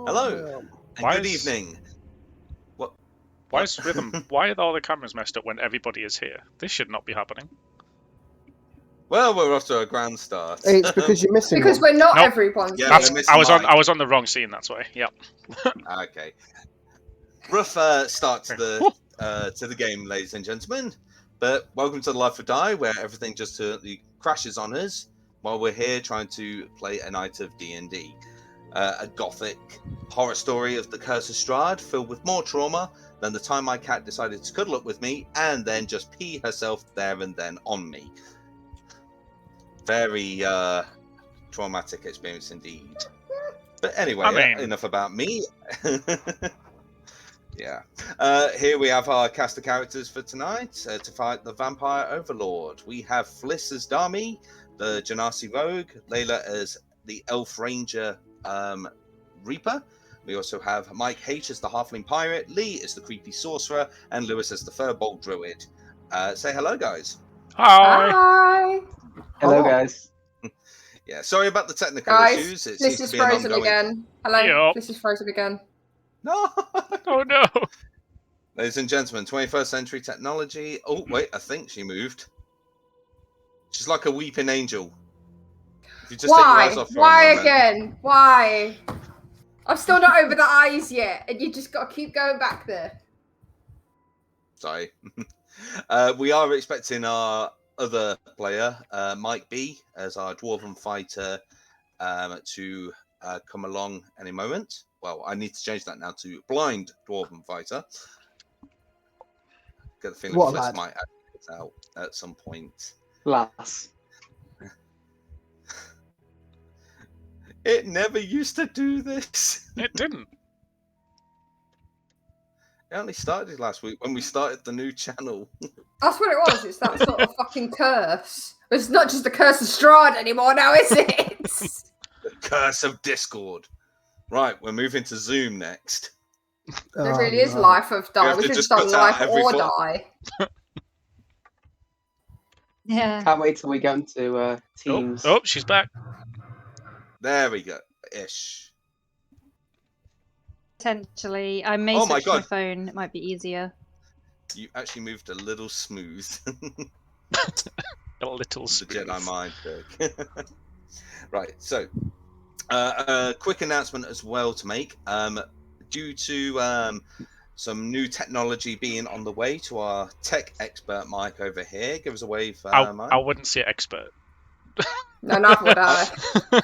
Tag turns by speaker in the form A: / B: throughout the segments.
A: Hello, and good evening. What?
B: Why is rhythm? Why are all the cameras messed up when everybody is here? This should not be happening.
A: Well, we're off to a grand start.
C: It's because you're missing
D: Because
C: one.
D: we're not
B: Nope.
D: everyone.
A: Yeah,
B: That's,
A: we're missing
B: I was on the wrong scene. That's why. Yep.
A: Okay. Rough start to the game, ladies and gentlemen. But welcome to the Life or Die, where everything just crashes on us while we're here trying to play a night of D&D. A gothic horror story of the Curse of Strahd, filled with more trauma than the time my cat decided to cuddle up with me and then just pee herself there and then on me. Very traumatic experience indeed. But anyway, enough about me. Yeah. Here we have our cast of characters for tonight to fight the Vampire Overlord. We have Fliss as Dami, the Genasi Rogue, Layla as the Elf Ranger Reaper. We also have Mike H as the Halfling Pirate, Lee as the Creepy Sorcerer, and Lewis as the Firbolg Druid. Say hello, guys.
B: Hi.
C: Hi.
D: Hello, guys.
A: Yeah, sorry about the technical
C: Guys,
A: issues. It
C: this
A: seems
C: is
A: to be an
C: frozen
A: ongoing...
C: again. Hello,
B: Yup.
C: this is frozen again.
A: No!
B: Oh no.
A: Ladies and gentlemen, 21st century technology. Oh, wait, I think she moved. She's like a weeping angel. If you just take your eyes
C: Why?
A: off for a
C: Why
A: moment.
C: again? Why? I'm still not over the eyes yet, and you just got to keep going back there.
A: Sorry. We are expecting our other player, Mike B, as our Dwarven Fighter, to come along any moment. Well, I need to change that now to Blind Dwarven Fighter. Get the feeling
D: What a
A: Fliss
D: lad.
A: might actually get out at some point.
D: Lass.
A: It never used to do this.
B: It didn't.
A: It only started last week when we started the new channel.
C: That's what it was. It's that sort of fucking curse. It's not just the curse of Strahd anymore now, is it?
A: The curse of Discord. Right, we're moving to Zoom next.
C: There really is life of
A: You
C: die.
A: have
C: We
A: to
C: should have
A: just
C: done
A: cut out
C: life
A: every
C: or
A: thought.
C: die.
E: Yeah.
D: Can't wait till we go into Teams.
B: Oh, she's back.
A: There we go. Ish.
E: Potentially. I may
A: Oh my
E: switch to my
A: God.
E: phone. It might be easier.
A: You actually moved a little smooth.
B: A little
A: The
B: smooth.
A: Jedi mind trick. Right, so a quick announcement as well to make. Due to some new technology being on the way to our tech expert Mike over here, give us a wave, Mike.
B: I wouldn't say expert.
C: No, neither would I.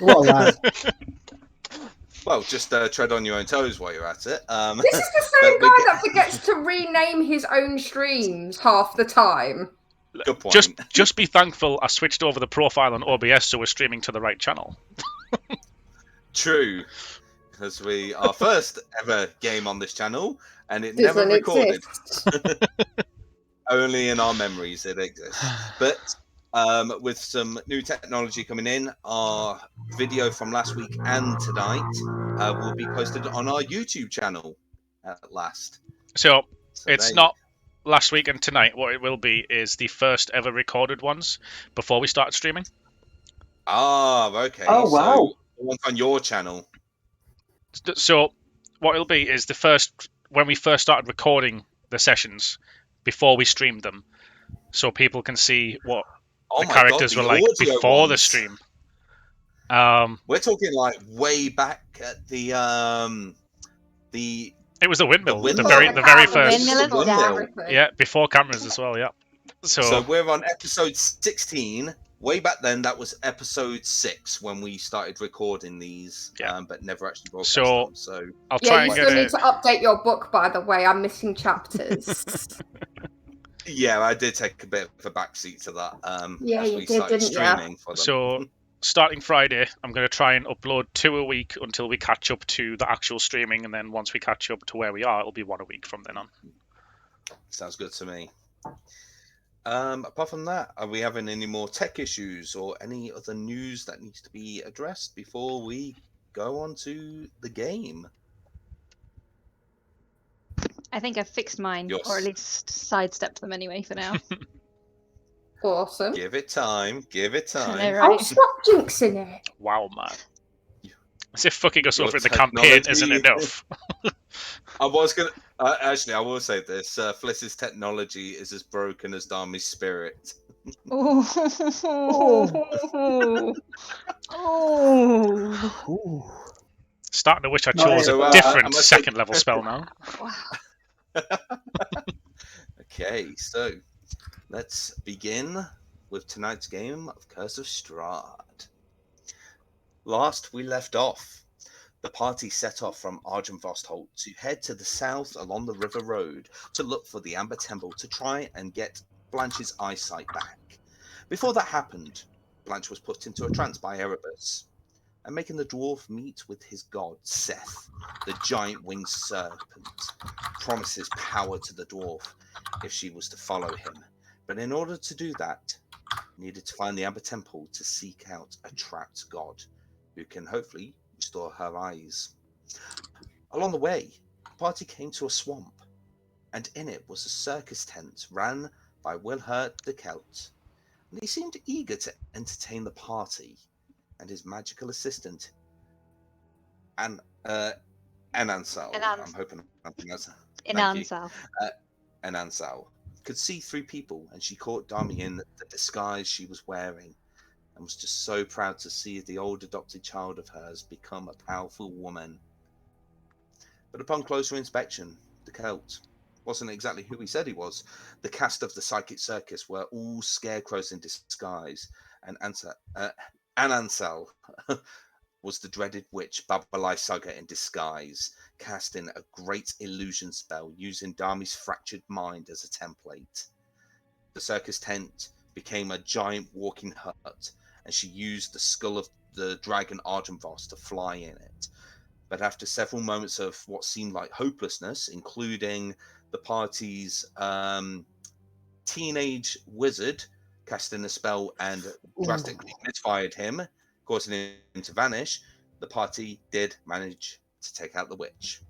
D: What a lad.
A: Well, just tread on your own toes while you're at it.
C: This is the same guy that forgets to rename his own streams half the time.
A: Good point.
B: Just be thankful I switched over the profile on OBS so we're streaming to the right channel.
A: True, because our first ever game on this channel, and it never
C: Doesn't
A: recorded.
C: exist.
A: Only in our memories it exists. But with some new technology coming in, our video from last week and tonight will be posted on our YouTube channel at last.
B: So
A: So
B: it's
A: there
B: not last week and tonight. What it will be is the first ever recorded ones before we start streaming.
A: Okay.
D: Oh, wow.
A: So the ones on your channel.
B: So what it'll be is when we first started recording the sessions before we streamed them, so people can see what
A: Oh
B: the
A: my
B: characters
A: God,
B: were
A: the
B: like
A: audio
B: before the
A: ones.
B: stream.
A: We're talking like way back at the
B: It was the windmill,
A: The
B: the
A: windmill.
B: very
C: The
B: first.
E: Windmill.
C: yeah.
E: Yeah.
B: Yeah, before cameras as well. Yeah.
A: So we're on episode 16. Way back then, that was episode 6 when we started recording these,
B: Yeah.
A: but never actually broadcast
B: So-
A: them. So
B: I'll
C: Yeah,
B: try
C: you
B: and
C: still
B: get
C: need
B: it.
C: to update your book, by the way. I'm missing chapters.
A: yeah, I did take a bit of a backseat to that.
C: Yeah,
A: as
C: you
A: we
C: did,
A: started
C: didn't ya?
A: streaming for them.
B: So starting Friday, I'm going to try and upload 2 a week until we catch up to the actual streaming, and then once we catch up to where we are, it'll be 1 a week from then on.
A: Sounds good to me. Apart from that, are we having any more tech issues or any other news that needs to be addressed before we go on to the game?
E: I think I've fixed mine,
A: Yes.
E: or at least sidestepped them anyway for now.
C: Awesome.
A: Give it time. Give it
E: I know,
A: time.
C: Oh,
E: right?
C: stop jinxing it.
B: Wow, man. As if fucking us
A: Your
B: over in the campaign isn't
A: technology.
B: enough.
A: I was gonna actually. I will say this: Fliss's technology is as broken as Dami's spirit.
E: Oh. Oh.
D: Ooh.
B: Starting to wish I
D: No,
B: chose
A: so,
B: a
A: I
B: different
A: must say-
B: second level spell now.
E: Wow.
A: Okay, so let's begin with tonight's game of Curse of Strahd. Last we left off, the party set off from Argentvost to head to the south along the river road to look for the Amber Temple to try and get Blanche's eyesight back. Before that happened, Blanche was put into a trance by Erebus and making the dwarf meet with his god, Seth, the giant winged serpent, promises power to the dwarf if she was to follow him. But in order to do that, needed to find the Amber Temple to seek out a trapped god who can hopefully restore her eyes. Along the way, the party came to a swamp, and in it was a circus tent ran by Wilhurt the Celt. And he seemed eager to entertain the party, and his magical assistant, Anansal. I'm hoping I'm pronouncing that.
E: Inansal.
A: Anansal could see through people, and she caught Dami in the disguise she was wearing, and was just so proud to see the old adopted child of hers become a powerful woman. But upon closer inspection, the Celt wasn't exactly who he said he was. The cast of the Psychic Circus were all scarecrows in disguise, and Anansal was the dreaded witch Babalai Saga in disguise, casting a great illusion spell using Dami's fractured mind as a template. The circus tent became a giant walking hut, and she used the skull of the dragon Ardenvoss to fly in it. But after several moments of what seemed like hopelessness, including the party's teenage wizard casting a spell and drastically misfired him, causing him to vanish, the party did manage to take out the witch.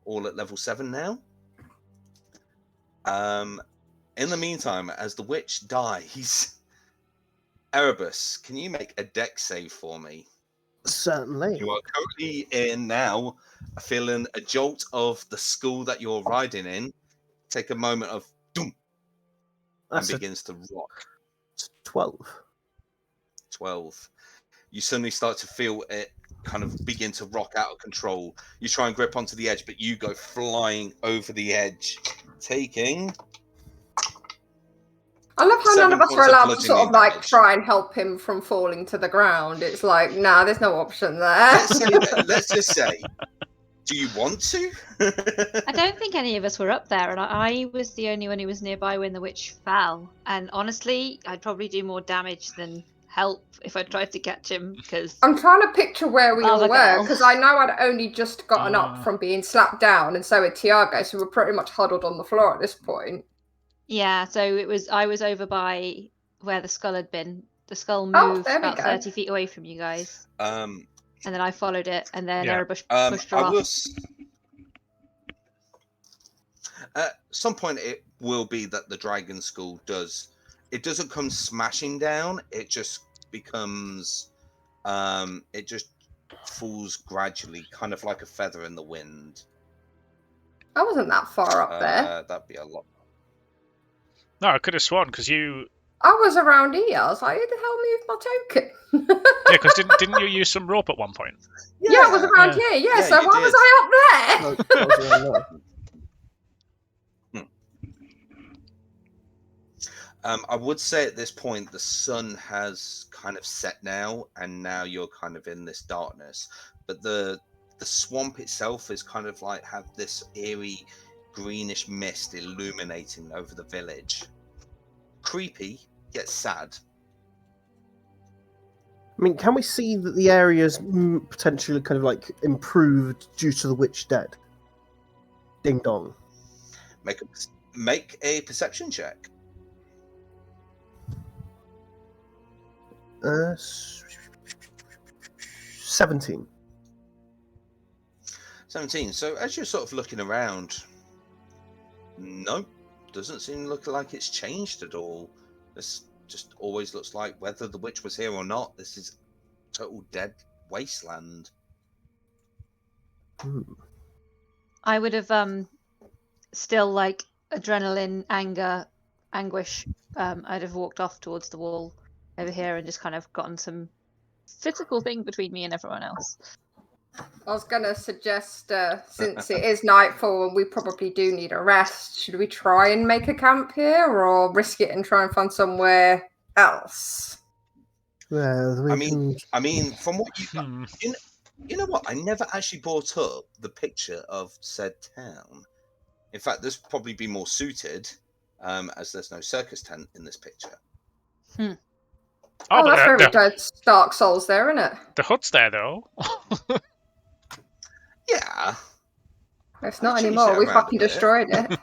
A: All at level 7 now. In the meantime, as the witch dies, Erebus, can you make a dex save for me?
F: Certainly.
A: You are currently in now, feeling a jolt of the skull that you're riding in. Take a moment of doom, and begins to rock.
F: 12.
A: 12. You suddenly start to feel it kind of begin to rock out of control. You try and grip onto the edge, but you go flying over the edge, taking...
C: I love how none of us
A: 7
C: are
A: points of
C: allowed to sort of
A: bludgeoning
C: like
A: damage.
C: try and help him from falling to the ground. It's like, nah, there's no option there.
A: Let's just say, do you want to?
E: I don't think any of us were up there, and I was the only one who was nearby when the witch fell. And honestly, I'd probably do more damage than help if I tried to catch him, because
C: I'm trying to picture where we all
E: Lava
C: were,
E: girl.
C: because I know I'd only just gotten up from being slapped down, and so had Tiago, so we're pretty much huddled on the floor at this point.
E: yeah, so I was over by where the skull had been. The skull
C: Oh,
E: moved
C: there we
E: about
C: go.
E: 30 feet away from you guys. And then I followed it, and then
B: Yeah.
E: Erebus pushed her
A: I
E: off.
A: will. At some point, it will be that the dragon skull does. It doesn't come smashing down. It just becomes. It just falls gradually, kind of like a feather in the wind.
C: I wasn't that far up there.
A: That'd be a lot.
B: No, I could have sworn because you.
C: I was around here. I was like, who the hell moved my token?
B: Yeah, because didn't you use some rope at one point?
C: Yeah, I was around
B: Yeah.
C: here. Yeah,
A: Yeah,
C: so
A: you
C: why
A: did.
C: was I up there?
F: No, that was around there.
A: I would say at this point the sun has kind of set now, and now you're kind of in this darkness. But the swamp itself is kind of like have this eerie greenish mist illuminating over the village. Creepy, yet sad.
F: I mean, can we see that the area's potentially kind of like improved due to the witch dead? Ding dong.
A: Make a perception check.
F: 17.
A: 17. So as you're sort of looking around, nope, doesn't seem to look like it's changed at all. This just always looks like whether the witch was here or not, this is total dead wasteland.
E: I would have still like adrenaline, anger, anguish. I'd have walked off towards the wall over here and just kind of gotten some physical thing between me and everyone else.
C: I was going to suggest, since it is nightfall and we probably do need a rest, should we try and make a camp here or risk it and try and find somewhere else?
F: Well,
A: I mean, from what you you know what? I never actually brought up the picture of said town. In fact, this would probably be more suited, as there's no circus tent in this picture.
C: Oh,
B: but
C: that's very good. Dark Souls there, isn't it?
B: the hut's there though.
A: Yeah.
C: It's not
A: I've changed
C: anymore.
A: it
C: We
A: around a
C: fucking
A: bit.
C: destroyed it.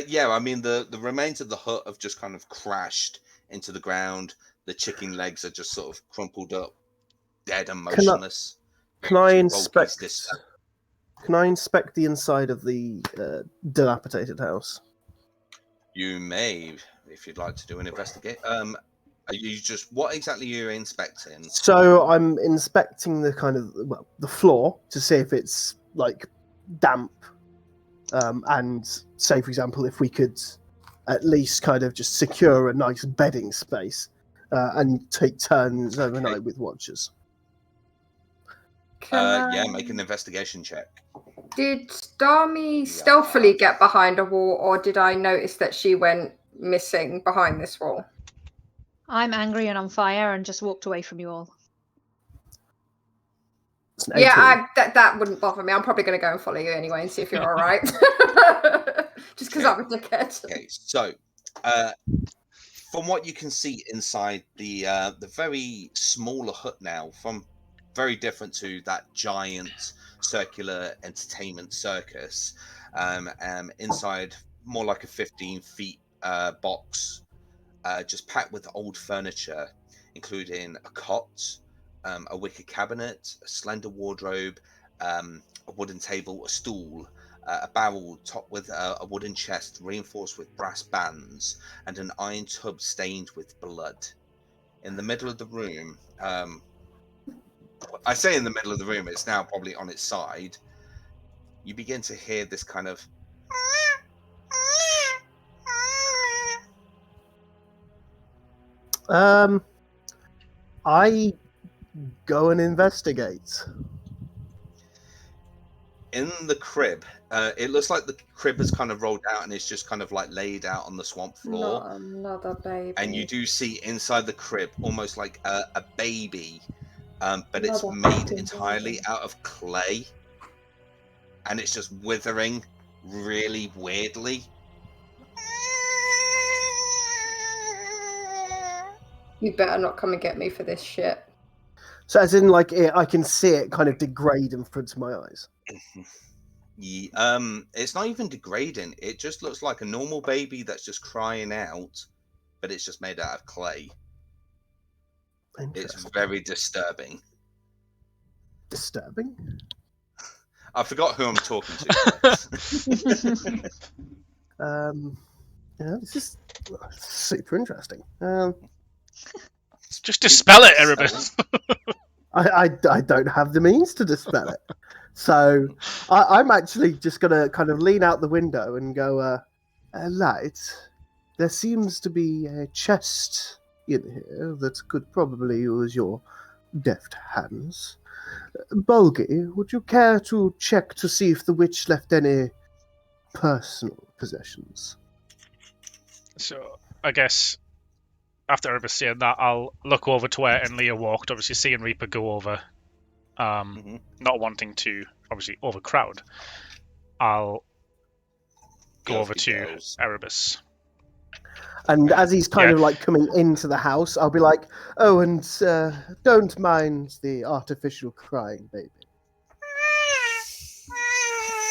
A: Yeah, I mean the remains of the hut have just kind of crashed into the ground. The chicken legs are just sort of crumpled up, dead and motionless.
F: Can I
A: Two bulky
F: inspect?
A: sticks.
F: Can I inspect the inside of the dilapidated house?
A: You may, if you'd like to do an investigate. Are you just what exactly are you inspecting?
F: So I'm inspecting the kind of the floor to see if it's like damp, and say, for example, if we could at least kind of just secure a nice bedding space and take turns overnight with watchers.
A: Yeah, make an investigation check.
C: Did Dami stealthily get behind a wall, or did I notice that she went missing behind this wall?
E: I'm angry and on fire and just walked away from you all.
F: It's an 18.
C: Yeah, that wouldn't bother me. I'm probably going to go and follow you anyway and see if you're all right. Just because I'm a dickhead.
A: Okay, so from what you can see inside the very smaller hut now, from very different to that giant circular entertainment circus, inside more like a 15 feet box, just packed with old furniture, including a cot, a wicker cabinet, a slender wardrobe, a wooden table, a stool, a barrel topped with a wooden chest reinforced with brass bands, and an iron tub stained with blood. In the middle of the room, I say in the middle of the room, it's now probably on its side, you begin to hear this kind of
F: I go and investigate.
A: in the crib. It looks like the crib has kind of rolled out and it's just kind of like laid out on the swamp floor.
C: Not another baby.
A: And you do see inside the crib almost like a baby, but it's
C: Another
A: made
C: fucking
A: entirely
C: baby.
A: out of clay, and it's just withering really weirdly.
C: You better not come and get me for this shit.
F: So as in, like, I can see it kind of degrade in front of my eyes.
A: Yeah, it's not even degrading. It just looks like a normal baby that's just crying out, but it's just made out of clay. It's
F: Interesting.
A: very disturbing.
F: Disturbing.
A: I forgot who I'm talking to.
F: Yeah, this is super interesting.
B: Just dispel it, Erebus.
F: I don't have the means to dispel it. So I'm actually just going to kind of lean out the window and go, Light, there seems to be a chest in here that could probably use your deft hands. Bulgy, would you care to check to see if the witch left any personal possessions?
B: So I guess after Erebus saying that, I'll look over to where Enlia walked, obviously seeing Reaper go over, not wanting to obviously overcrowd. I'll go over to Erebus.
F: And as he's kind of like coming into the house, I'll be like, oh, and don't mind the artificial crying baby.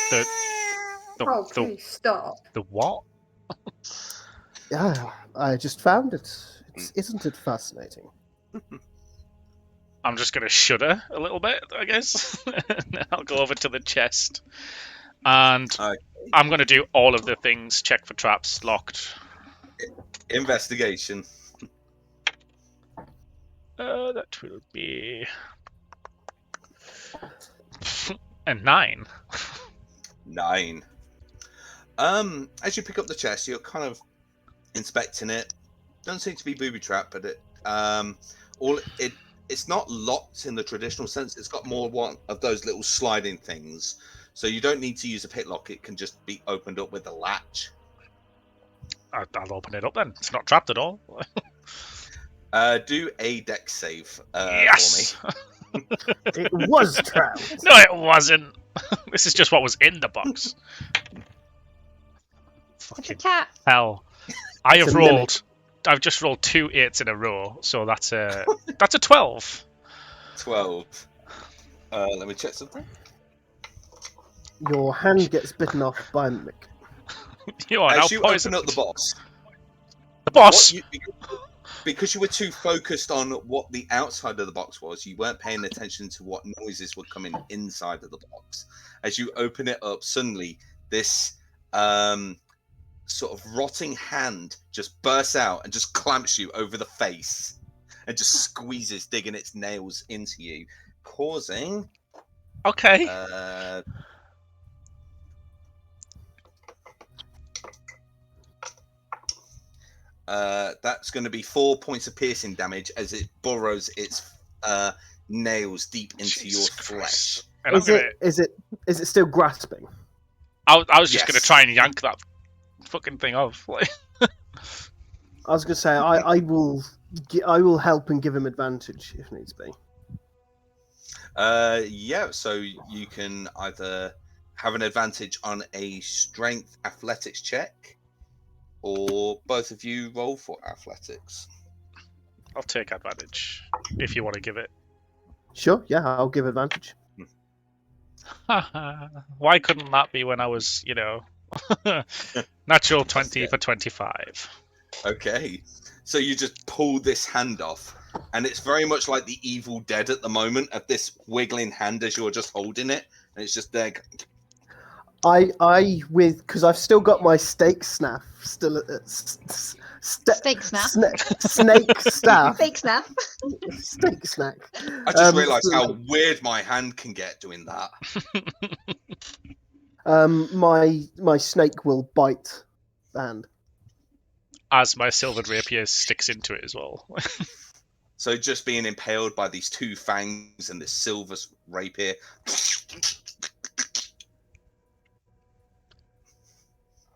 C: Please stop.
B: The what?
F: Yeah, I just found it. Isn't it fascinating?
B: I'm just going to shudder a little bit, I guess. I'll go over to the chest. And I'm going to do all of the things. Check for traps, locked.
A: Investigation.
B: That will be a 9.
A: 9. As you pick up the chest, you're kind of inspecting it. Doesn't seem to be booby trapped, but it's not locked in the traditional sense. It's got more one of those little sliding things, so you don't need to use a picklock. It can just be opened up with a latch.
B: I'll open it up then. It's not trapped at all.
A: Do a dex save
B: yes!
A: for me.
F: It was trapped.
B: No, it wasn't. This is just what was in the box.
E: It's a
B: Fucking
E: cat.
B: hell. I've just rolled 2 8s in a row, so that's a 12.
A: 12. Let me check something.
F: Your hand gets bitten off by a mimic.
B: You are now
A: As you open
B: poisoned.
A: up the box,
B: The boss.
A: because you were too focused on what the outside of the box was, you weren't paying attention to what noises were coming inside of the box. As you open it up, suddenly this sort of rotting hand just bursts out and just clamps you over the face and just squeezes, digging its nails into you, causing
B: Okay.
A: That's going to be 4 points of piercing damage as it burrows its nails deep into
B: Jesus
A: your flesh.
B: Christ.
F: Is it still grasping?
B: I was just going to
A: Yes.
B: try and yank that fucking thing off. Like,
F: I was going to say I will help and give him advantage if needs be.
A: Yeah, so you can either have an advantage on a strength athletics check, or both of you roll for athletics.
B: I'll take advantage if you want to give it.
F: Sure, yeah, I'll give advantage.
B: Why couldn't that be when I was, natural 20
A: good.
B: for 25?
A: Okay, so you just pull this hand off, and it's very much like the Evil Dead at the moment, of this wiggling hand as you're just holding it, and it's just there.
F: Because I've still got my steak snaff still at
E: Steak snaff.
F: Snake staff.
E: Fake snaff.
F: Steak snack.
A: I just realised how weird my hand can get doing that.
F: My snake will bite the hand.
B: As my silvered rapier sticks into it as well.
A: So just being impaled by these two fangs and this silver rapier.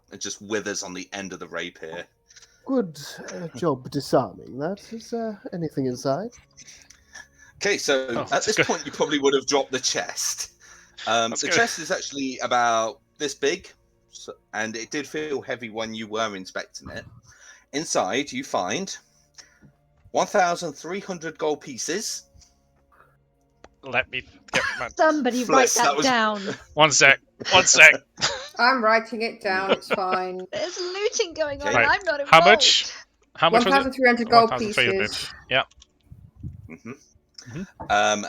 A: It just withers on the end of the rapier.
F: Good job disarming that. Is there anything inside?
A: Okay, so at this point you probably would have dropped the chest. The chest is actually about this big, and it did feel heavy when you were inspecting it. Inside you find 1,300 gold pieces.
B: Let me get my...
E: Somebody write that down.
B: One sec.
C: I'm writing it down. It's fine.
E: There's looting going on.
A: Okay.
E: And I'm not involved.
B: How much was it?
C: 1,300 gold
B: 1,300.
C: pieces.
B: Yeah.
A: Mm-hmm.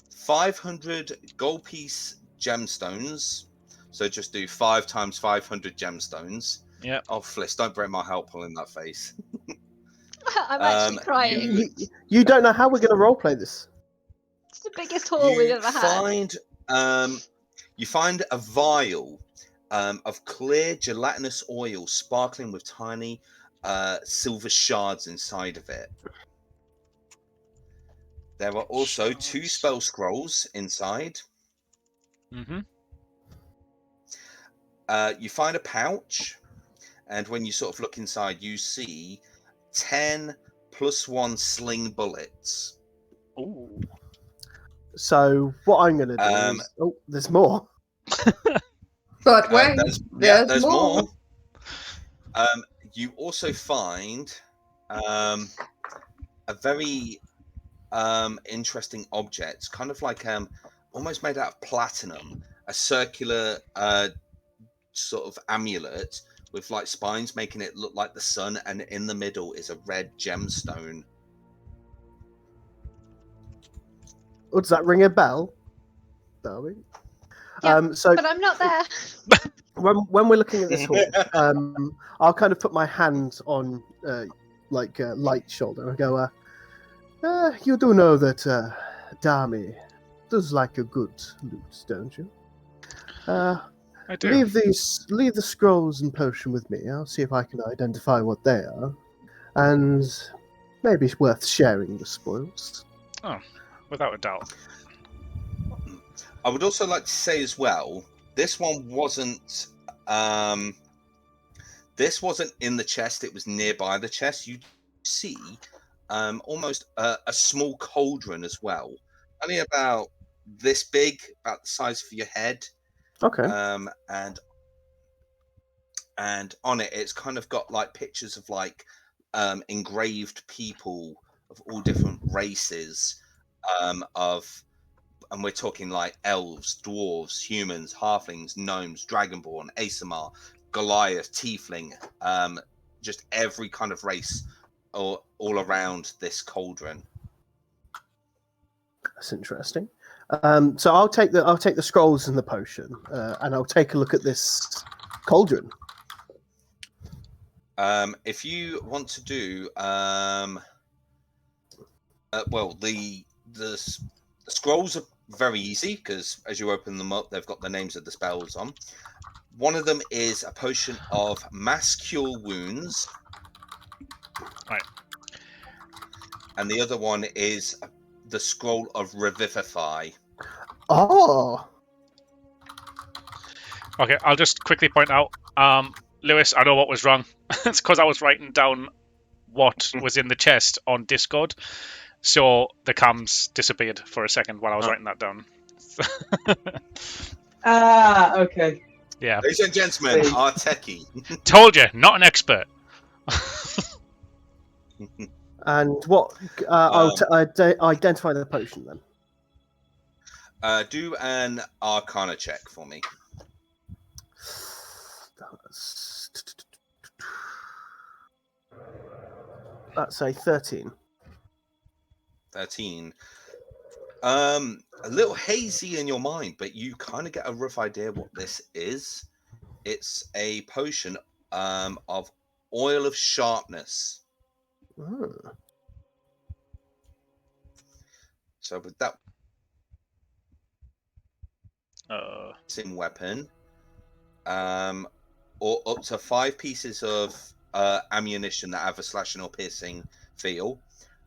A: 500 gold piece gemstones. So just do 5 times 500 gemstones.
B: Yeah.
A: Oh, Fliss, don't break my heart pulling that face.
E: I'm actually crying.
F: You don't know how we're going to roleplay this.
E: It's the biggest haul we've ever had.
A: You find a vial of clear gelatinous oil sparkling with tiny silver shards inside of it. There are also 2 spell scrolls inside.
B: Mm-hmm.
A: You find a pouch, and when you sort of look inside, you see 10 +1 sling bullets.
B: Ooh.
F: So what I'm going to do is... Oh, there's more.
C: But wait, there's more.
A: You also find a very interesting object, kind of like almost made out of platinum, a circular sort of amulet with like spines making it look like the sun, and in the middle is a red gemstone.
F: Oh, does that ring a bell? Darby?
E: Yep,
F: so
E: but I'm not there.
F: when we're looking at this hall, I'll kind of put my hand on Light's shoulder and go, you do know that Dami does like a good loot, don't you?
B: I do.
F: Leave the scrolls and potion with me. I'll see if I can identify what they are, and maybe it's worth sharing the spoils.
B: Oh, without a doubt.
A: I would also like to say as well, this one wasn't in the chest, it was nearby the chest. You see almost a small cauldron as well, only about this big, about the size of your head.
F: Okay.
A: And on it, it's kind of got like pictures of like engraved people of all different races, of and we're talking like elves, dwarves, humans, halflings, gnomes, dragonborn, Asimar, Goliath, tiefling, just every kind of race all around this cauldron.
F: That's interesting. So I'll take the scrolls and the potion, and I'll take a look at this cauldron.
A: If you want to do, the scrolls are very easy because as you open them up, they've got the names of the spells on. One of them is a potion of mass cure wounds.
B: Right.
A: And the other one is the scroll of revivify.
F: Oh.
B: Okay, I'll just quickly point out, Lewis, I know what was wrong. It's because I was writing down what was in the chest on Discord, so the cams disappeared for a second while I was writing that down.
D: Okay.
B: Yeah.
A: Ladies and gentlemen, our techie.
B: Told you, not an expert.
F: And what? I'll identify the potion then.
A: Do an Arcana check for me.
F: That's a 13.
A: 13. A little hazy in your mind, but you kind of get a rough idea what this is. It's a potion of oil of sharpness. So with that same weapon, or up to 5 pieces of ammunition that have a slashing or piercing feel.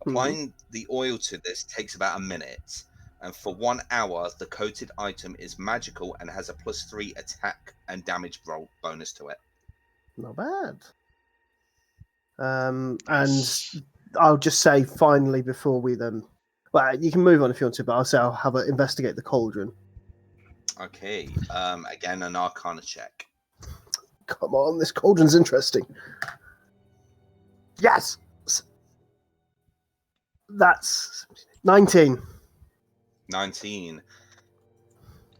A: Applying the oil to this takes about a minute, and for 1 hour, the coated item is magical and has a +3 attack and damage roll bonus to it.
F: Not bad. And I'll just say finally before we then. Well, you can move on if you want to, but I'll say I'll have a investigate the cauldron.
A: Okay. Again, an Arcana check.
F: Come on, this cauldron's interesting. Yes! That's 19.
A: 19.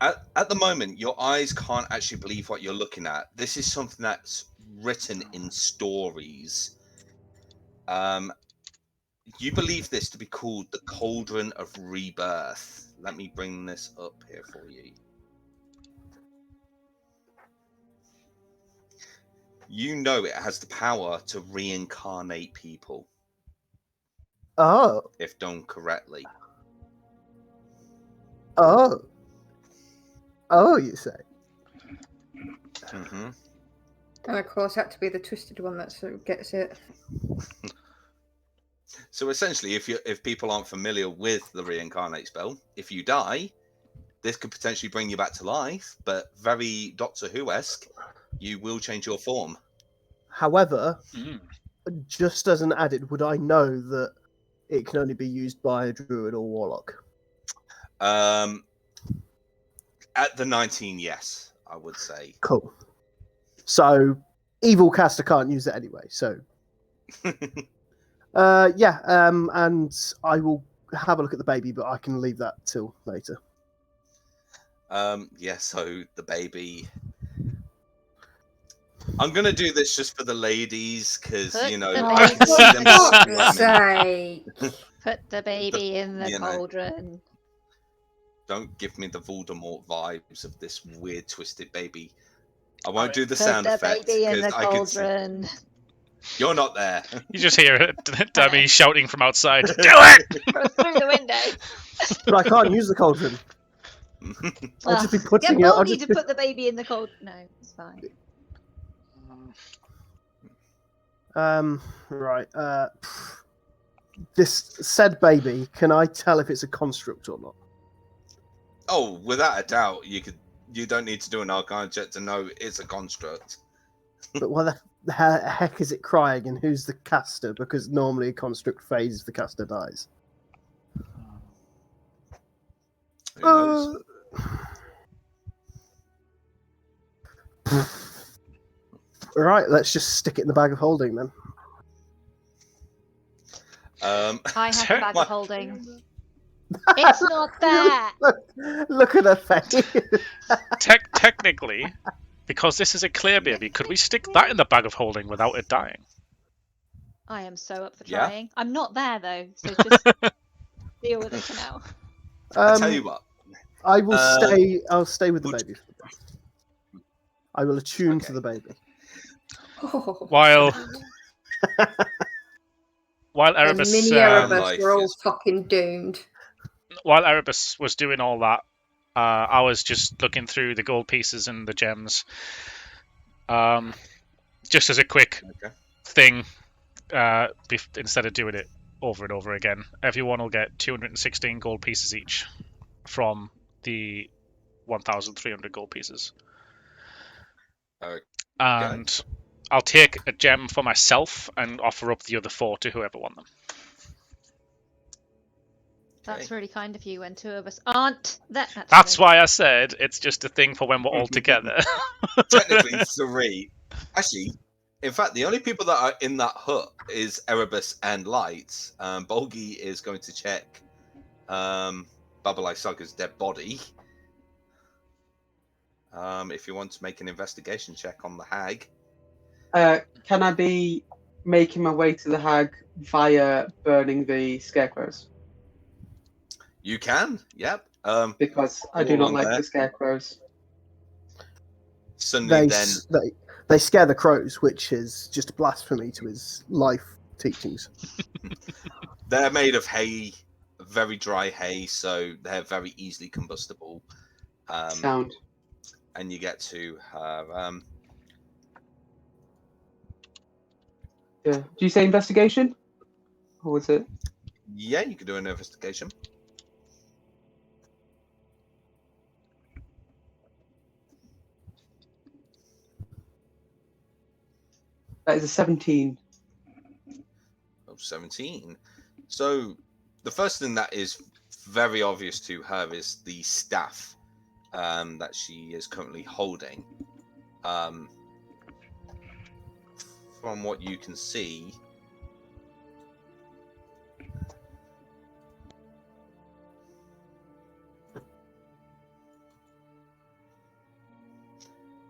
A: At the moment, your eyes can't actually believe what you're looking at. This is something that's written in stories. You believe this to be called the Cauldron of Rebirth. Let me bring this up here for you. You know it has the power to reincarnate people.
F: Oh.
A: If done correctly.
F: Oh. Oh, you say?
A: Mm-hmm.
C: And of course, had to be the twisted one that sort of gets it.
A: So essentially, if people aren't familiar with the Reincarnate spell, if you die, this could potentially bring you back to life, but very Doctor Who-esque, you will change your form.
F: However, just as an added, would I know that it can only be used by a druid or warlock?
A: At the 19, yes, I would say.
F: Cool. So, evil caster can't use it anyway, so... and I will have a look at the baby, but I can leave that till later.
A: So the baby... I'm going to do this just for the ladies, because, you know, I can see them squirming.
E: Put the baby in the cauldron.
A: Don't give me the Voldemort vibes of this weird, twisted baby. I won't do the sound effect, because I can see... You're not there.
B: You just hear Demi shouting from outside, "Do it!"
E: Through the window.
F: But I can't use the cauldron. I'll just be putting
E: Get
F: it...
E: Baldy to put the baby in the cauldron. No, it's fine.
F: Right. This said baby, can I tell if it's a construct or not?
A: Oh, without a doubt, you don't need to do an Arcana check to know it's a construct.
F: But what the heck is it crying, and who's the caster? Because normally a construct phases the caster dies.
A: Who knows?
F: Right, let's just stick it in the bag of holding then.
E: I have the bag of holding. It's not there.
F: Look at her face.
B: Technically, because this is a clear baby, could we stick that in the bag of holding without it dying?
E: I am so up for
A: Yeah.
E: trying. I'm not there though, so just deal with it for now.
A: I tell you what.
F: I will stay. I'll stay with the
A: would-
F: baby. I will attune to the baby.
C: Oh,
B: While
C: and
B: Erebus,
C: mini Erebus,
A: life
C: we're all
A: is-
C: fucking doomed.
B: while Erebus was doing all that, I was just looking through the gold pieces and the gems. Just as a quick
A: Okay.
B: thing, instead of doing it over and over again, everyone will get 216 gold pieces each from the 1,300 gold pieces.
A: Okay.
B: And I'll take a gem for myself and offer up the other 4 to whoever wants them.
E: That's really kind of you when 2 of us aren't there.
B: That's why I said it's just a thing for when we're all together.
A: Technically 3. Actually, in fact, the only people that are in that hut is Erebus and Light. Bolgi is going to check Babalai Saga's dead body. If you want to make an investigation check on the hag.
D: Can I be making my way to the hag via burning the scarecrows?
A: You can, yep.
D: Because I do
A: All
D: not
A: on
D: like
A: there.
D: the scarecrows.
A: Suddenly,
F: They scare the crows, which is just blasphemy to his life teachings.
A: they're made of hay, very dry hay, so they're very easily combustible.
D: Sound.
A: And you get to have
D: Yeah. Do you say investigation? Or was it?
A: yeah, you can do an investigation.
D: That is a 17.
A: Of 17. So the first thing that is very obvious to her is the staff that she is currently holding. From what you can see,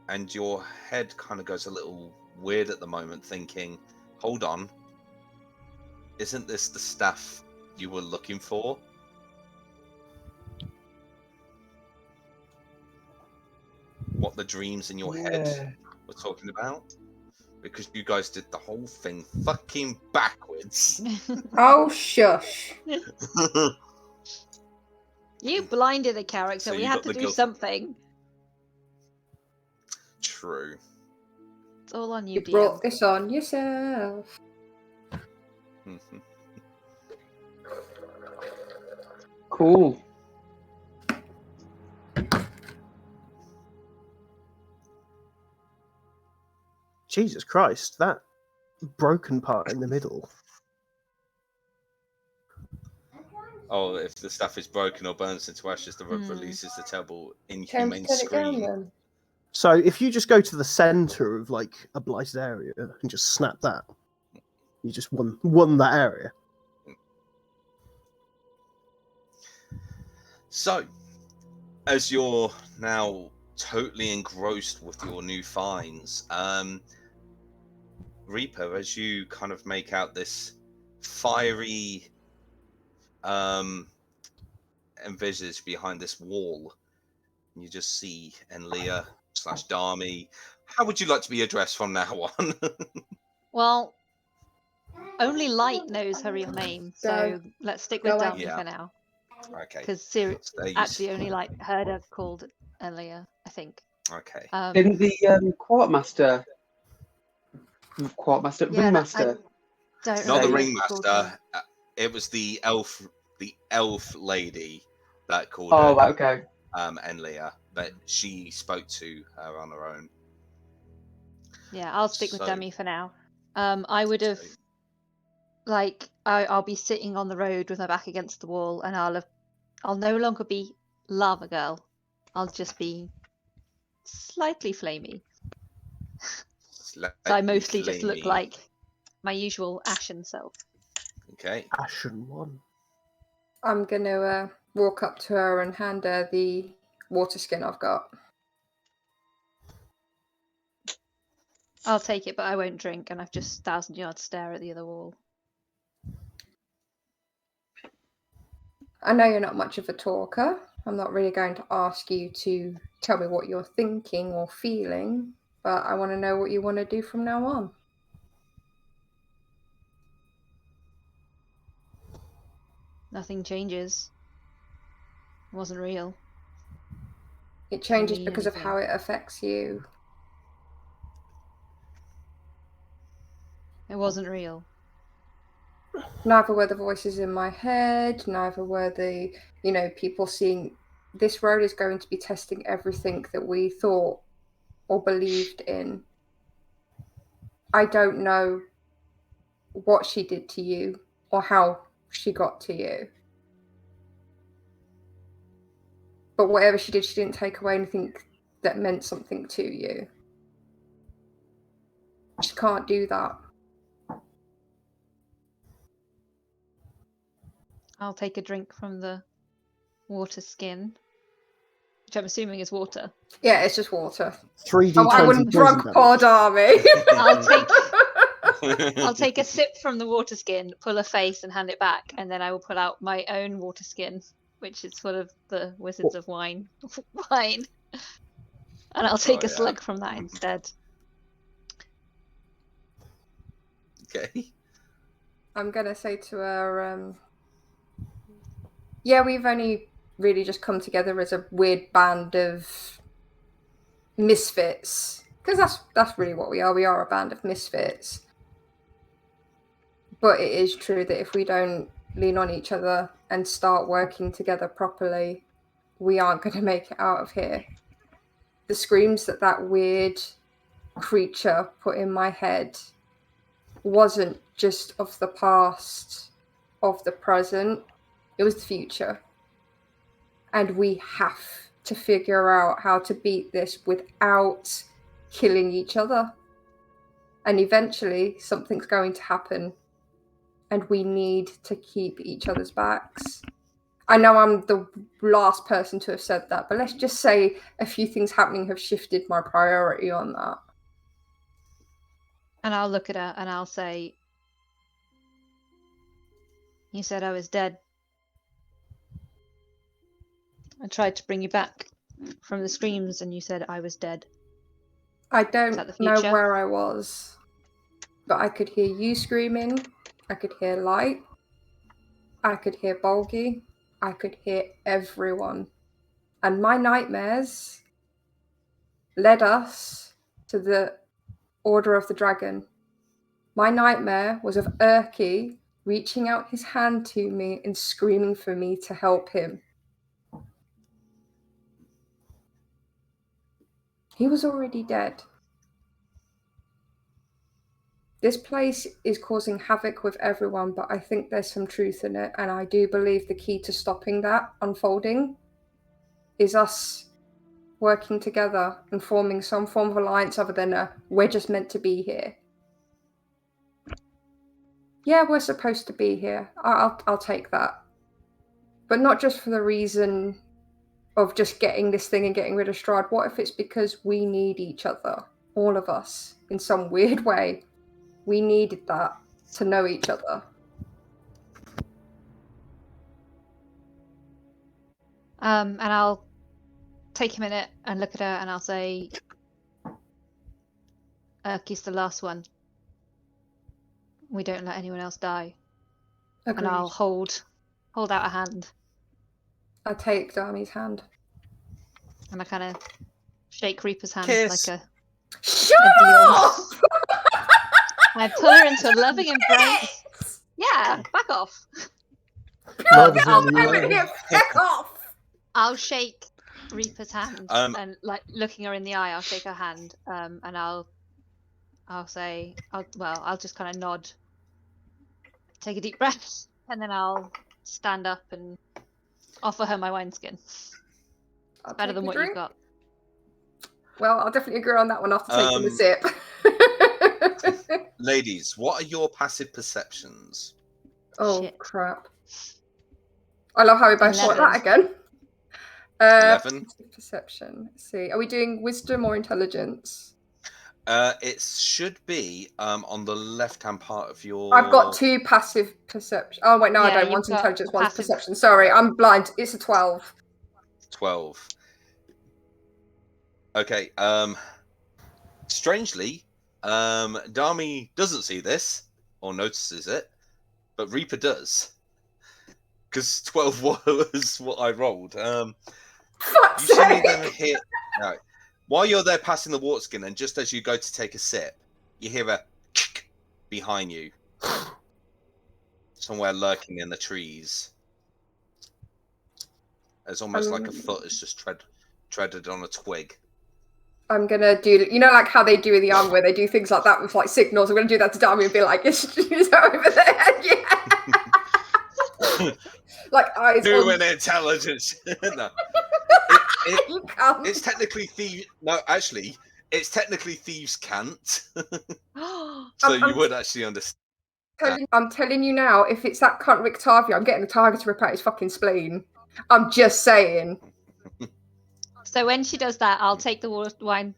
A: and your head kind of goes a little weird at the moment, thinking, hold on, isn't this the staff you were looking for? What the dreams in your head were talking about? Because you guys did the whole thing fucking backwards.
C: Oh, shush.
E: You blinded a character.
A: So
E: we
A: you
E: had
A: got
E: to
A: the
E: do
A: guilt.
E: something.
A: True.
E: It's all on you,
C: You
E: DM.
C: brought this on yourself.
D: Cool.
F: Jesus Christ, that broken part in the middle.
A: Oh, if the stuff is broken or burns into ashes, the rug releases the terrible,
C: Time
A: inhumane
C: to turn it down
A: scream.
C: then.
F: So if you just go to the center of like a blighted area and just snap that, you just won that area.
A: So, as you're now totally engrossed with your new finds, Reaper, as you kind of make out this fiery envisage behind this wall, you just see Enlia / Dami. How would you like to be addressed from now on?
E: Well, only Light knows her real name, so let's stick with
C: Go
E: Dummy
A: Yeah.
E: for now.
A: Okay.
E: Because
A: Stays.
E: actually only like heard her called Elia, I think.
A: Okay.
D: Didn't the quartermaster,
E: Yeah,
D: ringmaster?
E: Don't
A: Not the
E: know.
A: ringmaster. It was the elf lady that called
D: Oh,
A: her
D: right, okay.
A: Enlia, but she spoke to her on her own.
E: Yeah, I'll stick with
A: So-
E: Dummy for now. I would have, I'll be sitting on the road with my back against the wall, and I'll no longer be Lava Girl. I'll just be slightly flamey. So I mostly just look like my usual ashen self.
A: Okay.
F: Ashen one.
C: I'm gonna walk up to her and hand her the water skin I've got.
E: I'll take it, but I won't drink, and I've just 1,000-yard stare at the other wall.
C: I know you're not much of a talker. I'm not really going to ask you to tell me what you're thinking or feeling, but I want to know what you want to do from now on.
E: Nothing changes. It wasn't real.
C: It changes
E: mean
C: because of
E: anything.
C: how it affects you.
E: It wasn't real.
C: Neither were the voices in my head, neither were the, people seeing this road is going to be testing everything that we thought or believed in. I don't know what she did to you or how she got to you. But whatever she did, she didn't take away anything that meant something to you. She can't do that.
E: I'll take a drink from the water skin, which I'm assuming is water.
C: Yeah, it's just water.
F: 3D20
C: I wouldn't
F: poison
C: drunk
F: damage.
C: poor Darby.
E: I'll take a sip from the water skin, pull a face, and hand it back, and then I will pull out my own water skin, which is full of the Wizards of Wine, and I'll take a slug from that instead.
A: Okay.
C: I'm gonna say to her, yeah, we've only really just come together as a weird band of misfits, because that's really what we are. We are a band of misfits. But it is true that if we don't lean on each other and start working together properly, we aren't going to make it out of here. The screams that weird creature put in my head wasn't just of the past, of the present, it was the future. And we have to figure out how to beat this without killing each other. And eventually something's going to happen, and we need to keep each other's backs. I know I'm the last person to have said that, but let's just say a few things happening have shifted my priority on that.
E: And I'll look at her and I'll say, "You said I was dead. I tried to bring you back from the screams and you said I was dead."
C: I
E: Is that
C: don't
E: the
C: know
E: future?
C: where I was, but I could hear you screaming. I could hear Light. I could hear Bolgi. I could hear everyone. And my nightmares led us to the Order of the Dragon. My nightmare was of Erky reaching out his hand to me and screaming for me to help him. He was already dead. This place is causing havoc with everyone, but I think there's some truth in it, and I do believe the key to stopping that unfolding is us working together and forming some form of alliance other than we're just meant to be here. Yeah, we're supposed to be here. I'll take that. But not just for the reason of just getting this thing and getting rid of Strahd. What if it's because we need each other? All of us, in some weird way. We needed that to know each other.
E: And I'll take a minute and look at her and I'll say, "Erky's the last one. We don't let anyone else die."
C: Agreed.
E: And I'll hold out a hand
C: I take Dami's hand.
E: and I kind of shake Reaper's hand
A: Kiss.
E: like a
C: Shut
E: deal.
C: up!
E: I pull her into a loving embrace. Yeah, back off.
F: Love is
E: I'll-
F: in the
E: I'll-
F: air.
C: Back off!
E: I'll shake Reaper's hand and like looking her in the eye, I'll shake her hand, and I'll say, I'll just kind of nod, take a deep breath, and then I'll stand up and offer her my wineskin.
C: I'll
E: Better
C: take
E: than
C: a
E: what
C: drink.
E: you've got.
C: Well, I'll definitely agree on that one after taking the sip.
A: Ladies, what are your passive perceptions?
C: Oh,
E: Shit.
C: crap. I love how we both thought that
E: 11.
C: again.
A: 11.
C: Perception. Let's see. Are we doing wisdom or intelligence?
A: It should be on the left-hand part of your...
C: I've got 2 passive perception. Oh, wait, no, I
E: Yeah,
C: don't.
E: you've
C: One's
E: got
C: intelligence, one's
E: passive.
C: perception. Sorry, I'm blind. It's a 12.
A: 12. Okay. Strangely, Dami doesn't see this or notices it, but Reaper does. Because 12 was what I rolled.
C: Fuck's
A: You see
C: sake!
A: them hit... No. While you're there passing the water skin, and just as you go to take a sip, you hear a behind you. Somewhere lurking in the trees. It's almost like a foot has just treaded on a twig.
C: I'm gonna do, you know, like how they do in the army where they do things like that with like signals. I'm gonna do that to Dami and be like, it's over there. Yeah. Like eyes.
A: Do
C: on...
A: an intelligence. No.
C: You can't.
A: It's technically thieves. No, actually, it's technically thieves can't. So you would actually understand.
C: I'm telling you now, if it's that cunt Rictavia, I'm getting the tiger to rip out his fucking spleen. I'm just saying.
E: So when she does that, I'll take the wine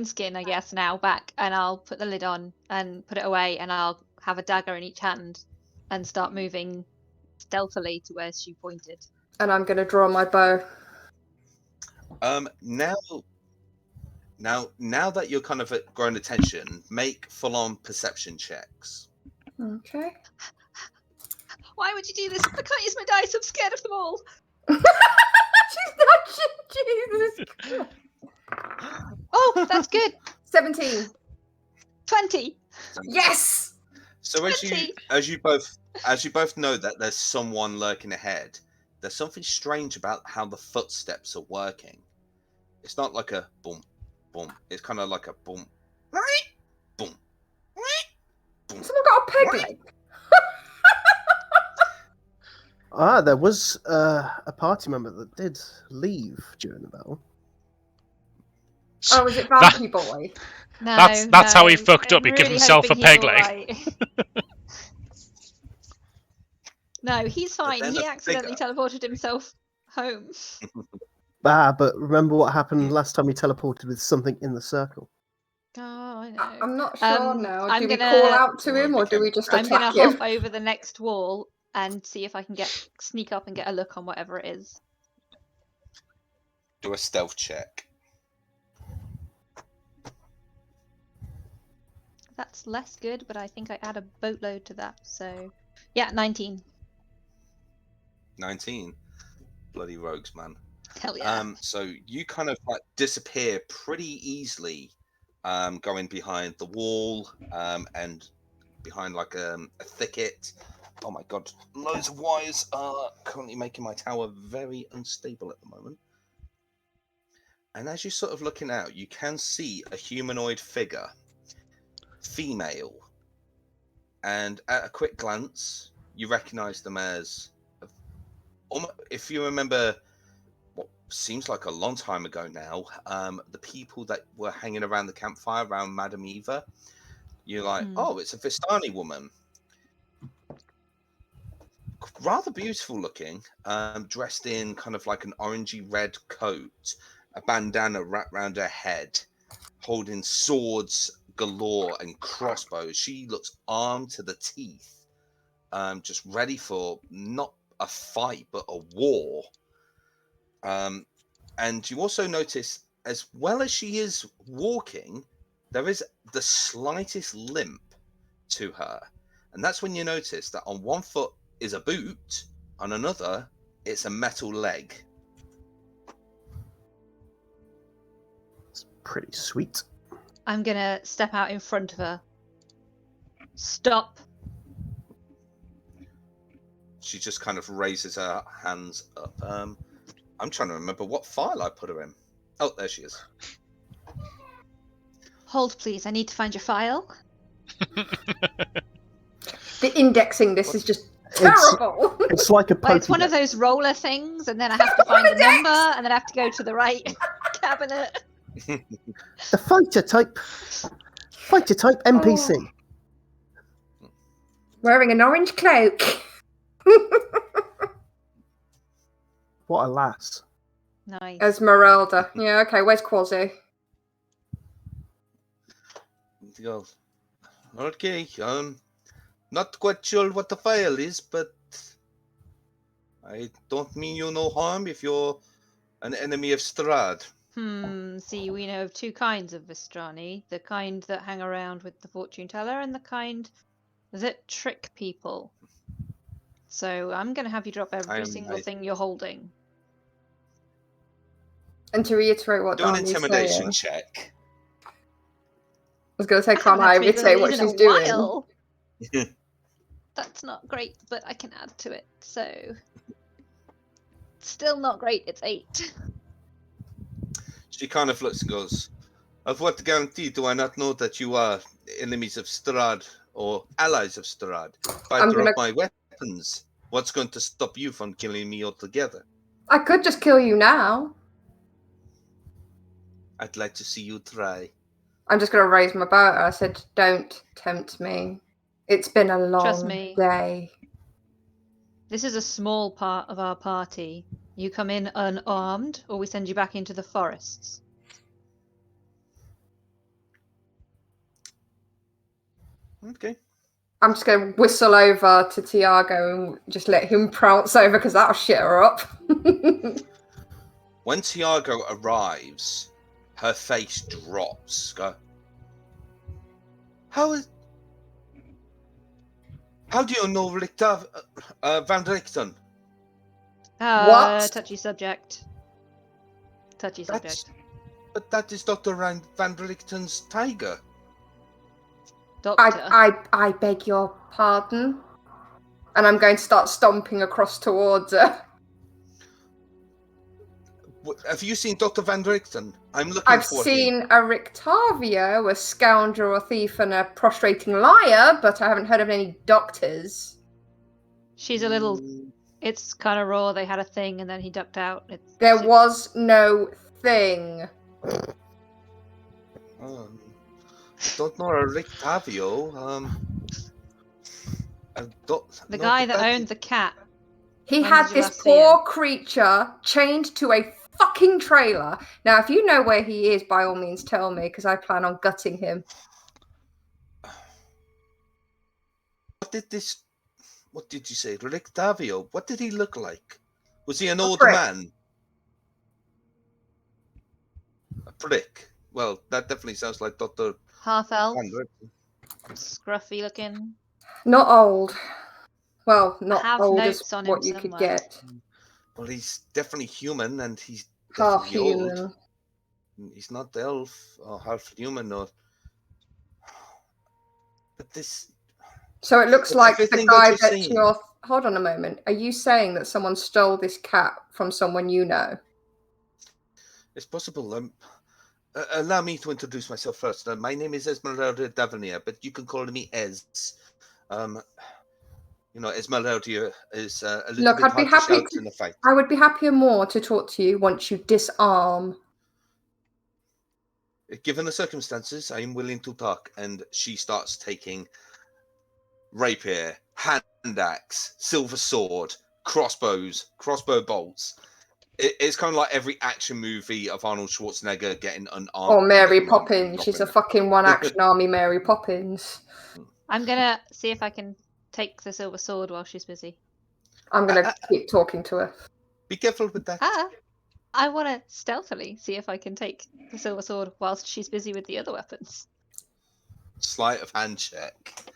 E: skin, I guess, now back, and I'll put the lid on and put it away, and I'll have a dagger in each hand and start moving stealthily to where she pointed.
C: And I'm gonna draw my bow.
A: Now that you're kind of at growing attention, make full-on perception checks.
C: Okay.
E: Why would you do this? I can't use my dice. I'm scared of them all.
C: Jesus.
E: Oh, that's good.
C: 17.
E: 20.
C: Yes.
A: So
E: 20.
A: as you both know that there's someone lurking ahead, there's something strange about how the footsteps are working. It's not like a boom, boom. It's kind of like a boom, boom, boom.
C: Someone got a peg leg.
F: There was a party member that did leave during the battle.
C: Oh, was it Vampy Boy?
E: No,
B: That's how he
E: no.
B: fucked up.
E: I'm
B: He gave
E: really
B: himself a
E: hoping
B: peg
E: he's
B: leg.
E: alright. No, he's fine.
A: then
E: He
A: a
E: accidentally teleported himself home.
F: But remember what happened last time he teleported with something in the circle?
E: Oh, I know.
C: I'm not sure now.
E: I'm
C: Do we
E: gonna-
C: call out to him or do we just
E: I'm gonna
C: attack him?
E: hop over the next wall and see if I can sneak up and get a look on whatever it is.
A: Do a stealth check.
E: That's less good, but I think I add a boatload to that. So, yeah, 19.
A: 19. Bloody rogues, man.
E: Hell yeah.
A: So you kind of like disappear pretty easily, going behind the wall, and behind like a thicket. Oh my god, loads of wires are currently making my tower very unstable at the moment. And as you're sort of looking out, you can see a humanoid figure, female. And at a quick glance, you recognize them as, if you remember what seems like a long time ago now, the people that were hanging around the campfire around Madame Eva, you're like, oh, it's a Vistani woman. Rather beautiful looking, dressed in kind of like an orangey red coat, a bandana wrapped around her head, holding swords galore and crossbows. She looks armed to the teeth, just ready for not a fight but a war. And you also notice, as well as she is walking, there is the slightest limp to her, and that's when you notice that on one foot is a boot, on another it's a metal leg.
F: It's pretty sweet.
E: I'm gonna step out in front of her. Stop.
A: She just kind of raises her hands up. I'm trying to remember what file I put her in. Oh, there she is.
E: Hold, please. I need to find your file.
C: The indexing this is just terrible.
F: It's like a
E: Well, it's one
F: Pokédex.
E: of those roller things, and then I have to find the number, and then I have to go to the right cabinet.
F: The fighter type NPC.
C: Wearing an orange cloak.
F: what a lass.
E: Nice.
C: Esmeralda. Yeah, okay. Where's Quasi?
A: He goes, okay, not quite sure what the file is, but I don't mean you no harm if you're an enemy of Strahd.
E: See, we know of two kinds of Vistrani. The kind that hang around with the fortune teller and the kind that trick people. So I'm going to have you drop every single thing you're holding.
C: And to reiterate what
A: Do an
C: Dami's
A: intimidation
C: saying,
A: check.
C: I was going to say, can't
E: haven't
C: I
E: had to make
C: reiterate
E: one
C: what
E: of these in
C: she's
E: a
C: doing?
E: while. That's not great, but I can add to it. So still not great. It's 8.
A: She kind of looks and goes, of what guarantee do I not know that you are enemies of Strahd or allies of Strahd? If I
C: I'm
A: drop
C: gonna-
A: my weapons, what's going to stop you from killing me altogether?
C: I could just kill you now.
A: I'd like to see you try.
C: I'm just going to raise my bow. I said, don't tempt me. It's been a
E: Trust
C: long
E: me.
C: day.
E: This is a small part of our party. You come in unarmed, or we send you back into the forests.
A: Okay.
C: I'm just going to whistle over to Tiago and just let him prounce over because that'll shit her up.
A: When Tiago arrives, her face drops. Go, how do you know Van Richten?
C: What?
E: Touchy subject. Touchy subject.
A: But that is Dr. Van Richten's tiger.
E: Doctor.
C: I beg your pardon. And I'm going to start stomping across towards her.
A: Have you seen Dr. Van Richten? I'm looking
C: I've
A: for him.
C: seen a Rictavio, a scoundrel, a thief, and a prostrating liar, but I haven't heard of any doctors.
E: She's a little. It's kind of raw. They had a thing, and then he ducked out.
C: There was no thing.
A: Don't know a Rictavio.
E: The guy that owned the cat.
C: He
E: When
C: had
E: did you
C: this
E: last see
C: poor
E: him?
C: creature chained to a fucking trailer. Now, if you know where he is, by all means tell me, because I plan on gutting him.
A: What did you say? Rictavio? What did he look like? Was he an
C: A
A: old
C: prick.
A: man? A prick. Well, that definitely sounds like Dr.
E: Half elf.
A: Van Richten.
E: Scruffy looking.
C: Not old. Well,
E: I
C: not
E: have
C: old
E: notes
C: as
E: on
C: what
E: him
C: you could
E: somewhere.
C: get.
A: Well, he's definitely human, and he's
C: Half
A: definitely
C: human.
A: old. He's not elf or half human, or. But this.
C: So it looks
A: But
C: like the
A: everything
C: guy
A: you're
C: that
A: saying-
C: you're... Hold on a moment. Are you saying that someone stole this cat from someone you know?
A: It's possible. Allow me to introduce myself first. My name is Esmeralda Davenier, but you can call me Ez. Esmeralda is a little
C: Look,
A: bit
C: I'd be
A: hard to
C: happy
A: shout in a fight.
C: I would be happier more to talk to you once you disarm.
A: Given the circumstances, I am willing to talk. And she starts taking rapier, hand axe, silver sword, crossbow bolts. It's kind of like every action movie of Arnold Schwarzenegger getting unarmed.
C: Or Mary
A: and not
C: Poppins. She's a
A: dropping
C: fucking one-action army Mary Poppins.
E: I'm gonna see if I can take the silver sword while she's busy.
C: I'm going to keep talking to her.
A: Be careful with that.
E: I want to stealthily see if I can take the silver sword whilst she's busy with the other weapons.
A: Sleight of hand check.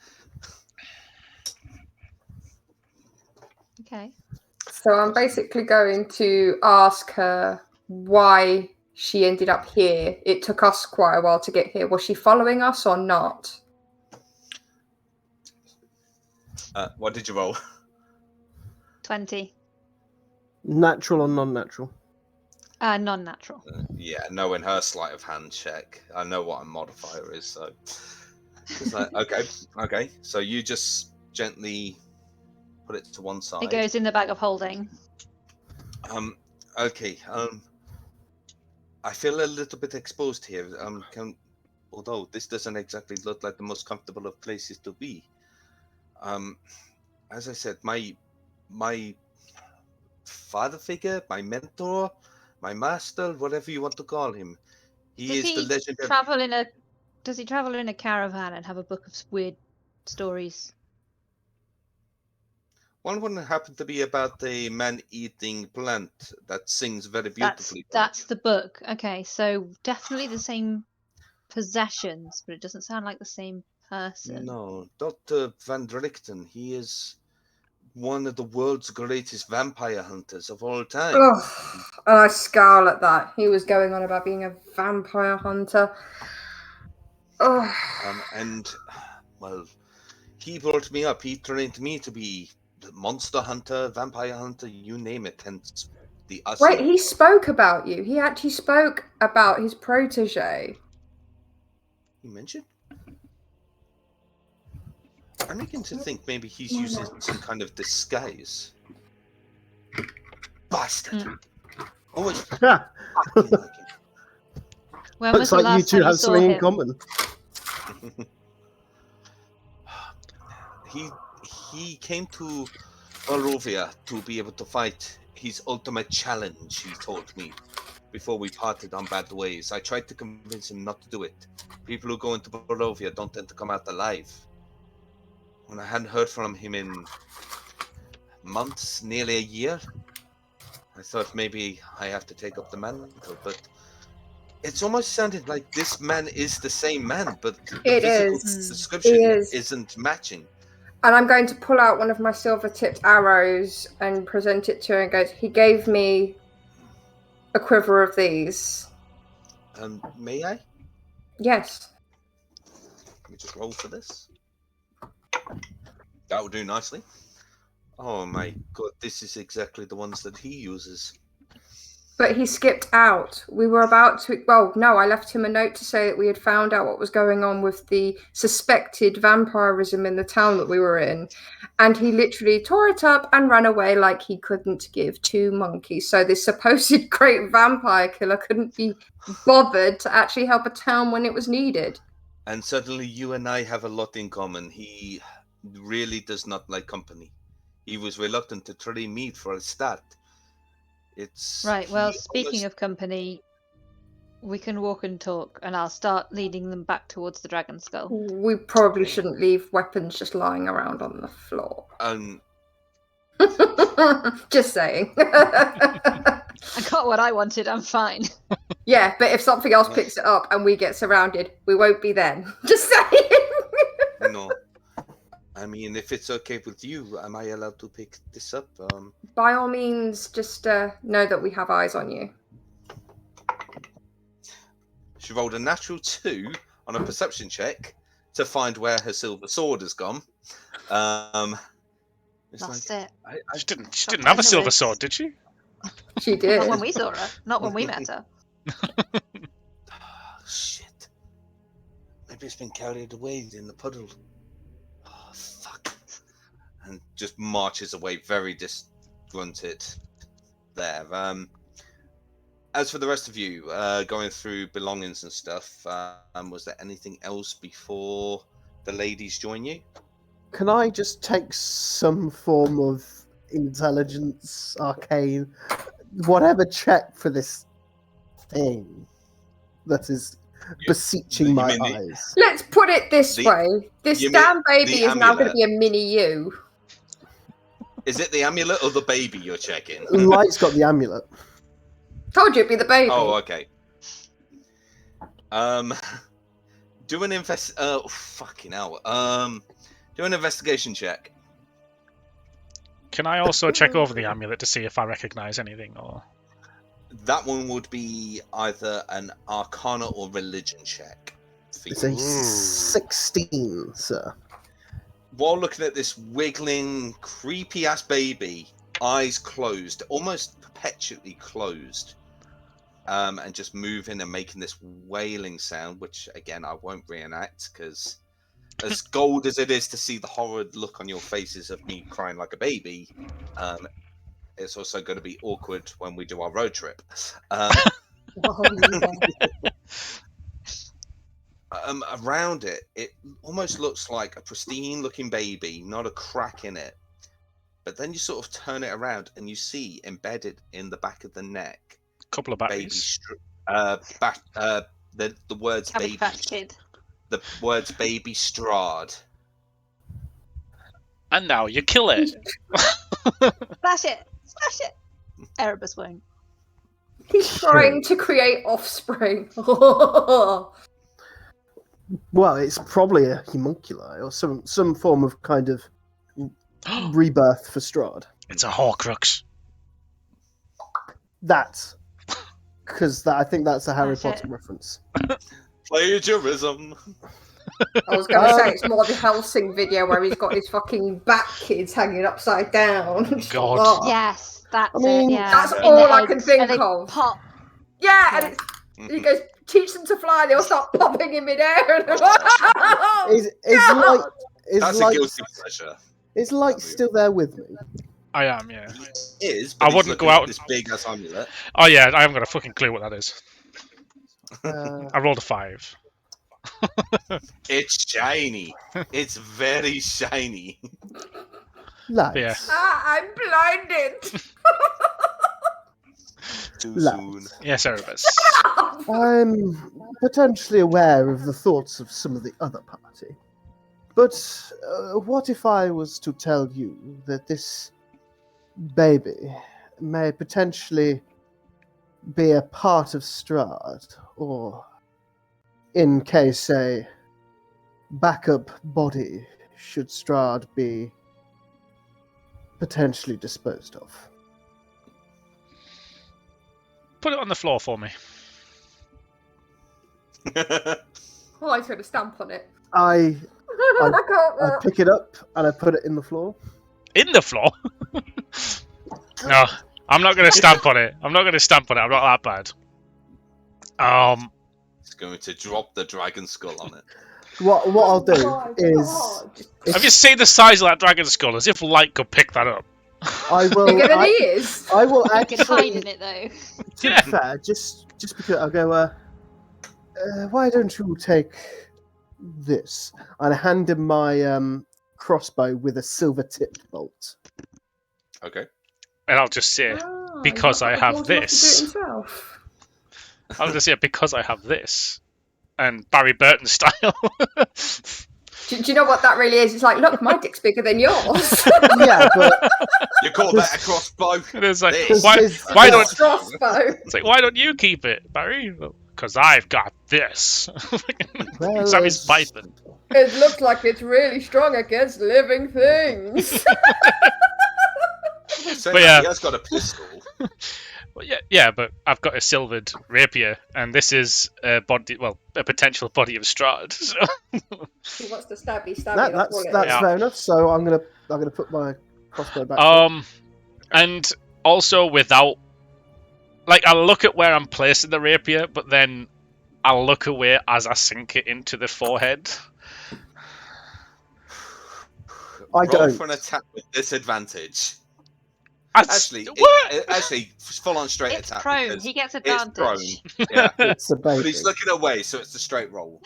E: Okay.
C: So I'm basically going to ask her why she ended up here. It took us quite a while to get here. Was she following us or not?
A: What did you roll?
E: 20.
F: Natural or non-natural?
E: Non-natural.
A: Yeah, knowing her sleight of hand check, I know what a modifier is. So it's like, okay. So you just gently put it to one side.
E: It goes in the bag of holding.
A: Okay. I feel a little bit exposed here. Although this doesn't exactly look like the most comfortable of places to be. As I said, my father figure, my mentor, my master, whatever you want to call him. He
E: Does
A: is the
E: he
A: legendary.
E: travel in a? Does he travel in a caravan and have a book of weird stories?
A: One wouldn't happen to be about a man-eating plant that sings very beautifully.
E: That's the book. Okay, so definitely the same possessions, but it doesn't sound like the same person.
A: No, Dr. Van Drichten. He is one of the world's greatest vampire hunters of all time.
C: Oh, I scowl at that. He was going on about being a vampire hunter. Oh,
A: And, well, he brought me up. He trained me to be the monster hunter, vampire hunter, you name it. Hence the
C: wait, he spoke about you. He actually spoke about his protege.
A: You mentioned? I'm beginning to think maybe he's using some kind of disguise. Bastard! Always fucking like him.
E: When was
F: Looks
E: the
F: like you
E: last
F: two
E: time you
F: have
E: saw
F: something in
E: him?
F: common.
A: He came to Barovia to be able to fight his ultimate challenge, he told me, before we parted on bad ways. I tried to convince him not to do it. People who go into Barovia don't tend to come out alive. When I hadn't heard from him in months, nearly a year, I thought maybe I have to take up the mantle, but it's almost sounded like this man is the same man, but the physical description isn't matching.
C: And I'm going to pull out one of my silver-tipped arrows and present it to her and goes, he gave me a quiver of these.
A: May I?
C: Yes.
A: Let me just roll for this. That will do nicely. Oh my god, this is exactly the ones that he uses.
C: But he skipped out. We were about to... Well, no, I left him a note to say that we had found out what was going on with the suspected vampirism in the town that we were in. And he literally tore it up and ran away like he couldn't give two monkeys. So this supposed great vampire killer couldn't be bothered to actually help a town when it was needed.
A: And suddenly you and I have a lot in common. He really does not like company. He was reluctant to try meat for a start. It's
E: right. Well, speaking of company, we can walk and talk, and I'll start leading them back towards the dragon skull.
C: We probably shouldn't leave weapons just lying around on the floor. Just saying.
E: I got what I wanted. I'm fine.
C: Yeah, but if something else picks it up and we get surrounded, we won't be then. Just saying.
A: No. I mean, if it's okay with you, am I allowed to pick this up?
C: By all means, just know that we have eyes on you.
A: She rolled a natural 2 on a perception check to find where her silver sword has gone.
E: Lost it.
B: She didn't have a silver sword, did she?
C: She did.
E: Not when we saw her. Not when we met her.
A: Oh, shit. Maybe it's been carried away in the puddle. Oh, fuck. And just marches away very disgruntled there. As for the rest of you, going through belongings and stuff, was there anything else before the ladies join you?
F: Can I just take some form of intelligence, arcane, whatever check for this thing that is beseeching my eyes?
C: Let's put it this way. This damn baby is now going to be a mini you.
A: Is it the amulet or the baby you're checking?
F: Light's got the amulet.
C: Told you it'd be the baby.
A: Oh, okay. Do an fucking hell. Do an investigation check.
B: Can I also check over the amulet to see if I recognise anything, or?
A: That one would be either an Arcana or Religion check.
F: It's a 16, sir.
A: While looking at this wiggling, creepy-ass baby, eyes closed, almost perpetually closed, and just moving and making this wailing sound, which, again, I won't reenact, because as gold as it is to see the horrid look on your faces of me crying like a baby, it's also going to be awkward when we do our road trip. Around it, it almost looks like a pristine-looking baby, not a crack in it. but then you sort of turn it around and you see embedded in the back of the neck
B: Couple of
A: baby
B: batteries.
A: the words
E: Cabbage
A: baby
E: Patch Kid.
A: the words baby Strahd.
B: And now you kill it.
E: Smash it! Smash it! Erebus won't.
C: He's trying to create offspring. Oh,
F: Well, it's probably a homunculi or some form of kind of rebirth for Strahd.
B: It's a Horcrux.
F: That's because I think that's a Harry
E: That's it.
F: Potter reference.
A: Plagiarism.
C: I was going to say it's more the Helsing video where he's got his fucking bat kids hanging upside down.
B: God.
C: Oh.
E: Yes, that's
F: I mean,
E: it. Yeah.
C: That's
E: In
C: all
E: the
C: I
E: heads,
C: can think
E: and they
C: of.
E: Pop.
C: Yeah,
E: Yeah.
C: and it's, he goes, teach them to fly. They'll start popping in midair. And
A: That's a guilty pleasure.
F: Is Light still there with me?
B: I am, yeah.
A: He is.
B: I
A: But he's
B: wouldn't go
A: looking at
B: out-
A: this big ass amulet.
B: Oh yeah, I haven't got a fucking clue what that is.
F: Uh,
B: I rolled a 5.
A: It's shiny. It's very shiny.
F: Light.
B: Yeah.
C: I'm blinded.
A: Too
F: Light.
A: soon.
B: Yes, Erebus.
F: I'm potentially aware of the thoughts of some of the other party. But what if I was to tell you that this baby may potentially be a part of Strahd, or in case a backup body should Strahd be potentially disposed of?
B: Put it on the floor for me.
C: Oh, I put a stamp on it.
F: I
C: can't
F: I pick it up and I put it in the floor.
B: In the floor? No, I'm not going to stamp on it. I'm not going to stamp on it. I'm not that bad.
A: It's going to drop the dragon skull on it.
F: What I'll do
C: Oh,
F: is
C: God.
B: Have you seen the size of that dragon skull? As if Light could pick that up.
F: I will.
C: Bigger than he is.
F: I will
E: You can hide
F: actually.
E: in it though.
F: To be fair, just because I'll go. Why don't you take this? And I hand him my crossbow with a silver tipped bolt.
A: Okay.
B: And I'll just say,
C: Ah,
B: because
C: he's
B: I
C: not
B: have
C: old enough to do it
B: this.
C: himself.
B: I'll just say, because I have this. And Barry Burton style.
C: Do you know what that really is? It's like, look, my dick's bigger than yours.
F: Yeah, but
A: You call that a crossbow?
B: And it's like,
A: This.
B: why don't
C: Crossbow.
B: it's like, why don't you keep it, Barry? Because I've got this.
F: well,
B: Sammy's Python.
C: It looks like it's really strong against living things.
A: Saying
B: But
A: that,
B: yeah.
A: he has got a pistol.
B: Well, yeah, but I've got a silvered rapier, and this is a potential body of Strahd. So.
C: He wants to stab me.
F: that's
B: Yeah.
F: fair enough. So I'm gonna put my crossbow back.
B: And also without, like, I'll look at where I'm placing the rapier, but then I'll look away as I sink it into the forehead.
F: I
A: Roll
F: don't.
A: for an attack with disadvantage.
B: That's-
A: Actually,
B: what?
A: actually, full on straight
E: It's
A: attack.
E: prone.
A: because
E: He gets
A: It's prone.
E: advantage.
A: Yeah.
F: It's a
A: But
F: baby.
A: he's looking away, so it's a straight roll.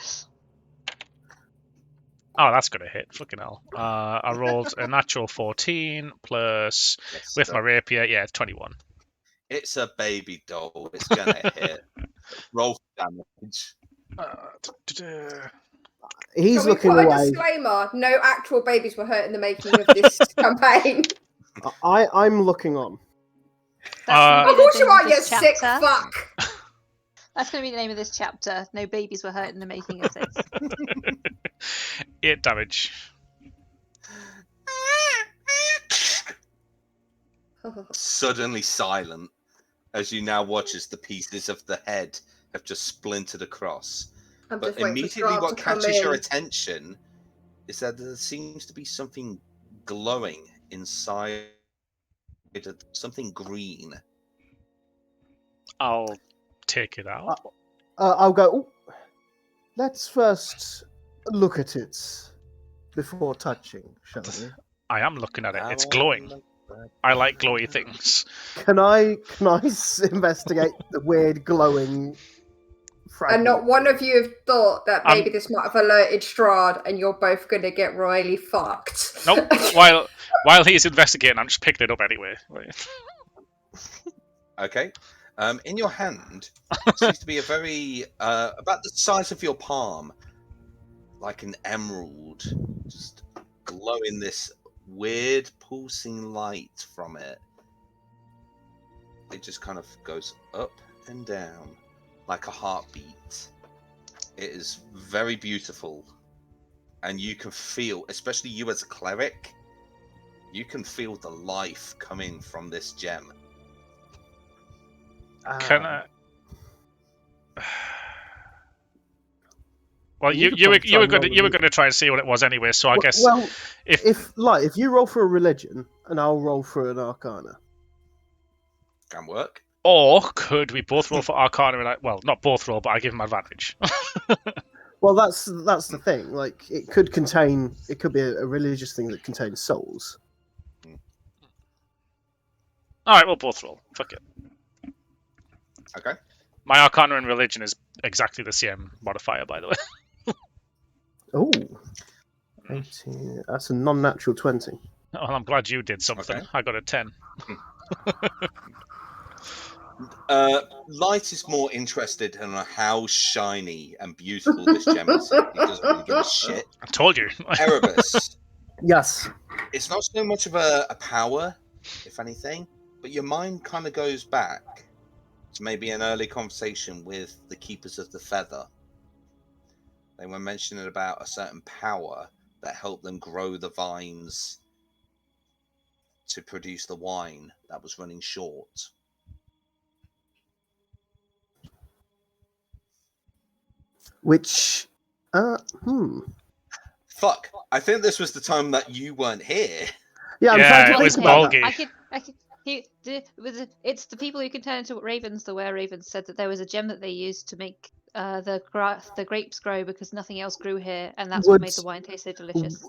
B: Oh, that's gonna hit. Fucking hell. I rolled a natural 14 plus
A: Yes,
B: with
A: so
B: my rapier. Yeah, it's 21.
A: it's a baby doll. It's gonna hit. Roll for damage.
F: He's
C: Can we
F: looking
C: put a
F: away.
C: disclaimer? No actual babies were hurt in the making of this campaign.
F: I'm looking on.
E: That's
C: Of
E: gonna be the
C: course you
E: name of
C: are, you
E: this
C: sick
E: chapter.
C: fuck.
E: That's going to be the name of this chapter. No babies were hurt in the making of this.
B: 8 damage.
A: Suddenly silent as you now watch as the pieces of the head have just splintered across.
C: I'm
A: But
C: just waiting for
A: immediately,
C: Strahd
A: what
C: to come
A: catches your
C: in.
A: attention is that there seems to be something glowing inside it, something green.
B: I'll take it out.
F: I'll go. "Ooh, let's first look at it before touching, shall we?
B: I am looking at it. It's glowing. I like glowy things.
F: Can I investigate the weird glowing
C: And not one of you have thought that maybe
B: I'm-
C: this might have alerted Strahd and you're both going to get royally fucked.
B: Nope. While he's investigating, I'm just picking it up anyway.
A: Okay. In your hand seems to be a very about the size of your palm, like an emerald, just glowing this weird pulsing light from it. It just kind of goes up and down like a heartbeat. It is very beautiful, and you can feel, especially you as a cleric, you can feel the life coming from this gem.
B: Can I? Well,
F: You
B: you were
F: could probably try
B: going
F: and
B: to try and see what it was anyway. So I guess
F: Well,
B: if
F: if you roll for a religion and I'll roll for an arcana.
A: Can work.
B: or could we both roll for Arcana? And well, not both roll, but I give him advantage.
F: Well, that's the thing. Like, it could be a religious thing that contains souls.
B: All right, we'll both roll. Fuck it.
A: Okay.
B: My Arcana and Religion is exactly the same modifier, by the way.
F: Oh, 18. That's a non-natural 20.
B: Well, I'm glad you did something.
A: Okay.
B: I got a 10.
A: Light is more interested in how shiny and beautiful this gem is. He doesn't really give a shit.
B: I told you.
A: Erebus,
F: Yes.
A: it's not so much of a power, if anything, but your mind kind of goes back to maybe an early conversation with the Keepers of the Feather. They were mentioning about a certain power that helped them grow the vines to produce the wine that was running short.
F: Which,
A: Fuck, I think this was the time that you weren't here.
F: Yeah, I'm
B: Yeah,
F: trying to
B: it
F: think
B: was
F: about
B: Balgi.
F: that.
E: It's the people who can turn into ravens. The were-ravens said that there was a gem that they used to make the grapes grow because nothing else grew here, and that's what made the wine taste so delicious.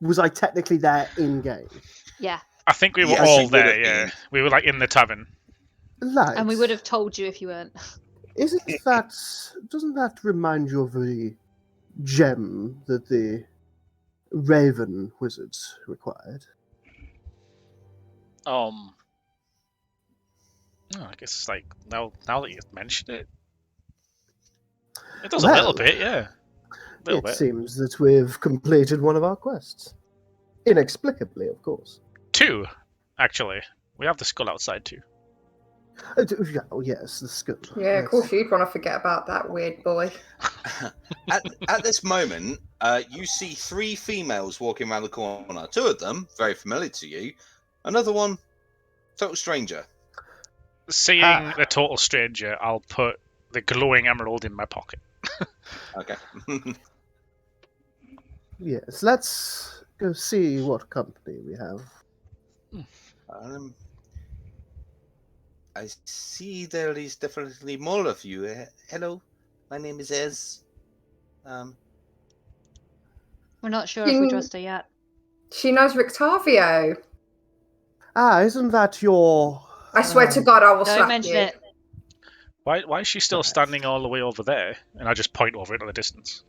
F: Was I technically there in game?
E: Yeah,
B: I think we were
A: Yes, you
B: all
A: would
B: there,
A: have
B: yeah.
A: been.
B: We were like in the tavern.
F: Lads,
E: and we would have told you if you weren't.
F: Doesn't that remind you of the gem that the Raven wizards required?
B: Oh, I guess it's like now that you've mentioned it, it does a little
F: Well,
B: bit, yeah. A little
F: It
B: bit.
F: seems that we've completed one of our quests. Inexplicably, of course.
B: 2, actually. We have the skull outside too.
F: Oh, yes, the skull.
C: Yeah, of course you'd want to forget about that weird boy.
A: At this moment, you see 3 females walking around the corner. 2 of them, very familiar to you. Another one, total stranger.
B: Seeing the total stranger, I'll put the glowing emerald in my pocket.
A: Okay.
F: Yes, let's go see what company we have.
A: I see there is definitely more of you. Hello, my name is Ez.
E: We're not sure if we trust her yet.
C: She knows Rictavio.
F: Ah, isn't that your...
C: I swear to God, I will
E: Don't
C: slap
E: mention
C: you.
E: it.
B: Why is she still standing all the way over there? And I just point over into the distance.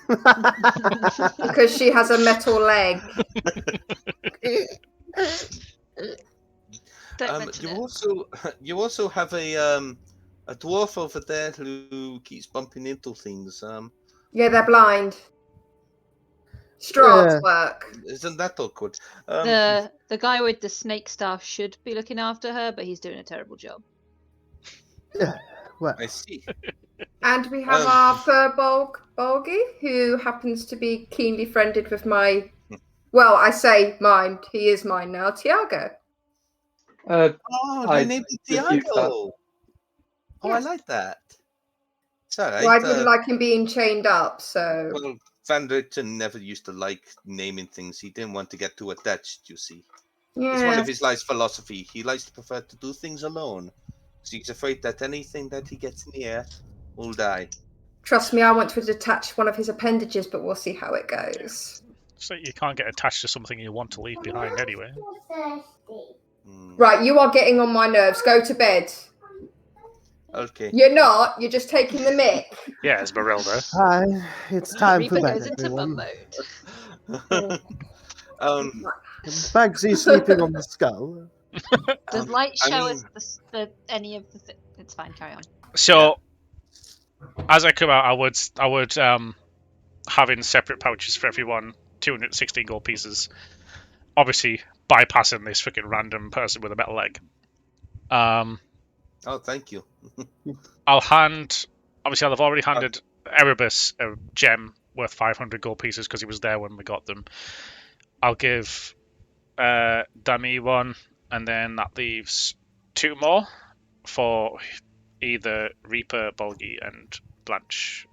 C: Because she has a metal leg.
E: Don't mention it.
A: You also have a dwarf over there who keeps bumping into things.
C: Yeah, they're blind. Strahd's
F: Yeah.
C: work.
A: Isn't that awkward?
E: The guy with the snake staff should be looking after her, but he's doing a terrible job.
F: Yeah, well,
A: I see.
C: And we have our fur Bolgi, who happens to be keenly friended with my... Well, I say mine. He is mine now, Tiago.
A: Oh,
D: I
A: your name is
D: refute
A: Tiago.
D: that.
A: Oh, I
C: Yes.
A: like that. Sorry.
C: Well, I didn't like him being chained up, so...
A: Well, Van Richten never used to like naming things. He didn't want to get too attached, you see. It's one
C: Yeah.
A: of his life's philosophy. He likes to prefer to do things alone. So he's afraid that anything that he gets near will die.
C: Trust me, I want to detach one of his appendages, but we'll see how it goes.
B: So you can't get attached to something you want to leave behind anyway.
C: Right, you are getting on my nerves. Go to bed.
A: Okay.
C: You're not. You're just taking the mick.
B: Yeah, Esmeralda.
F: Hi, it's time
E: Reaper
F: for bed,
E: goes into mum
F: everyone.
E: mode.
F: Bagsy sleeping on the skull.
E: Does light
A: I
E: show
A: mean-
E: us any of the? It's fine. Carry on.
B: So, as I come out, I would have in separate pouches for everyone 216 gold pieces. Obviously, bypassing this freaking random person with a metal leg.
A: Oh, thank you.
B: I'll hand. Obviously, I'll have already handed Erebus a gem worth 500 gold pieces because he was there when we got them. I'll give Dami one, and then that leaves 2 more for either Reaper, Bolgi, and Blanche.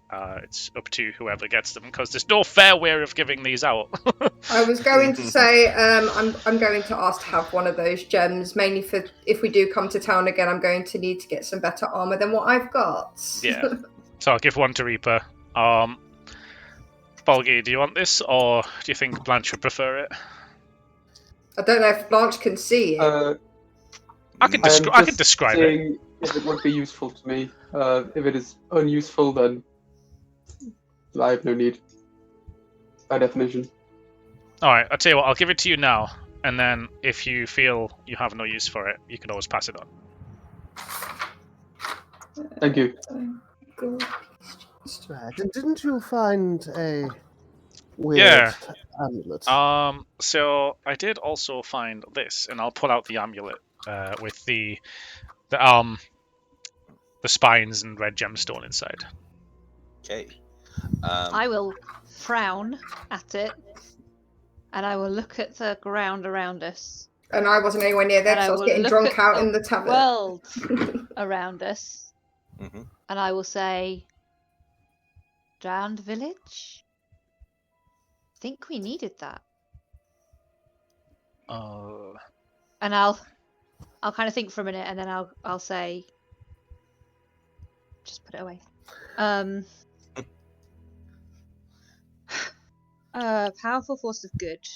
B: It's up to whoever gets them because there's no fair way of giving these out.
C: I was going to say, I'm going to ask to have one of those gems, mainly for if we do come to town again. I'm going to need to get some better armor than what I've got.
B: Yeah. So I'll give one to Reaper. Bolgi, do you want this, or do you think Blanche would prefer it?
C: I don't know if Blanche can see it.
B: I can
D: I am
B: I can
D: just
B: describe it.
D: seeing if it would be useful to me. If it is unuseful, then I have no need. By definition.
B: All right, I'll tell you what. I'll give it to you now, and then if you feel you have no use for it, you can always pass it on.
D: Thank you.
F: Right, and didn't you find a weird amulet?
B: So I did also find this, and I'll pull out the amulet with the spines and red gemstone inside.
A: Okay.
E: I will frown at it, and I will look at the ground around us.
C: And I wasn't anywhere near there
E: And
C: because I was
E: will
C: getting
E: look
C: drunk
E: at
C: out in the tavern.
E: world around us,
A: Mhm.
E: and I will say, "Drowned village. Think we needed that." And I'll kind of think for a minute, and then I'll say, just put it away. Powerful force of good,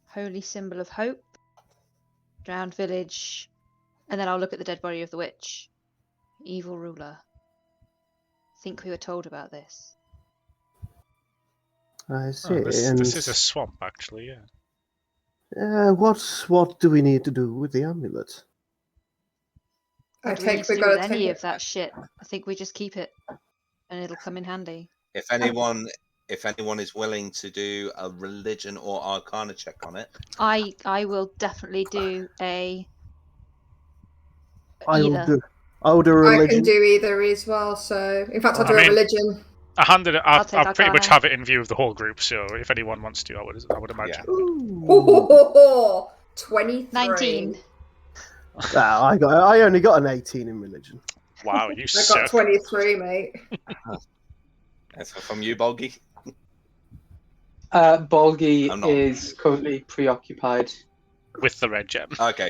E: holy symbol of hope, drowned village, and then I'll look at the dead body of the witch. Evil ruler. Think we were told about this.
F: I see.
B: Oh, this
F: and
B: is a swamp, actually. Yeah.
F: what do we need to do with the amulet?
C: I
E: What do we need
C: take
E: to
C: we
E: do with
C: gotta
E: any
C: take
E: of that shit? I think we just keep it, and it'll come in handy.
A: If anyone is willing to do a religion or arcana check on it,
E: I will definitely do a
F: I will
E: either.
F: do a
C: I can
F: religion.
C: do either as well. So, in fact, I'll do
B: I
C: a
B: mean-
C: religion.
B: I handed it. I
E: take
B: pretty much
E: Arcana.
B: have it in view of the whole group. So if anyone wants to, I would imagine.
F: Ooh.
C: 23.
E: 19.
F: Ah, I only got an 18 in religion.
B: Wow, you
C: I
B: suck.
C: got 23, mate.
A: that's from you, Bolgi.
D: Bolgi
A: I'm not.
D: is currently preoccupied.
B: With the red gem.
A: Okay.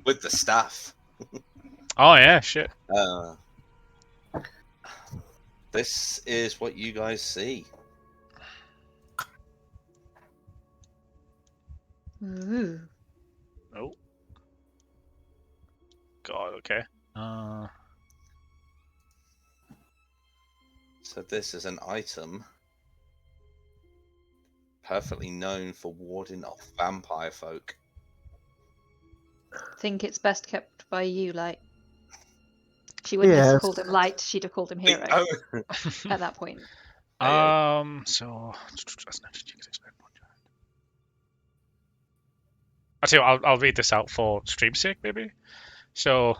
A: With the staff.
B: Oh yeah, shit.
A: This is what you guys see.
E: Ooh.
B: Oh. God. Okay.
A: So this is an item perfectly known for warding off vampire folk.
E: Think it's best kept by you, Light. She wouldn't have
F: Yes.
E: called him Light. She'd have called him Hero
A: Oh,
E: at that point.
B: So. I tell you what, I'll read this out for stream's sake, maybe. So,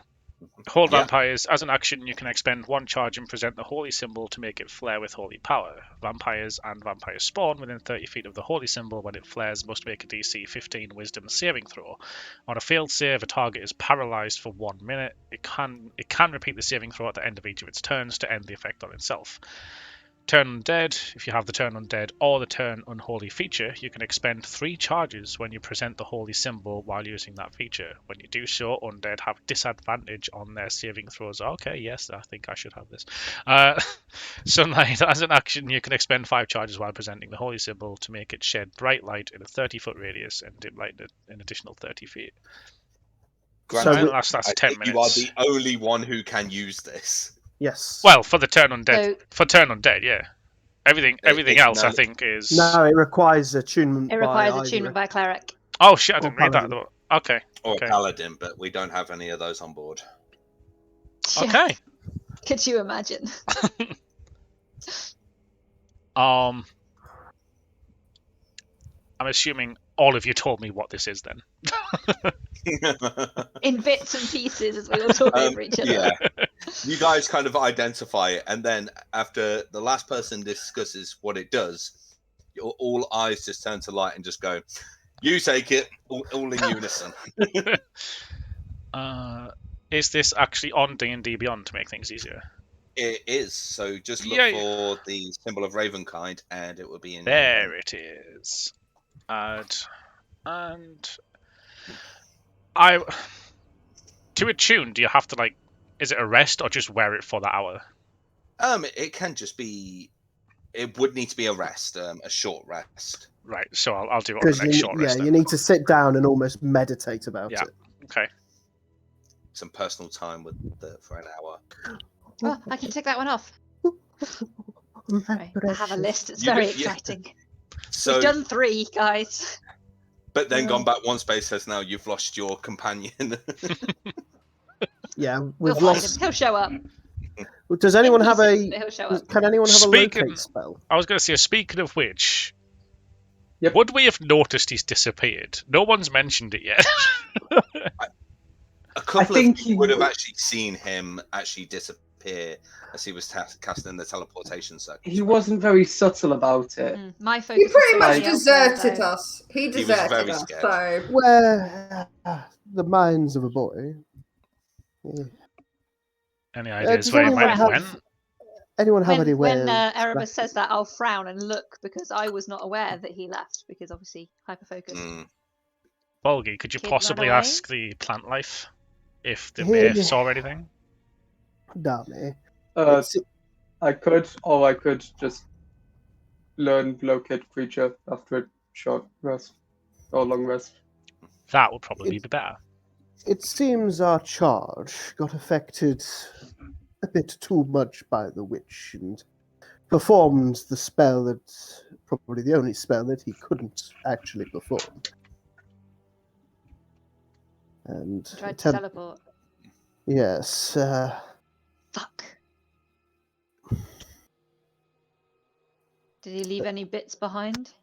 B: hold
A: Yeah.
B: vampires. As an action, you can expend 1 charge and present the holy symbol to make it flare with holy power. Vampires and vampires spawn within 30 feet of the holy symbol. When it flares, must make a DC 15 Wisdom saving throw. On a failed save, a target is paralyzed for 1 minute. It can repeat the saving throw at the end of each of its turns to end the effect on itself. Turn Undead. If you have the Turn Undead or the Turn Unholy feature, you can expend 3 charges when you present the holy symbol while using that feature. When you do so, Undead have disadvantage on their saving throws. Okay, yes, I think I should have this. Sunlight. As an action, you can expend 5 charges while presenting the holy symbol to make it shed bright light in a 30-foot radius and dim light in an additional 30 feet.
A: Granted,
B: that's
A: I
B: 10
A: think
B: minutes.
A: you are the only one who can use this.
F: Yes.
B: Well, for the turn undead.
E: So-
B: For turn undead, yeah. Everything else,
A: no.
B: I think, is...
F: No, it requires attunement.
E: It requires
F: by
E: attunement
F: either
E: by a cleric.
B: Oh, shit, I
F: or
B: didn't read that.
F: paladin.
B: Okay.
A: Or
B: Okay.
A: a paladin, but we don't have any of those on board.
E: Yeah.
B: Okay.
E: Could you imagine?
B: I'm assuming all of you told me what this is then.
E: In bits and pieces as we all talk over each other.
A: Yeah. You guys kind of identify it, and then after the last person discusses what it does, all eyes just turn to light and just go, "You take it," all in unison.
B: Is this actually on D&D Beyond to make things easier?
A: It is. So just look for the symbol of Ravenkind, and it will be in
B: There it is. Add. And to attune, do you have to, like, is it a rest or just wear it for the hour?
A: It can just be. It would need to be a rest, a short rest.
B: Right. So I'll do it on the next short rest.
F: Yeah,
B: then.
F: you need to sit down and almost meditate about
B: Yeah.
F: it.
B: Okay.
A: Some personal time for an hour.
E: Oh, I can tick that one off. Right, I have a list. It's
A: You
E: very
A: get- yeah.
E: exciting.
A: So,
E: We've done 3, guys.
A: but then gone back one space says now you've lost your companion.
F: Yeah,
E: We'll
F: we've
E: find
F: lost.
E: him. He'll show up.
F: Does anyone
E: In
F: have
E: pieces,
F: a?
E: but he'll show up.
F: Can anyone have a
B: Speaking-
F: locate spell?
B: I was going to say, speaking of which,
D: Yep.
B: would we have noticed he's disappeared? No one's mentioned it yet.
A: A couple
D: think
A: of
D: he
A: you would have
D: would.
A: actually seen him actually disappear as he was casting the teleportation circle.
D: He wasn't very subtle about it.
E: My focus.
C: He pretty
E: was
C: much
E: solely elsewhere,
C: deserted
E: though.
C: us. He
A: was
C: deserted
A: very
C: us.
A: scared.
C: So
F: Where the minds of a boy. Yeah.
B: Any ideas
F: does
B: where he
F: anyone
B: might have
F: have-
B: went?
F: Anyone have any way
E: When
F: of
E: Erebus says that, I'll frown and look because I was not aware that he left because obviously hyper-focused.
B: Bolgi, could you
E: Kid
B: possibly
E: run away?
B: ask the plant life if the
F: Yeah.
B: mayor saw anything?
F: Dummy.
D: I could, or I could just learn locate creature after a short rest or long rest.
B: That would probably be better.
F: It seems our charge got affected a bit too much by the witch and performed the spell that, probably the only spell that he couldn't actually perform. And
E: Tried to teleport.
F: yes,
E: Fuck. Did he leave any bits behind?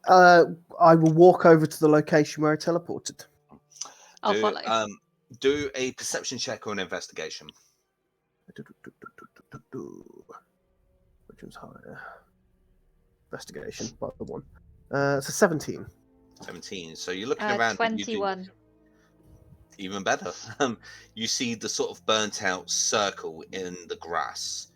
F: I will walk over to the location where I teleported.
E: I'll follow.
A: Do a perception check or an investigation.
F: Which was higher? Investigation, what the one? It's a 17.
A: 17. So you're looking around. and you do
E: 21.
A: even better. You see the sort of burnt out circle in the grass.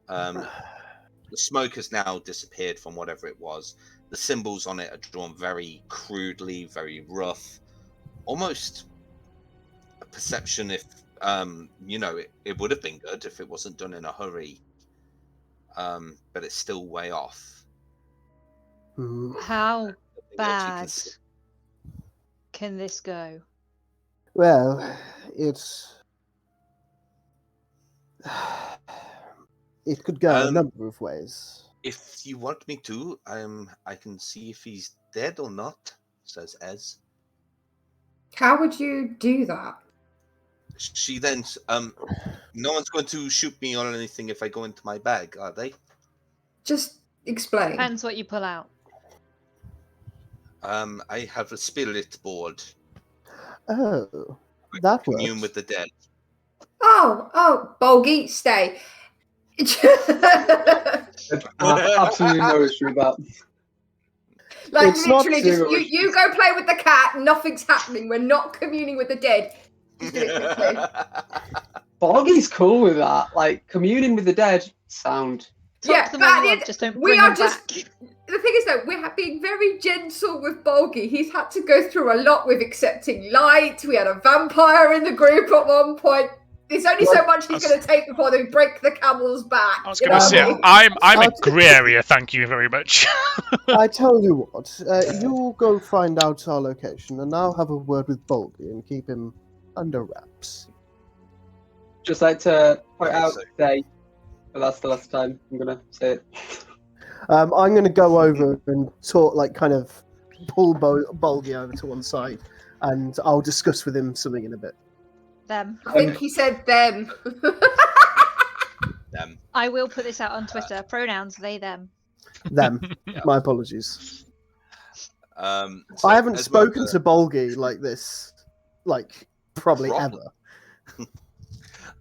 A: The smoke has now disappeared from whatever it was. The symbols on it are drawn very crudely, very rough. Almost a perception if, it would have been good if it wasn't done in a hurry. But it's still way off.
E: How
A: Nothing else you can
E: bad
A: see.
E: can this go?
F: Well, it could go a number of ways.
A: If you want me to, I can see if he's dead or not, says Ez.
C: how would you do that?
A: She then, no one's going to shoot me or anything if I go into my bag, are they?
C: Just explain.
E: Depends what you pull out.
A: I have a spirit board.
F: Oh, that
A: Commune
F: works.
A: with the dead.
C: Oh, Bolgi, stay.
D: Absolutely no issue with that.
C: Like
F: It's not
C: literally, just
D: zero
C: you go play with the cat. Nothing's happening. We're not communing with the dead. Just do it quickly.
D: Boggy's cool with that. Like communing with the dead. Sound.
E: Talk
C: Yeah,
E: to them
C: but
E: all
C: at the
E: you
C: end-
E: want, just don't
C: we
E: bring
C: are
E: them
C: just-
E: back.
C: The thing is, though, we're being very gentle with Bolgi. He's had to go through a lot with accepting light. We had a vampire in the group at one point. There's only so much he's going to take before they break the camel's back.
B: I was
C: you
B: going to
C: know?
B: say, I'm a
F: I'll-
B: grey area, thank you very much.
F: I tell you what, you go find out our location, and I'll have a word with Bolgi and keep him under wraps.
D: Just like to point
A: Okay,
D: out
A: so-
D: they, but that's the last time I'm gonna say it.
F: I'm going to go over and talk, like, kind of pull Bolgi over to one side, and I'll discuss with him something in a bit.
E: Them.
C: I think he said them.
A: Them.
E: I will put this out on Twitter. Pronouns they them.
F: Them.
A: Yeah.
F: My apologies.
A: So
F: I haven't spoken
A: Esmeralda-
F: to Bolgi like this, like, probably
A: Probably.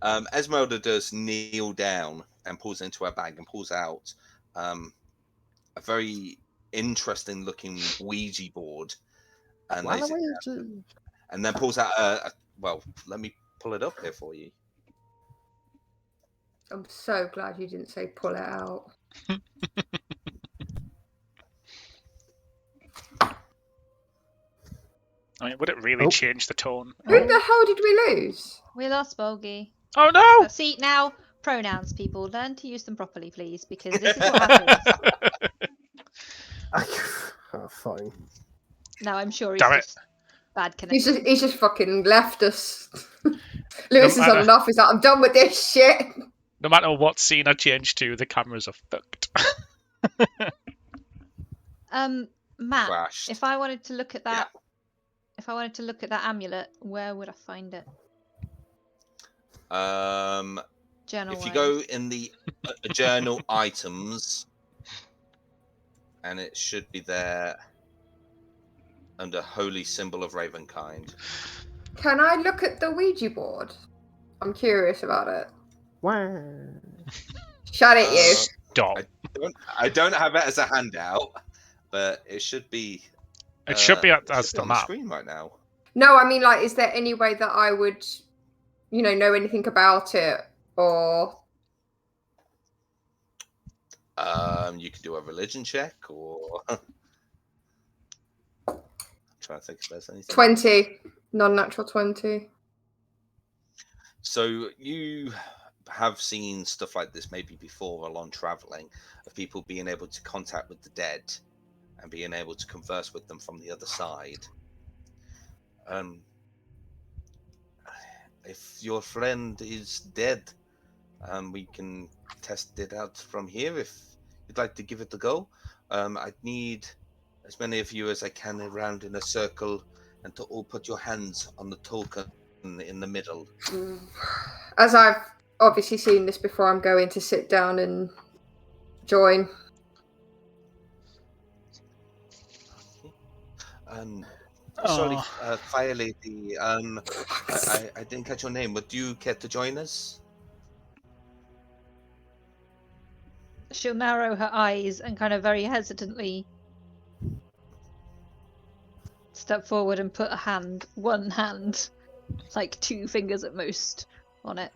F: ever.
A: Esmeralda does kneel down and pulls into her bag and pulls out a very interesting looking Ouija board and lays it down, and then pulls out well, let me pull it up here for you.
C: I'm so glad you didn't say pull it out.
B: I mean, would it really
F: Oh.
B: change the tone?
C: Who the hell did we lose?
E: We lost Bolgi.
B: Oh no!
E: See, now, pronouns, people. Learn to use them properly, please, because this is what happens.
F: Oh, fine.
E: No, I'm sure he's
B: Damn it.
E: just bad connection.
C: He's just fucking left us. Lewis is
B: matter.
C: on and off. He's like, I'm done with this shit.
B: No matter what scene I change to, the cameras are fucked.
E: Matt,
A: Crashed.
E: if I wanted to look at that, if I wanted to look at that amulet, where would I find it?
A: If
E: Journal
A: you
E: wise.
A: go in the journal items, and it should be there under Holy Symbol of Ravenkind.
C: Can I look at the Ouija board? I'm curious about it.
F: Wow.
C: Shut it, you.
B: Stop.
A: I don't have it as a handout, but it should be.
B: It should be
A: it
B: as
A: should be
B: the
A: on
B: map.
A: the screen right now.
C: No, I mean, like, is there any way that I would, know anything about it? Or.
A: You could do a religion check, or I'm trying to think if there's anything.
C: 20. Non-natural 20.
A: So you have seen stuff like this maybe before along traveling, of people being able to contact with the dead and being able to converse with them from the other side. If your friend is dead, we can test it out from here if you'd like to give it a go. I'd need as many of you as I can around in a circle and to all put your hands on the token in the middle.
C: As I've obviously seen this before, I'm going to sit down and join.
A: Sorry,
B: Oh.
A: Fire Lady. I didn't catch your name. Would you care to join us?
E: She'll narrow her eyes and kind of very hesitantly step forward and put one hand, like 2 fingers at most, on it.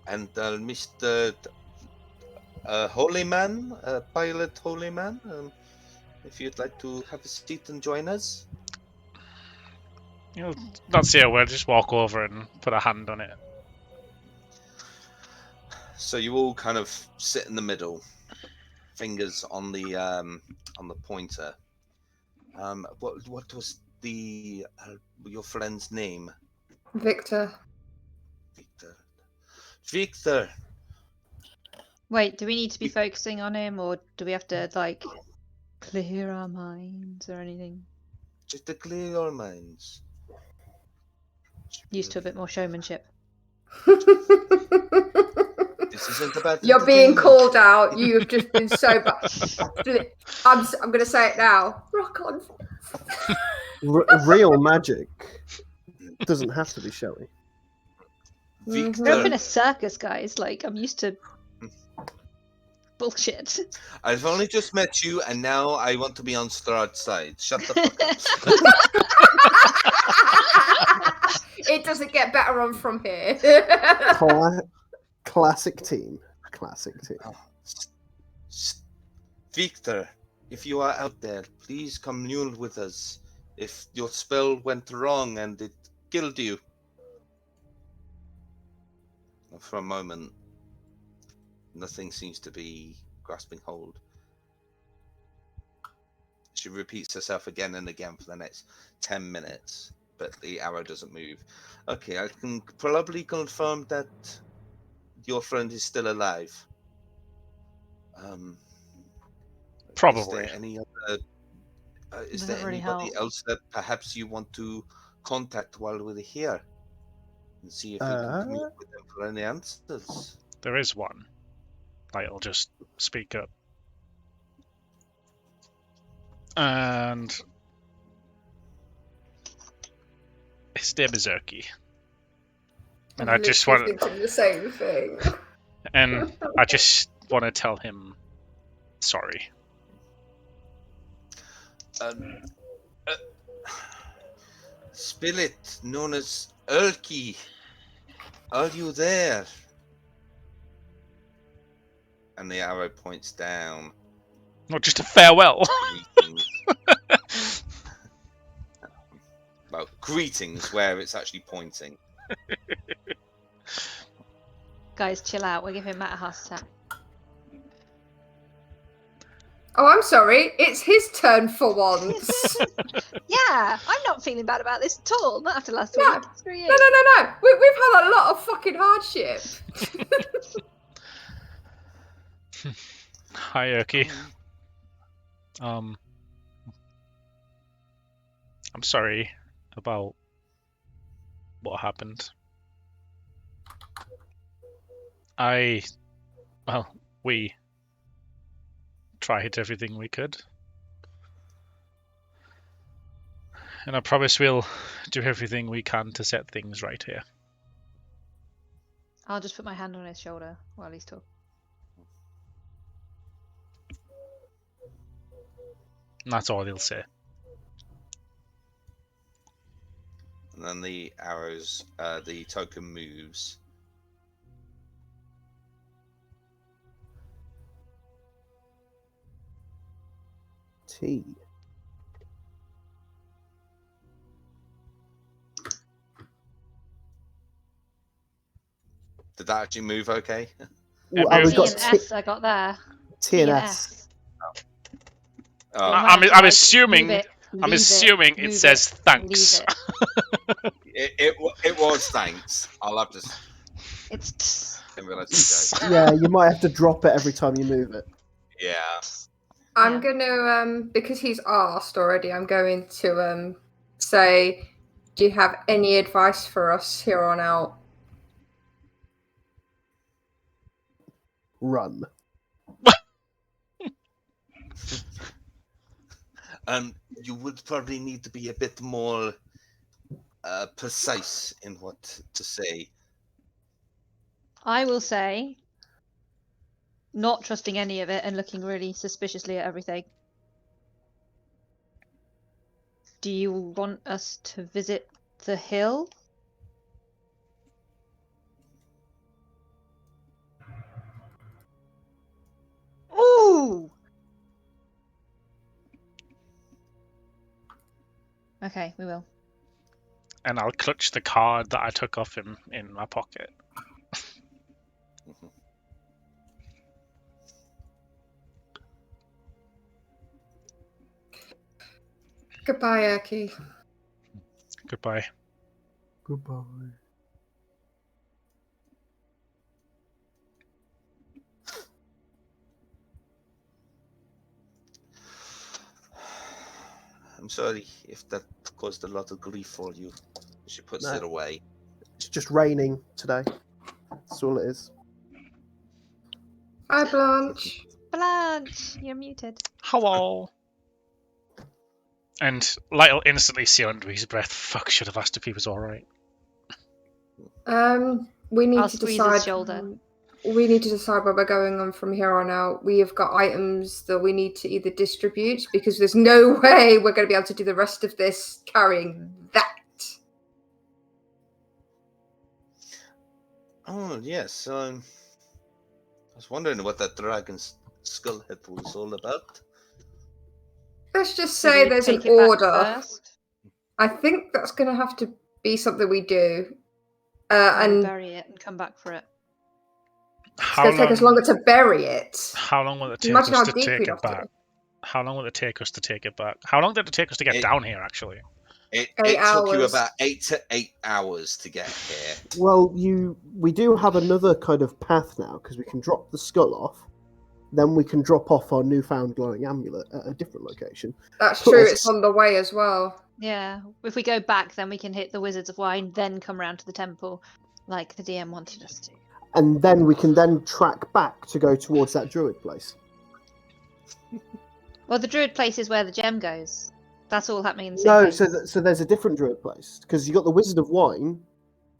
A: And Mr. Holy Man, Pilot Holy Man, if you'd like to have a seat and join us.
B: Let's see. We'll just walk over and put a hand on it.
A: So you all kind of sit in the middle, fingers on the pointer. What was the your friend's name?
C: Victor.
A: Victor.
E: Wait, do we need to be focusing on him, or do we have to, like, clear our minds or anything?
A: Just to clear your minds.
E: Used to a bit more showmanship.
A: This isn't about
C: You're being
A: entertainment.
C: called out. You've just been so bad. I'm going to say it now. Rock on.
F: Real magic doesn't have to be showy.
A: Victor.
E: We're up in a circus, guys. Like, I'm used to bullshit.
A: I've only just met you, and now I want to be on Strahd's side. Shut the fuck up.
C: It doesn't get better on from here.
F: Classic team. Classic team.
A: Victor, if you are out there, please commune with us. If your spell went wrong and it killed you. For a moment, nothing seems to be grasping hold. She repeats herself again and again for the next 10 minutes. but the arrow doesn't move. Okay, I can probably confirm that your friend is still alive.
B: Probably.
A: Is there any other? Is
E: Doesn't
A: there
E: really
A: anybody
E: help.
A: else that perhaps you want to contact while we're here, and see if we can communicate with them for any answers?
B: There is one. I'll just speak up. And his name is Erky. And I just want
C: thinking the same thing.
B: and I just want to tell him sorry.
A: Spirit known as Erky, are you there? And the arrow points down.
B: Not just a farewell.
A: Greetings. Well, greetings, where it's actually pointing.
E: Guys, chill out. We're giving Matt a heart attack.
C: Oh, I'm sorry. It's his turn for once.
E: Yeah, I'm not feeling bad about this at all. Not after last
C: No.
E: week. Screw you.
C: No. We've had a lot of fucking hardship.
B: Hi, Erky. I'm sorry about what happened. We tried everything we could. And I promise we'll do everything we can to set things right here.
E: I'll just put my hand on his shoulder while he's talking.
B: And that's all he'll say.
A: And then the arrows, the token moves.
F: T.
A: Did that actually move okay?
F: Well,
B: It
F: we
B: moves.
E: T
F: got
E: and
F: T,
E: S I got there.
F: T and S.
A: Oh,
B: I'm assuming. I'm assuming it says thanks.
A: it was thanks. I'll have to.
E: It's
A: Didn't realise it was
F: Yeah, you might have to drop it every time you move it.
A: yeah.
C: I'm gonna because he's asked already, I'm going to say, do you have any advice for us here on out?
F: Run.
A: You would probably need to be a bit more precise in what to say.
E: I will say, not trusting any of it and looking really suspiciously at everything. Do you want us to visit the hill? Ooh! Okay, we will.
B: And I'll clutch the card that I took off him in my pocket.
C: Goodbye, Erky.
B: Goodbye.
F: Goodbye.
A: I'm sorry if that caused a lot of grief for you. She puts it away.
F: It's just raining today. That's all it is.
C: Hi, Blanche.
E: Blanche, you're muted.
B: Hello. And Light'll instantly see under his breath, fuck, should have asked if he was alright.
C: We need
E: I'll
C: to
E: squeeze
C: decide.
E: his shoulder.
C: We need to decide where we're going on from here on out. We have got items that we need to either distribute because there's no way we're going to be able to do the rest of this carrying that.
A: Oh yes. I was wondering what that dragon's skull head was all about.
C: Let's just
E: Should
C: say
E: we
C: there's an
E: take it back
C: order.
E: first?
C: I think that's going to have to be something we do.
E: Or
C: And
E: bury it and come back for it.
C: it's going to take us longer to bury it.
B: How long will it take
C: Imagine
B: us
C: how
B: to
C: deep
B: take
C: we'd
B: it
C: have to
B: back?
C: go.
B: How long will it take us to take it back? How long did it take us to get down here, actually?
A: It
C: 8
A: took you
C: hours.
A: about 8 to 8 hours to get here.
F: Well, we do have another kind of path now, because we can drop the skull off, then we can drop off our newfound glowing amulet at a different location.
C: That's
F: But
C: true.
F: it's-
C: It's on the way as well.
E: Yeah, if we go back, then we can hit the Wizards of Wine, then come round to the temple, like the DM wanted us to.
F: And then we can then track back to go towards that druid place.
E: Well, the Druid place is where the gem goes. That's all happening in the same place.
F: So there's a different druid place, because you got the Wizard of Wine,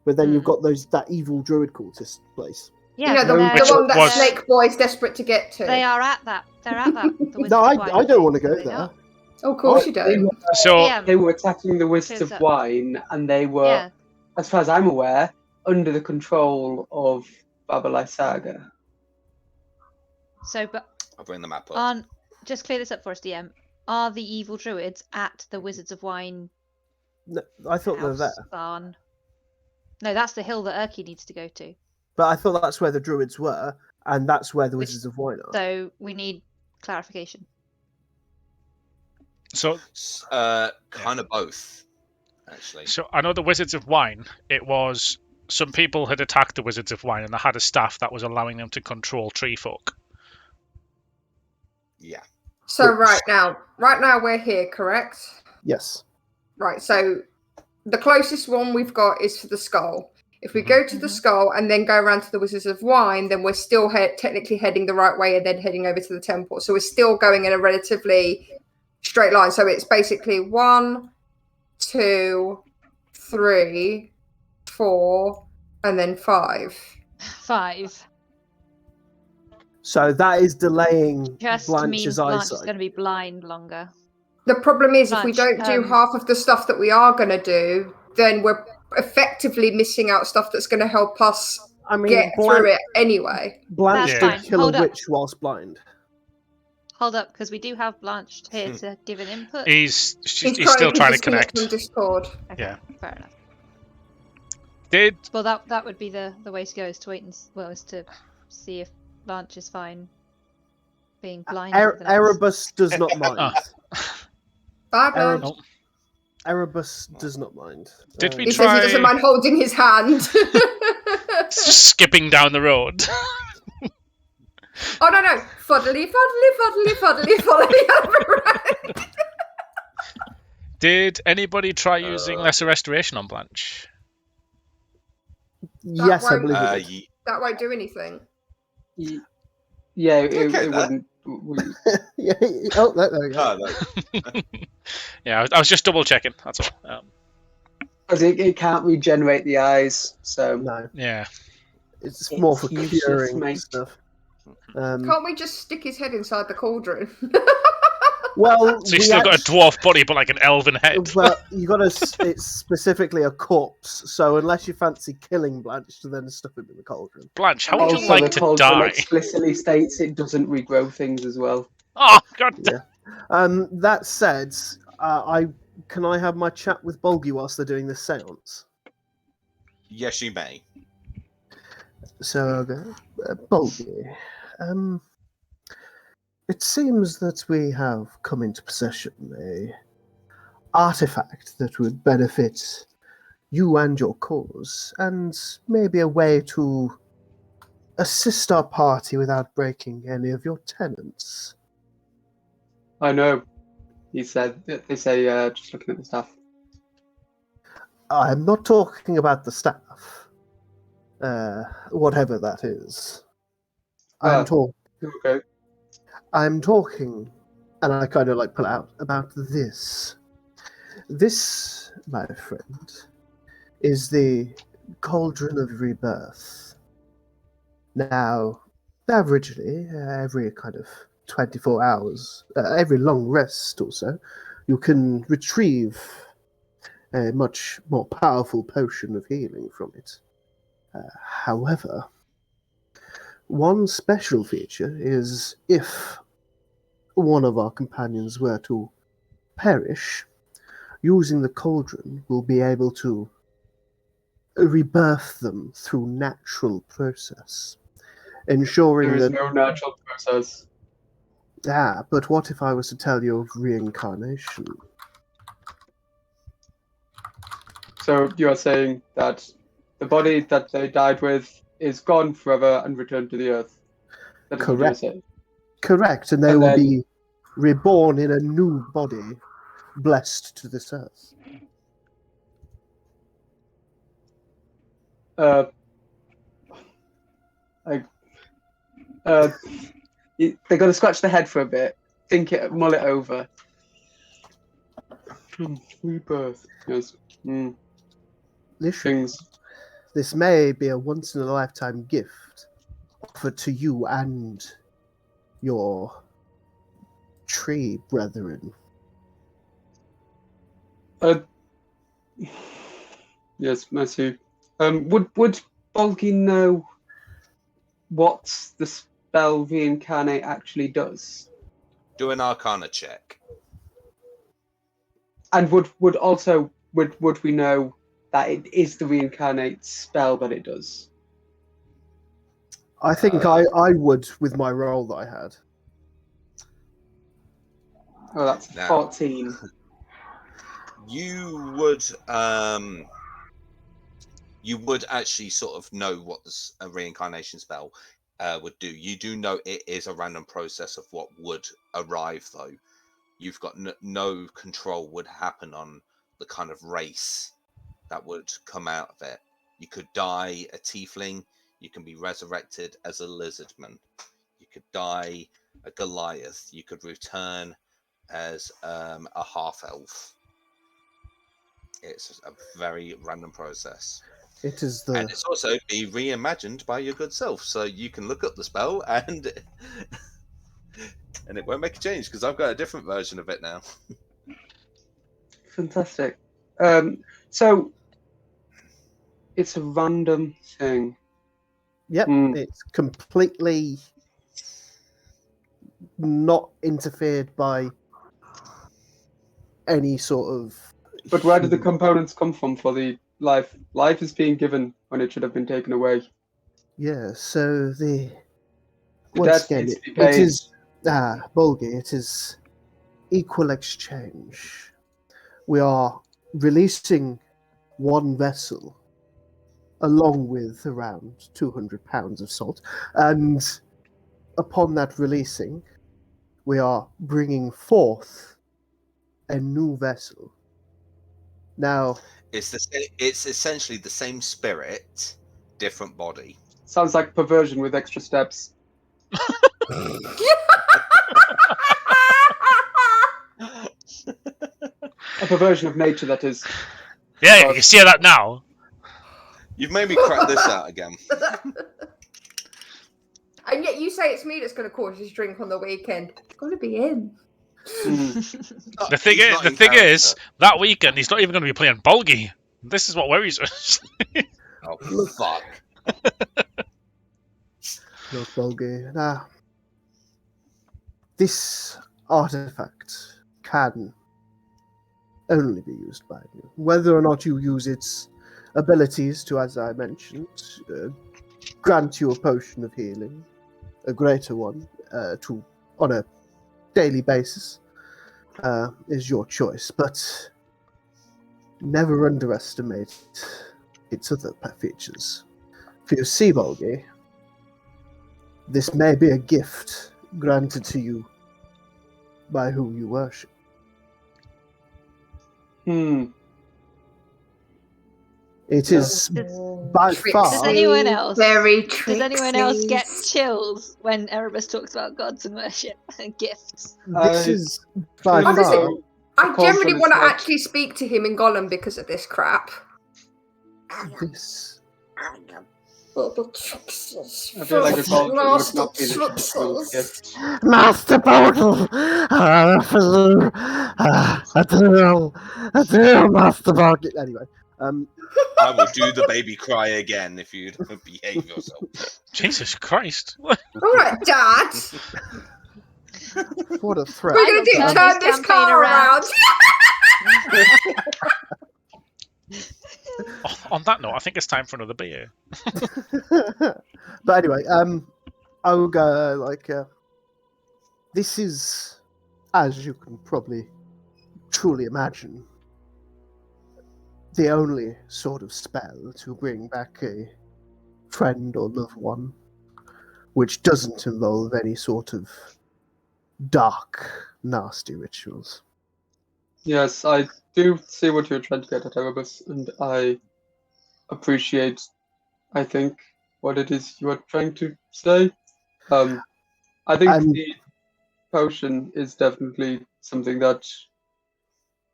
F: but then you've got that evil druid cultist place.
E: Yeah,
C: You know, the
E: they're-
C: one that
B: was-
C: Snake Boy's desperate to get to.
E: They are at that. They're at that. The Wizards
F: No,
E: of Wine
F: I don't want to
E: place,
F: go
E: are they
F: there.
E: not?
C: Oh, of course you
D: They
C: don't.
D: were,
B: So
E: Yeah.
D: they were attacking the Wizards
E: Close
D: of
E: up.
D: Wine, and they were,
E: Yeah.
D: as far as I'm aware, under the control of Baba Lysaga.
E: So, but
A: I'll bring the map up.
E: just clear this up for us, DM. Are the evil druids at the Wizards of Wine
F: No, I thought they were
E: house
F: there,
E: barn? No, that's the hill that Urki needs to go to.
F: but I thought that's where the druids were, and that's where the Wizards of Wine are.
E: So we need clarification.
B: so
A: Kind of both, actually.
B: so I know the Wizards of Wine. It was some people had attacked the Wizards of Wine, and they had a staff that was allowing them to control tree folk.
A: Yeah.
C: So right now we're here, correct?
F: Yes.
C: Right. So the closest one we've got is for the skull. If we go to the skull and then go around to the Wizards of Wine, then we're still technically heading the right way and then heading over to the temple. So we're still going in a relatively straight line. So it's basically 1, 2, 3, 4, and then 5.
E: 5.
F: So that is delaying
E: Just
F: Blanche's
E: means Blanche is
F: eyesight.
E: going to be blind longer.
C: The problem is, if we
E: Blanche,
C: don't do half of the stuff that we are going to do, then we're effectively missing out stuff that's going to help us
F: I mean,
C: get through it anyway.
F: Blanche
E: That's
F: did
E: fine.
F: kill
E: Hold
F: a
E: up.
F: witch whilst blind.
E: Hold up, because we do have Blanche here to give an input.
B: He's still trying to connect.
C: From Discord.
E: Okay,
B: yeah.
E: fair enough.
B: Did
E: Well, that would be the way to go, is to wait and is to see if Blanche is fine being blind. for the next-
F: Erebus does not mind.
C: Bye,
F: Ere-
C: Blanche.
F: Erebus does not mind.
B: Did we
C: He says he doesn't
B: try
C: mind holding his hand.
B: skipping down the road?
C: Oh no! Fuddly, fuddly, fuddly, fuddly, fuddly.
B: Did anybody try using Lesser Restoration on Blanche?
F: Yes, I
C: won't-
F: believe it. did.
C: That won't do anything.
D: Yeah, it
A: Okay,
D: wouldn't.
F: Yeah, oh, there we go.
A: Oh, no.
B: Yeah, I was just double checking. That's all.
D: Because it can't regenerate the eyes, so
F: No,
B: Yeah.
F: it's more for
D: useless,
F: curing
D: mate.
F: stuff.
C: Can't we just stick his head inside the cauldron?
F: Well,
B: So he's still got a dwarf body, but like an elven head.
F: Well, you got to. It's specifically a corpse, so unless you fancy killing Blanche, to then stuff him in the cauldron.
B: Blanche, how would you
D: also
B: like
D: the
B: to
D: cauldron
B: die?
D: explicitly states it doesn't regrow things as well.
B: Oh god!
F: Yeah. That said, can I have my chat with Bulgy whilst they're doing this seance?
A: Yes, you may.
F: So I'll go, Bulgy. It seems that we have come into possession a artifact that would benefit you and your cause, and maybe a way to assist our party without breaking any of your tenets.
D: I know. He said. They say just looking at the stuff.
F: I'm not talking about the staff, whatever that is.
D: Okay.
F: I'm talking, and I kind of like pull out about this. This, my friend, is the Cauldron of Rebirth. Now, averagely, every kind of 24 hours, every long rest or so, you can retrieve a much more powerful potion of healing from it. However, one special feature is if one of our companions were to perish, using the cauldron will be able to rebirth them through natural process, ensuring
D: There is
F: that...
D: no natural process.
F: Ah, but what if I was to tell you of reincarnation?
D: So you're saying that the body that they died with is gone forever and returned to the earth? That is what you're
F: Correct.
D: saying.
F: Correct, and they
D: And
F: will
D: then-
F: be reborn in a new body, blessed to this earth.
D: They're going to scratch their head for a bit, mull it over. Rebirth. Yes.
F: Listen,
D: Things.
F: this may be a once-in-a-lifetime gift offered to you and your tree brethren.
D: Yes, Matthew. Would Bolgi know what the spell reincarnate actually does?
A: Do an Arcana check.
D: And would we know that it is the reincarnate spell that it does?
F: I think I would with my role that I had.
D: Oh, that's
A: Now.
D: 14.
A: You would actually sort of know what a reincarnation spell would do. You do know it is a random process of what would arrive, though. You've got no control would happen on the kind of race that would come out of it. You could die a tiefling. You can be resurrected as a lizardman. You could die a Goliath. You could return as a half-elf. It's a very random process.
F: It is
A: And it's also be reimagined by your good self. So you can look up the spell and it won't make a change because I've got a different version of it now.
D: Fantastic. So it's a random thing.
F: Yep, it's completely not interfered by any sort of...
D: But where do the components come from for the life? Life is being given when it should have been taken away.
F: Yeah, so the...
D: The
F: Once
D: debt
F: again,
D: needs to be
F: it
D: paid.
F: is... Bolgi, it is equal exchange. We are releasing one vessel along with around 200 pounds of salt, and upon that releasing, we are bringing forth a new vessel. Now,
A: It's essentially the same spirit, different body.
D: Sounds like perversion with extra steps. A perversion of nature, that is.
B: Yeah, you see that now.
A: You've made me crack this out again.
C: And yet you say it's me that's going to cause you to drink on the weekend. It's going to be him.
B: The thing is, that weekend he's not even going to be playing Bolgi. This is what worries us.
A: Oh, fuck.
F: look, Bolgi, now, this artifact can only be used by you. Whether or not you use its abilities to, as I mentioned, grant you a potion of healing, a greater one, on a daily basis, is your choice. But never underestimate its other features. For you see, Bolgi, this may be a gift granted to you by who you worship. It is by far...
E: Does anyone else?
C: Very
E: Does anyone else get
C: tricksy.
E: chills when Erebus talks about gods and worship and gifts?
F: This is by
C: Honestly,
F: far...
C: I generally
D: Cauldron
C: want to
D: is not-
C: actually speak to him in Gollum because of this crap.
F: This...
C: I
D: I feel like a cauldron would not be the actual gift.
F: Master Portal! I do, Master Portal! Anyway,
A: I will do the baby cry again if you don't behave yourself.
B: Jesus Christ.
C: All right, Dad.
F: what a threat.
C: We're going to
E: Turn
C: turn
E: this
C: this
E: campaign
C: car around.
B: On that note, I think it's time for another beer.
F: But anyway, I will go, this is, as you can probably truly imagine, the only sort of spell to bring back a friend or loved one, which doesn't involve any sort of dark, nasty rituals.
D: Yes, I do see what you're trying to get at, Erebus, and I appreciate, I think, what it is you are trying to say. I think the potion is definitely something that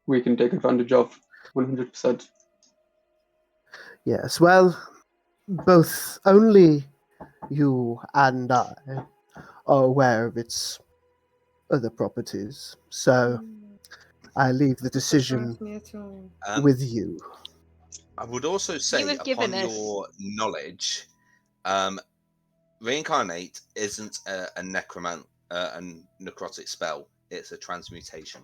D: we can take advantage of 100%.
F: Yes, well, both only you and I are aware of its other properties, so I leave the decision with you.
A: I would also say,
E: have given
A: upon
E: us-
A: your knowledge, Reincarnate isn't a necrotic spell. It's a transmutation.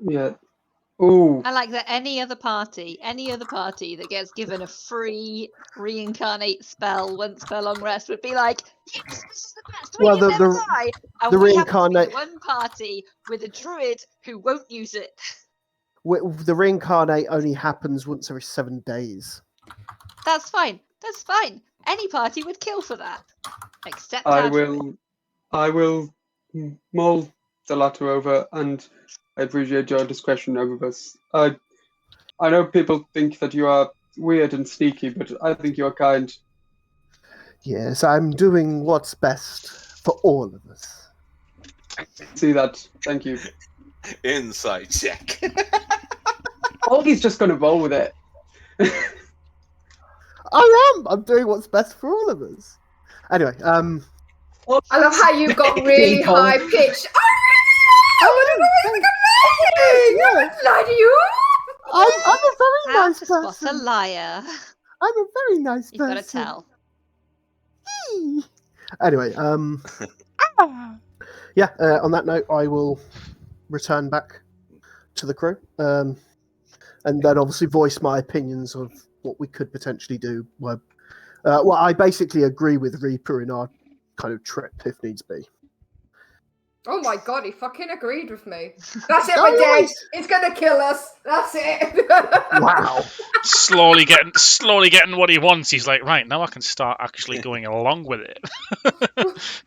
D: Yeah. Ooh.
E: I like that any other party that gets given a free reincarnate spell once per long rest would be like, yes, this is the best, we
F: Well,
E: can never
F: the-
E: die. And
F: the
E: we happen to
F: reincarnate-
E: be one party with a druid who won't use it.
F: The reincarnate only happens once every 7 days.
E: That's fine. That's fine. Any party would kill for that. Except
D: I
E: our druid.
D: will mull the latter over, and I appreciate your discretion, Erebus. I know people think that you are weird and sneaky, but I think you are kind.
F: Yes, I'm doing what's best for all of us.
D: See that? Thank you.
A: Insight check.
D: Olgie's just going to roll with it.
F: I am! I'm doing what's best for all of us. Anyway,
C: I love how you got really high pitched. I wouldn't lie to you.
F: I'm a very
E: How
F: nice
E: to spot a
F: person.
E: liar.
F: I'm a very nice
E: You've got to
F: person.
E: tell.
F: Anyway, yeah, on that note, I will return back to the crew, and then obviously voice my opinions of what we could potentially do. Well, I basically agree with Reaper in our kind of trip, if needs be.
C: Oh my god, he fucking agreed with me. That's it,
F: Oh,
C: we're dead.
F: nice.
C: It's gonna kill us. That's it.
F: Wow.
B: slowly getting what he wants. He's like, right, now I can start actually going along with it.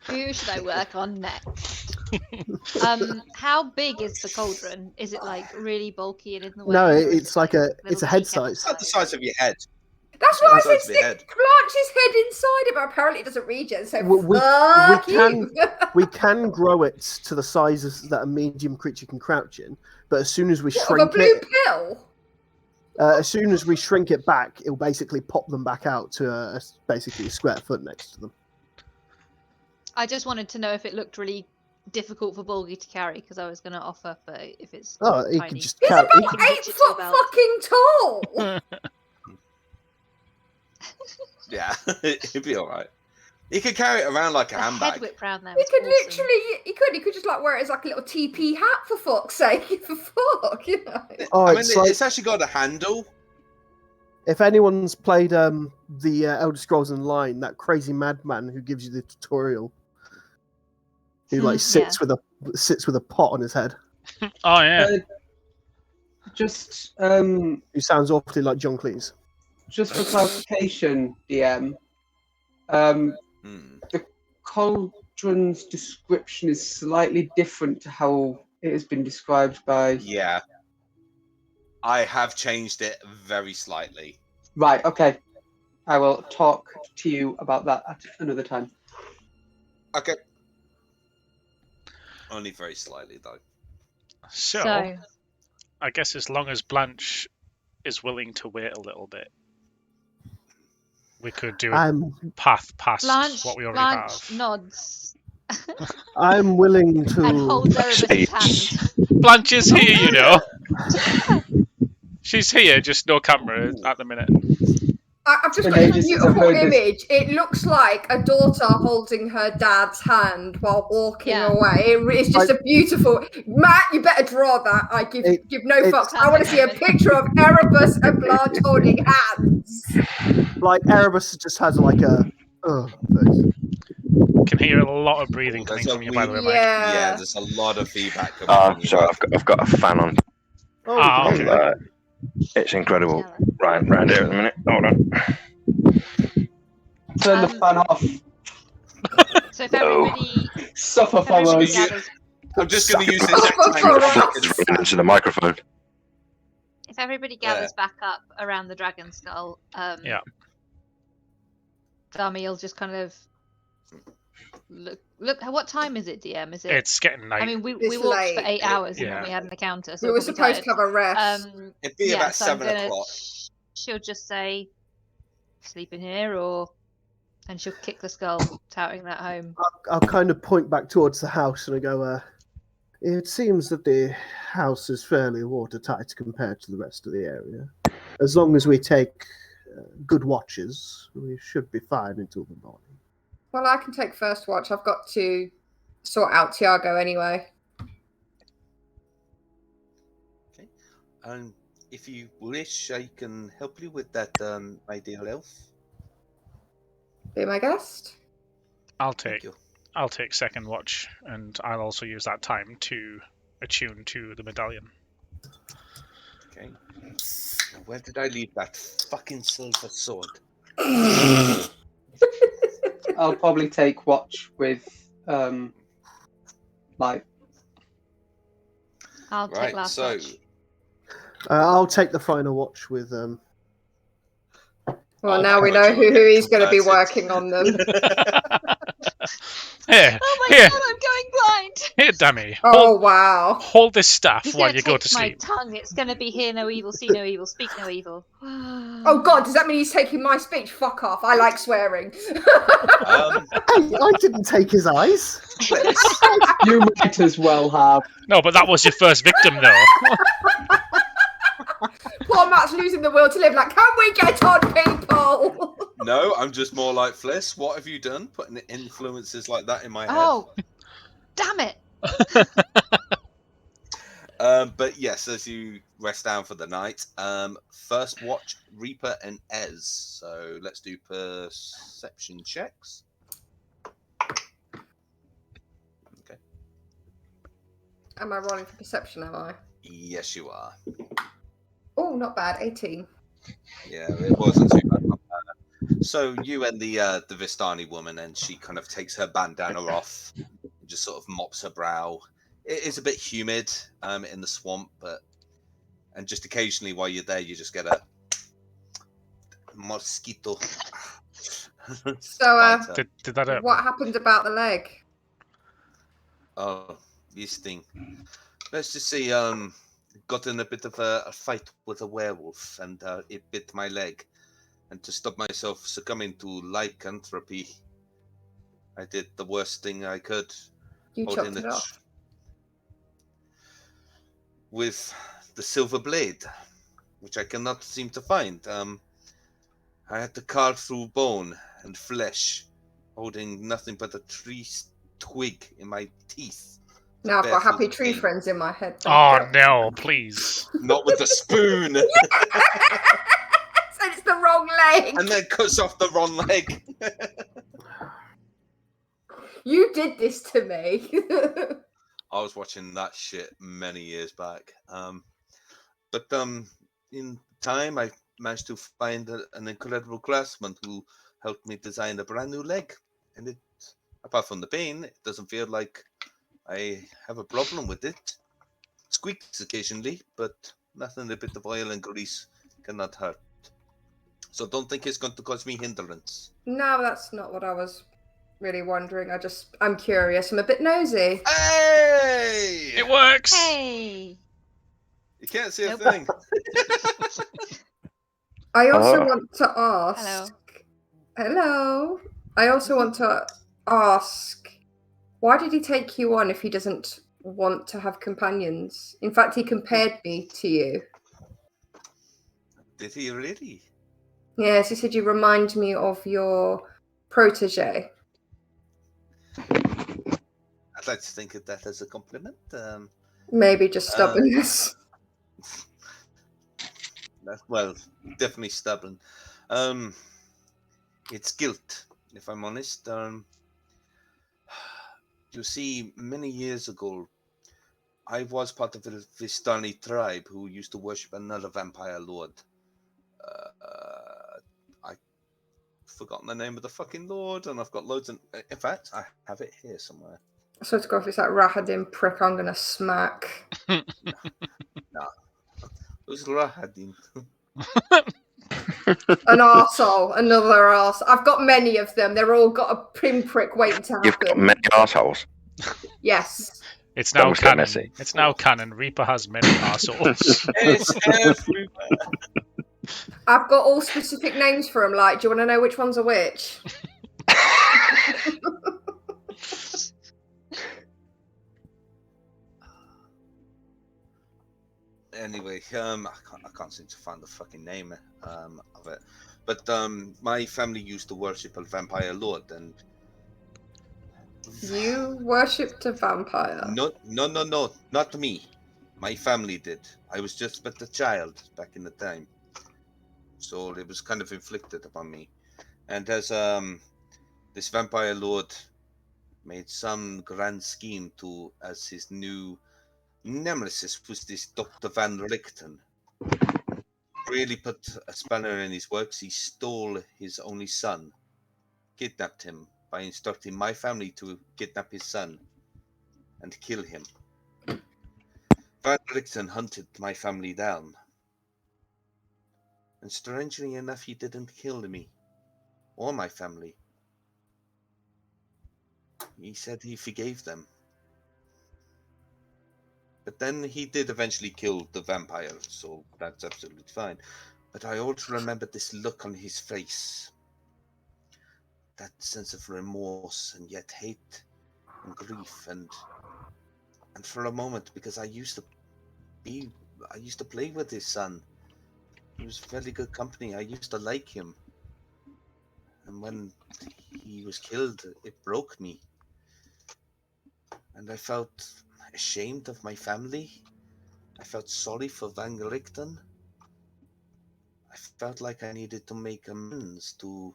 E: Who should I work on next? How big is the cauldron? Is it like really bulky and in the way?
F: No,
E: or is
F: it's
E: it
F: like a
E: little
F: head
E: tea kettle
F: size.
A: It's not the size of your head.
C: That's why I said
A: Size of your head.
C: stick Blanche's head inside it, but apparently it doesn't regen, so
F: We
C: fuck
F: can
C: you.
F: we can grow it to the sizes that a medium creature can crouch in, but as soon as we
C: What, of a
F: shrink
C: blue
F: it,
C: pill?
F: as soon as we shrink it back, it'll basically pop them back out to basically a square foot next to them.
E: I just wanted to know if it looked really difficult for Bulgy to carry, because I was going to offer for if it's
F: Oh, he
E: tiny.
F: can just
C: He's
F: carry.
C: about
E: can hitch
C: 8
E: it to a
C: foot
E: belt.
C: fucking tall.
A: Yeah, he'd be all right. He could carry it around like a
E: The head
A: handbag.
E: whip round there.
C: He
E: was
C: could
E: awesome.
C: literally, he could just like wear it as like a little TP hat for fuck's sake. For fuck, you know.
F: Oh,
A: I mean,
F: it's like
A: it's actually got a handle.
F: if anyone's played the Elder Scrolls Online, that crazy madman who gives you the tutorial, who like sits with a pot on his head,
B: Oh yeah.
D: Just
F: who sounds awfully like John Cleese.
D: just for clarification, DM, the cauldron's description is slightly different to how it has been described by...
A: Yeah. I have changed it very slightly.
D: Right, okay. I will talk to you about that at another time.
A: Okay. Only very slightly, though.
B: So,
E: So,
B: I guess as long as Blanche is willing to wait a little bit, we could do a path past
E: Blanche,
B: what we already
E: Blanche
B: have.
E: nods
F: I'm willing
E: and
F: to.
E: holds Erebus's hand.
B: Blanche is here, you know. She's here, just no camera at the minute.
C: I've just
D: Been
C: got a
D: ages since I've
C: beautiful
D: heard this.
C: image. It looks like a daughter holding her dad's hand while walking
E: Yeah.
C: away. It's just a beautiful. Matt, you better draw that. I give no fucks. I want to see a picture of Erebus and Blanche holding hands.
F: Like Erebus just has like a face.
B: Can hear a lot of breathing
A: Ooh,
B: coming
A: there's
B: from
A: a
B: you, by the way,
A: wee-
B: Mike.
A: Yeah, there's a lot of feedback coming from you.
G: Sorry, I've got a fan on.
F: Oh,
B: Ah,
F: okay.
B: okay.
G: It's incredible. Right, round here at the minute. Hold on.
D: Turn the fan off.
E: So if everybody,
D: Suffer
E: if everybody
D: follows.
E: gathers,
A: I'm just going to use this
C: Suffer
A: X
C: for
A: tank.
C: us.
G: Running into the microphone.
E: if everybody gathers back up around the dragon skull,
B: Yeah.
E: Dami will just kind of look. What time is it, DM? Is it?
B: It's getting night.
E: I mean, we
C: It's
E: walked for
C: late.
E: 8 hours and
B: Yeah.
E: then we had an encounter, so
C: We were
E: we're probably
C: supposed to
E: tired.
C: have a rest.
A: It'd be about
E: so I'm
A: 7
E: gonna-
A: o'clock.
E: She'll just say, "Sleep in here," and she'll kick the skull, touting that home.
F: I'll kind of point back towards the house and I go, it seems that the house is fairly watertight compared to the rest of the area. As long as we take good watches, we should be fine until the morning.
C: Well, I can take first watch. I've got to sort out Tiago anyway.
A: Okay. If you wish, I can help you with that, my dear elf.
C: Be my guest.
B: I'll
A: Thank
B: take
A: you.
B: second watch, and I'll also use that time to attune to the medallion.
A: Okay. Now, where did I leave that fucking silver sword?
D: I'll probably take watch with light.
E: I'll take
A: Right,
E: last
A: so
E: watch.
F: I'll take the final watch with
C: Well,
A: Oh
C: now
A: my
C: we
A: God,
C: know
A: you'll
C: who
A: get
C: he's going to be
A: converted.
C: working on them.
B: Here,
E: Oh my
B: here,
E: god, I'm going blind!
B: here, Dummy.
C: Oh, wow.
B: Hold this staff
E: He's
B: while
E: going to
B: you go
E: take
B: to
E: my
B: sleep.
E: tongue. It's going to be hear no evil, see no evil, speak no evil.
C: Oh, God, does that mean he's taking my speech? Fuck off. I like swearing.
F: I didn't take his eyes.
D: You might as well have.
B: No, but that was your first victim, though.
C: Poor Matt's losing the will to live. Like, can we get on, people?
A: No, I'm just more like Fliss. What have you done? Putting influences like that in my head.
E: Oh, damn it!
A: But yes, as you rest down for the night, first watch Reaper and Ez. So let's do perception checks. Okay.
C: Am I rolling for perception, am I?
A: Yes, you are.
C: Oh, not bad. 18.
A: Yeah, it wasn't too bad. So you and the Vistani woman, and she kind of takes her bandana off, and just sort of mops her brow. It is a bit humid in the swamp, and just occasionally while you're there, you just get a mosquito.
C: So,
B: Did that
C: what happened about the leg?
A: Oh, this thing. Let's just say, got in a bit of a fight with a werewolf, and it bit my leg. And to stop myself succumbing to lycanthropy, I did the worst thing I could.
C: You
A: holding
C: chopped it off.
A: With the silver blade, which I cannot seem to find. I had to carve through bone and flesh, holding nothing but a tree twig in my teeth.
C: Now I've got
A: Barefoot
C: happy tree
A: again.
C: friends in my head.
B: Oh, no, please.
A: Not with the spoon!
C: So it's the wrong leg.
A: And then cuts off the wrong leg.
C: You did this to me.
A: I was watching that shit many years back. But in time, I managed to find an incredible craftsman who helped me design a brand new leg. And it, apart from the pain, it doesn't feel like I have a problem with it. Squeaks occasionally, but nothing a bit of oil and grease cannot hurt. So don't think it's going to cause me hindrance.
C: No, that's not what I was really wondering. I'm curious. I'm a bit nosy.
A: Hey!
B: It works!
E: Hey!
A: You can't see a
E: Nope.
A: thing.
C: I also
G: Hello?
C: want to ask. Hello. I also want to ask, why did he take you on if he doesn't want to have companions? In fact, he compared me to you.
A: Did he really?
C: Yes, he said you remind me of your protege.
A: I'd like to think of that as a compliment.
C: Maybe just stubbornness.
A: Well, definitely stubborn. It's guilt, if I'm honest. You see, many years ago, I was part of the Vistani tribe who used to worship another vampire lord. I've forgotten the name of the fucking lord, and I've got loads of... In fact, I have it here somewhere.
C: So to go if it's that Rahadin prick, I'm gonna smack.
A: Who's Rahadin?
C: An arsehole, another arse. I've got many of them. They're all got a pinprick waiting to
G: You've got
C: happen.
G: many assholes.
C: Yes.
B: It's
G: That
B: now
G: was a bit
B: canon.
G: messy.
B: It's now canon. Reaper has many assholes.
A: It's everywhere.
C: I've got all specific names for them. Like, do you want to know which one's a which?
A: Anyway, I can't seem to find the fucking name of it. But my family used to worship a vampire lord, and
C: You worshipped a vampire.
A: no, not me. My family did. I was just but a child back in the time, so it was kind of inflicted upon me. And as this vampire lord made some grand scheme to, as his new nemesis was this Dr. Van Richten. Really put a spanner in his works. He stole his only son, kidnapped him by instructing my family to kidnap his son and kill him. Van Richten hunted my family down. And strangely enough, he didn't kill me or my family. He said he forgave them. But then he did eventually kill the vampire, so that's absolutely fine. But I also remember this look on his face. That sense of remorse and yet hate and grief, and for a moment, because I used to play with his son. He was very good company. I used to like him. And when he was killed, it broke me. And I felt ashamed of my family. I felt sorry for Van Richten. I felt like I needed to make amends, to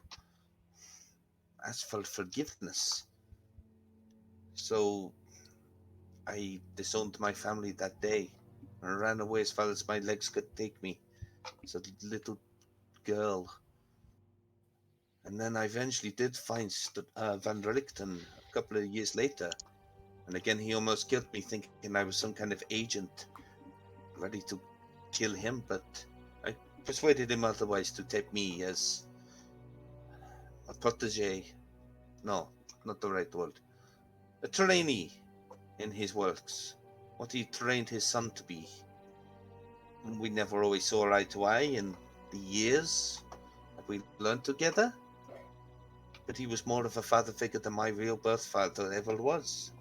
A: ask for forgiveness. So I disowned my family that day and ran away as far as my legs could take me as a little girl. And then I eventually did find Van Richten a couple of years later. And again, he almost killed me, thinking I was some kind of agent ready to kill him. But I persuaded him otherwise to take me as a protege. No, not the right word. A trainee in his works. What he trained his son to be. We never always saw eye to eye in the years that we learned together. But he was more of a father figure than my real birth father ever was.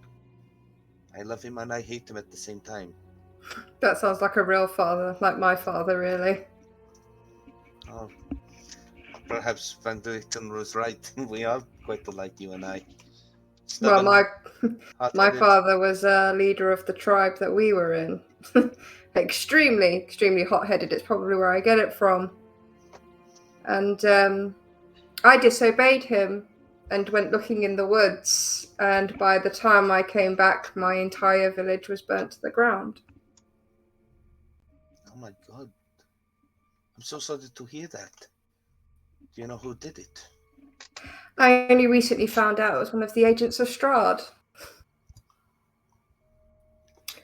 A: I love him and I hate him at the same time.
C: That sounds like a real father, like my father, really.
A: Oh, perhaps Van Richten was right. We are quite alike, you and I.
C: Well,
A: Stubborn,
C: my
A: hard-headed.
C: father was a leader of the tribe that we were in. Extremely hot-headed. It's probably where I get it from. And I disobeyed him and went looking in the woods. And by the time I came back, my entire village was burnt to the ground.
A: Oh my God. I'm so sorry to hear that. Do you know who did it?
C: I only recently found out it was one of the agents of Strahd.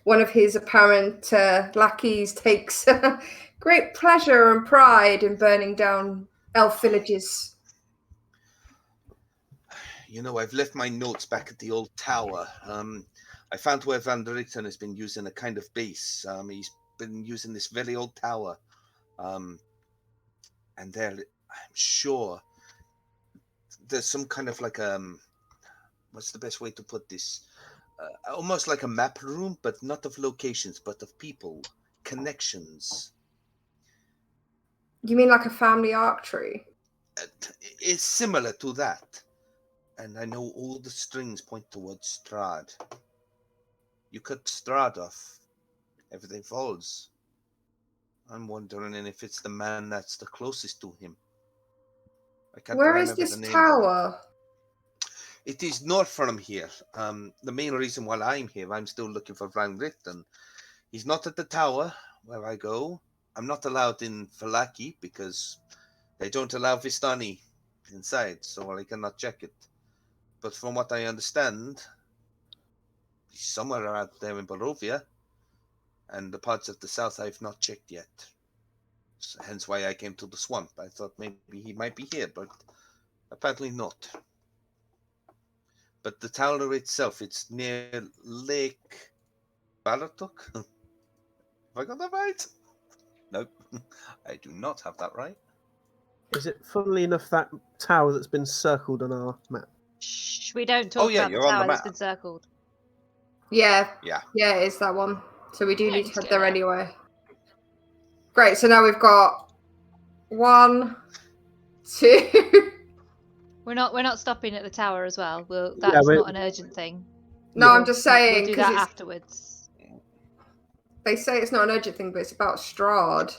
C: One of his apparent lackeys takes great pleasure and pride in burning down elf villages.
A: You know, I've left my notes back at the old tower. I found where Van Richten has been using a kind of base. He's been using this very old tower. And there, I'm sure there's some kind of like what's the best way to put this? Almost like a map room, but not of locations, but of people, connections.
C: You mean like a family arc tree?
A: It's similar to that. And I know all the strings point towards Strahd. You cut Strahd off, everything falls. I'm wondering if it's the man that's the closest to him. I can't
C: Where is
A: remember
C: this
A: the name.
C: tower?
A: It is north from here. The main reason why I'm here, I'm still looking for Van Richten. He's not at the tower where I go. I'm not allowed in Falaki because they don't allow Vistani inside, so I cannot check it. But from what I understand, he's somewhere out there in Barovia, and the parts of the south I've not checked yet. So hence why I came to the swamp. I thought maybe he might be here, but apparently not. But the tower itself, it's near Lake Balatok. Have I got that right? Nope, I do not have that right.
F: Is it, funnily enough, that tower that's been circled on our map?
E: Shh, we don't talk
A: yeah,
E: about the
A: you're on the
E: tower that's
A: map.
E: been circled.
C: Yeah,
A: Yeah.
C: it is that one. So we do need
E: Don't
C: to head
E: do
C: there
E: that.
C: anyway. Great, so now we've got 1, 2.
E: We're not stopping at the tower as well. That's
F: we're-
E: not an urgent thing.
C: No,
F: Yeah.
C: I'm just saying,
E: We'll do
C: 'cause
E: that
C: it's,
E: afterwards.
C: they say it's not an urgent thing, but it's about Strahd.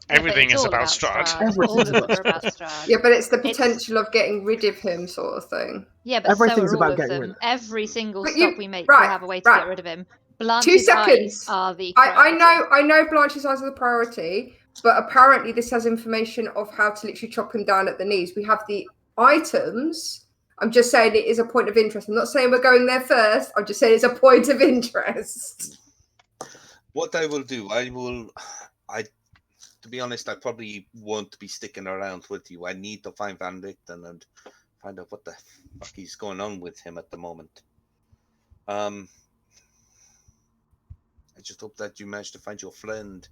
B: Everything
E: it's
B: is
E: all
B: about Strahd.
F: Everything's
E: All of them
F: about
E: are about Strahd.
C: Yeah, but it's the
E: It's-
C: potential of getting rid of him, sort of thing.
E: Yeah, but
F: Everything's
E: so are all
F: about
E: of
F: getting rid
E: them.
F: of
E: Every single
C: But
E: stop
C: you-
E: we make
C: right,
E: will have a way to
C: right.
E: get rid of him.
C: 2
E: Blanche's eyes
C: seconds.
E: are the
C: I
E: priority.
C: know Blanche's eyes are the priority, but apparently this has information of how to literally chop him down at the knees. We have the items. I'm just saying it is a point of interest. I'm not saying we're going there first. I'm just saying it's a point of interest.
A: What I will do, to be honest, I probably won't be sticking around with you. I need to find Van Richten and find out what the fuck is going on with him at the moment. I just hope that you managed to find your friend.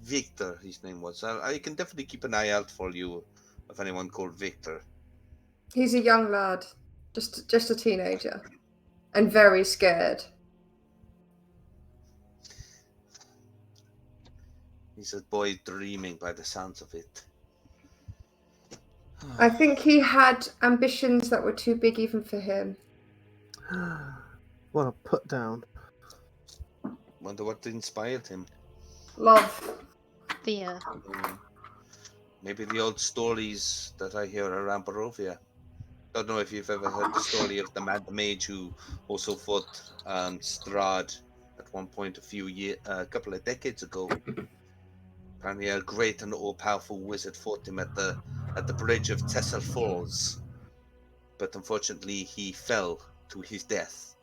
A: Victor, his name was. I can definitely keep an eye out for you of anyone called Victor.
C: He's a young lad, just a teenager, and very scared.
A: He's a boy dreaming by the sounds of it.
C: I think he had ambitions that were too big even for him.
F: What a put down.
A: Wonder what inspired him.
C: Love.
E: Fear.
A: Maybe the old stories that I hear around Barovia. Don't know if you've ever heard the story of the Mad Mage who also fought Strahd at one point a couple of decades ago. Apparently, a great and all-powerful wizard fought him at the bridge of Tessel Falls, but unfortunately, he fell to his death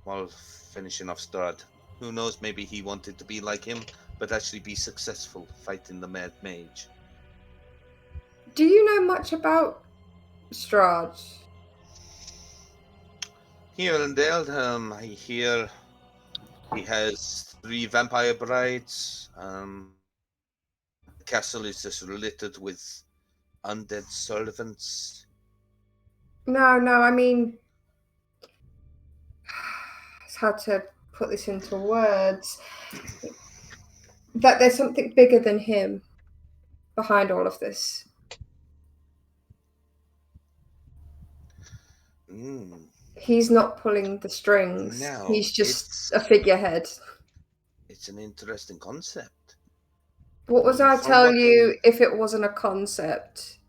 A: while finishing off Strahd. Who knows? Maybe he wanted to be like him, but actually be successful fighting the Mad Mage.
C: Do you know much about Strahd?
A: Here and there, I hear he has 3 vampire brides. The castle is just littered with undead servants.
C: No, I mean, it's hard to put this into words. That there's something bigger than him behind all of this. He's not pulling the strings.
A: No,
C: He's just a figurehead.
A: It's an interesting concept.
C: What was I tell you if it wasn't a concept?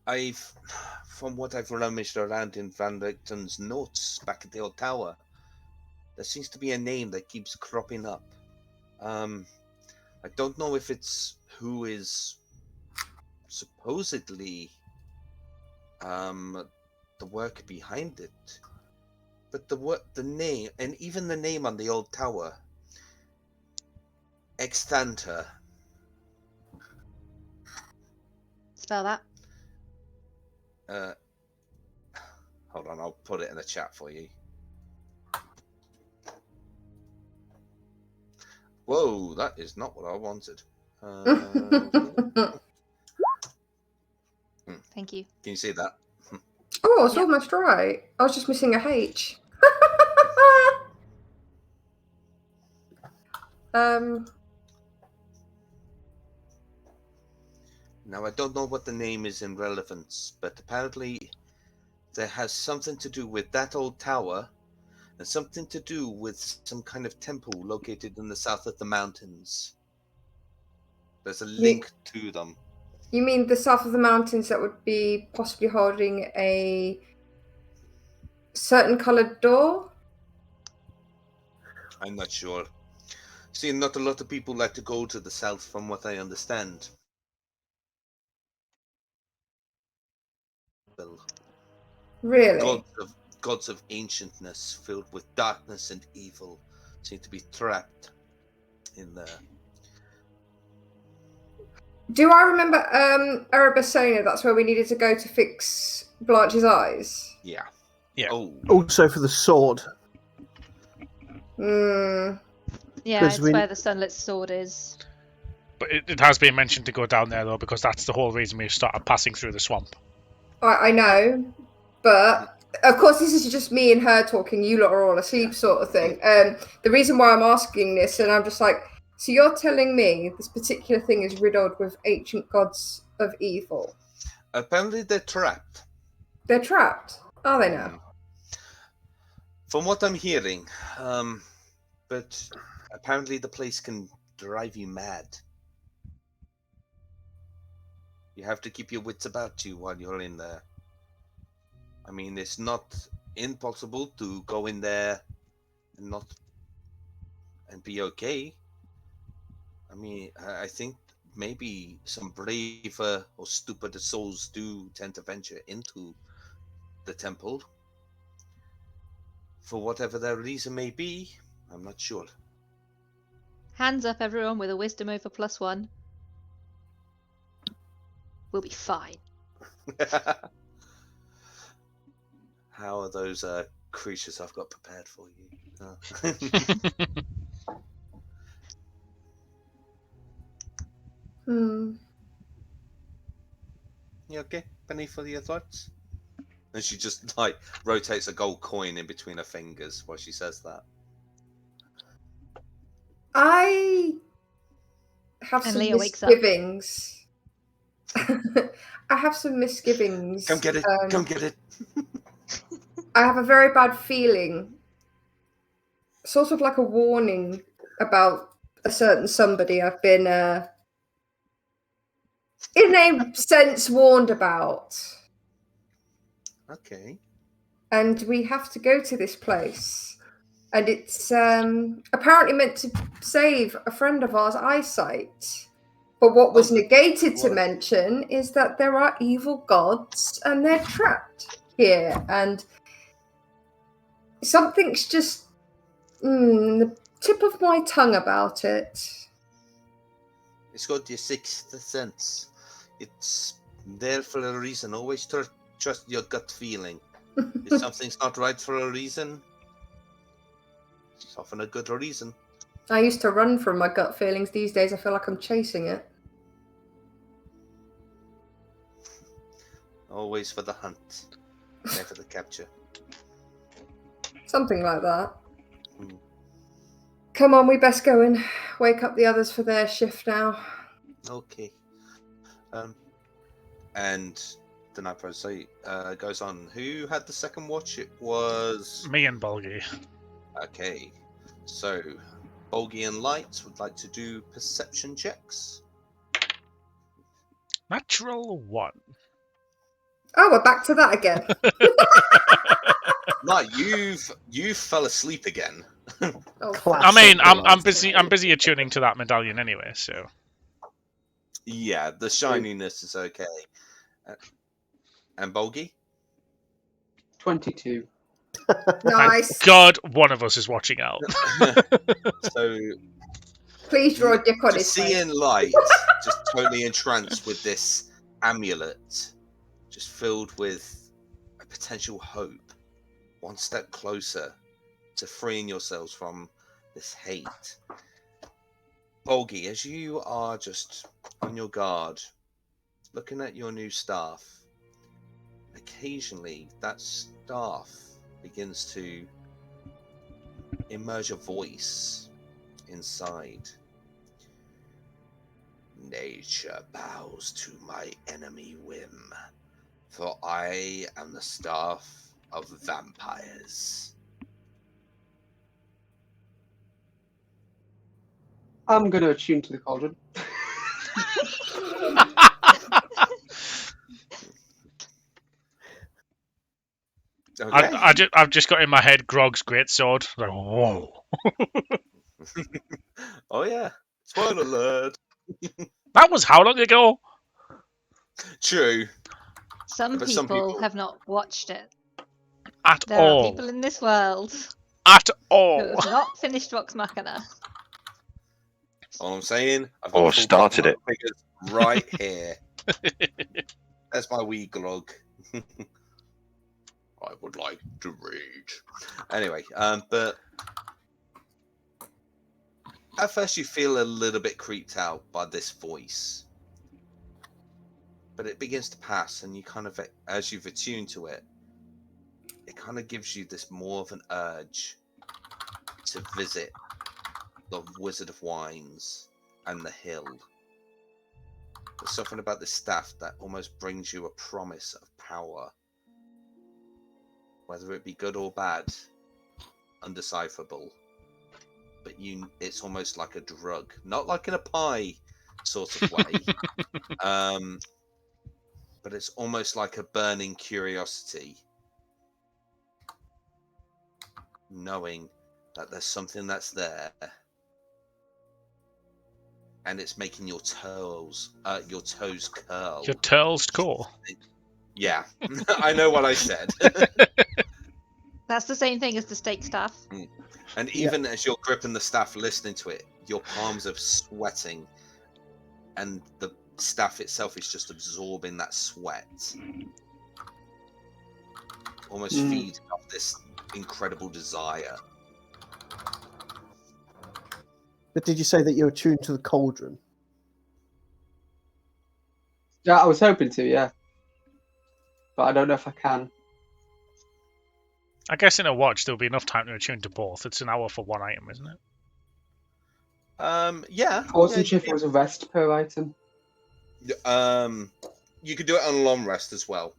A: From what I've rummaged around in Van Richten's notes back at the old tower, there seems to be a name that keeps cropping up. I don't know if it's who is supposedly the work behind it, but the name, and even the name on the old tower, Extanter.
E: Spell that.
A: Hold on, I'll put it in the chat for you. Whoa, that is not what I wanted.
E: Thank you.
A: Can you see that?
C: Oh, it's almost right. I was just missing a H.
A: Now, I don't know what the name is in relevance, but apparently there has something to do with that old tower and something to do with some kind of temple located in the south of the mountains. There's a link to them.
C: You mean the south of the mountains that would be possibly holding a certain coloured door?
A: I'm not sure. See, not a lot of people like to go to the south, from what I understand. Well,
C: Really?
A: gods of ancientness, filled with darkness and evil, seem to be trapped in there.
C: Do I remember Erebusona? That's where we needed to go to fix Blanche's eyes.
A: Yeah.
B: Yeah.
A: Oh.
F: Also for the sword.
C: Hmm.
E: Yeah,
F: 'Cause
E: it's
F: we-
E: where the Sunlit Sword is.
B: But it has been mentioned to go down there, though, because that's the whole reason we started passing through the swamp.
C: I know, but of course this is just me and her talking. You lot are all asleep, sort of thing. The reason why I'm asking this, and I'm just like, so you're telling me this particular thing is riddled with ancient gods of evil?
A: Apparently they're trapped.
C: They're trapped, are they now?
A: From what I'm hearing, but apparently the place can drive you mad. You have to keep your wits about you while you're in there. I mean, it's not impossible to go in there and be okay. I mean, I think maybe some braver or stupider souls do tend to venture into the temple. For whatever their reason may be, I'm not sure.
E: Hands up, everyone, with a wisdom over +1. We'll be fine.
A: How are those creatures I've got prepared for you? You okay? Penny, for your thoughts? And she just like rotates a gold coin in between her fingers while she says that.
C: I have
E: And
C: some
E: Leah wakes up.
C: misgivings. I have some misgivings.
A: Come get it! Come get it!
C: I have a very bad feeling, sort of like a warning about a certain somebody I've been, in a sense, warned about.
A: Okay.
C: And we have to go to this place. And it's apparently meant to save a friend of ours' eyesight. But what was negated to mention is that there are evil gods and they're trapped here. And something's just the tip of my tongue about it.
A: It's got your sixth sense. It's there for a reason. Always trust your gut feeling. If something's not right for a reason, it's often a good reason.
C: I used to run from my gut feelings. These days I feel like I'm chasing it.
A: Always for the hunt, never the capture.
C: Something like that. Come on, we best go and wake up the others for their shift now.
A: Okay. And the night process goes on. Who had the second watch? It was
B: Me and Bolgi.
A: Okay. So, Bolgi and Light would like to do perception checks.
B: Natural 1.
C: Oh, we're back to that again.
A: Light, you fell asleep again.
B: I mean, I'm busy attuning to that medallion anyway, so.
A: Yeah, the shininess is okay. And Bolgi?
D: 22.
C: Nice.
B: Thank God one of us is watching out.
A: So,
C: please draw a dick on his face.
A: seeing Light just totally entranced with this amulet, just filled with a potential hope, one step closer to freeing yourselves from this hate. Bolgi, as you are just on your guard, looking at your new staff, occasionally that staff begins to emerge a voice inside. Nature bows to my enemy whim, for I am the staff of vampires.
D: I'm going to attune to the cauldron.
A: Okay.
B: I've just got in my head Grog's greatsword. Like, whoa.
A: Oh yeah. Spoiler alert.
B: That was how long ago?
A: True.
E: Some
A: But
E: people,
A: some people-
E: have not watched it.
B: At
E: There are
B: all.
E: people in this world
B: At
E: who
B: all.
E: have not finished Vox Machina.
A: All I'm saying, I've got
G: Or
A: full
G: started it.
A: figures right here. That's my wee glug. I would like to read. Anyway, but at first you feel a little bit creeped out by this voice. But it begins to pass, and you kind of, as you've attuned to it, it kind of gives you this more of an urge to visit the Wizard of Wines and the hill. There's something about this staff that almost brings you a promise of power. Whether it be good or bad, undecipherable. But it's almost like a drug. Not like in a pie sort of way. But it's almost like a burning curiosity. Knowing that there's something that's there. And it's making your toes curl.
B: Your tail's cool.
A: Yeah, I know what I said.
E: That's the same thing as the stake staff.
A: And even as you're gripping the staff, listening to it, your palms are sweating, and the staff itself is just absorbing that sweat, almost feeding off this incredible desire.
F: But did you say that you're attuned to the cauldron?
D: Yeah, I was hoping to, yeah. But I don't know if I can.
B: I guess in a watch there'll be enough time to attune to both. It's an hour for one item, isn't it?
A: Yeah.
D: I wasn't sure if it was a rest per item.
A: You could do it on a long rest as well.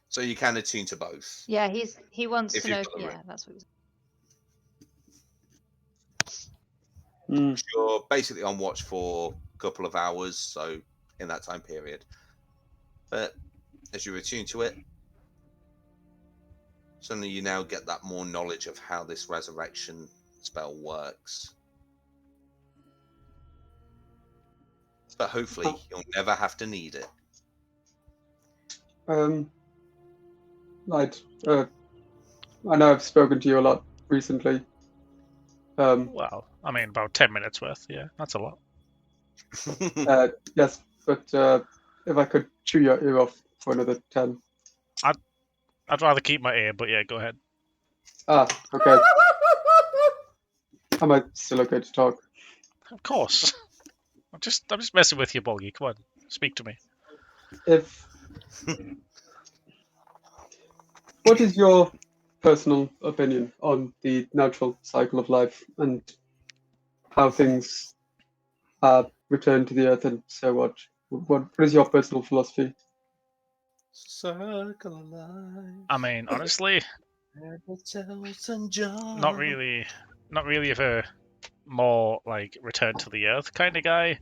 A: So you can attune to both.
E: Yeah, he wants
A: If
E: to
A: you've
E: know.
A: got the
E: Yeah,
A: room.
E: that's what he's.
A: You're basically on watch for a couple of hours, so in that time period. But as you attune to it, suddenly you now get that more knowledge of how this resurrection spell works. But hopefully you'll never have to need it.
D: I know I've spoken to you a lot recently.
B: Well, I mean, about 10 minutes worth. Yeah, that's a lot.
D: Yes, but if I could chew your ear off for another 10.
B: I'd rather keep my ear, but yeah, go ahead.
D: Ah, okay. Am I still okay to talk?
B: Of course. I'm just messing with you, Bolgy. Come on, speak to me.
D: What is your personal opinion on the natural cycle of life and how things return to the earth and so on? What is your personal philosophy?
A: Circle of life.
B: I mean, honestly, not really of a more like return to the earth kind of guy.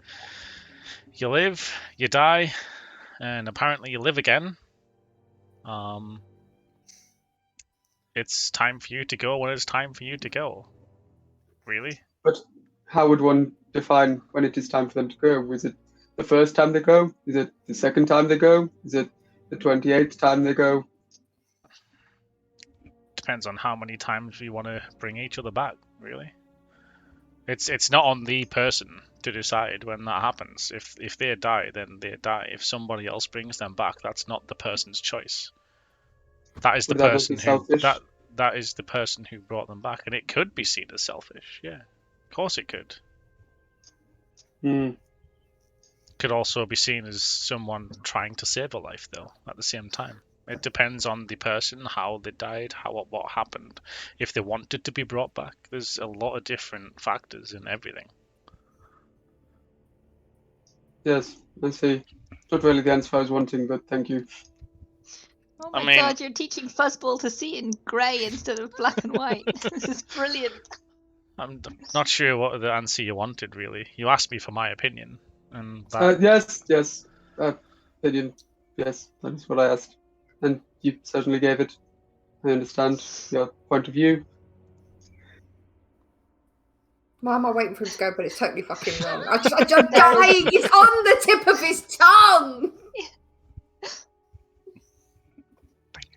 B: You live, you die, and apparently you live again. It's time for you to go when it's time for you to go. Really?
D: But how would one define when it is time for them to go? Is it the first time they go? Is it the second time they go? Is it the 28th time they go?
B: Depends on how many times we want to bring each other back, really. It's not on the person to decide when that happens. If they die, then they die. If somebody else brings them back, that's not the person's choice. That is the
D: Would that not be
B: person who
D: selfish?
B: that is the person who brought them back, and it could be seen as selfish. Yeah, of course it could. Could also be seen as someone trying to save a life, though. At the same time, it depends on the person, how they died, what happened. If they wanted to be brought back, there's a lot of different factors in everything.
D: Yes, I see. Not really the answer I was wanting, but thank you.
E: Oh
B: I
E: my
B: mean-
E: god, you're teaching Fuzzball to see in grey instead of black and white. This is brilliant.
B: I'm not sure what the answer you wanted, really. You asked me for my opinion, and that,
D: Yes. Opinion. Yes, that is what I asked. And you certainly gave it. I understand your point of view.
C: Why am I waiting for him to go? But it's totally fucking wrong. I'm dying. It's on the tip of his tongue.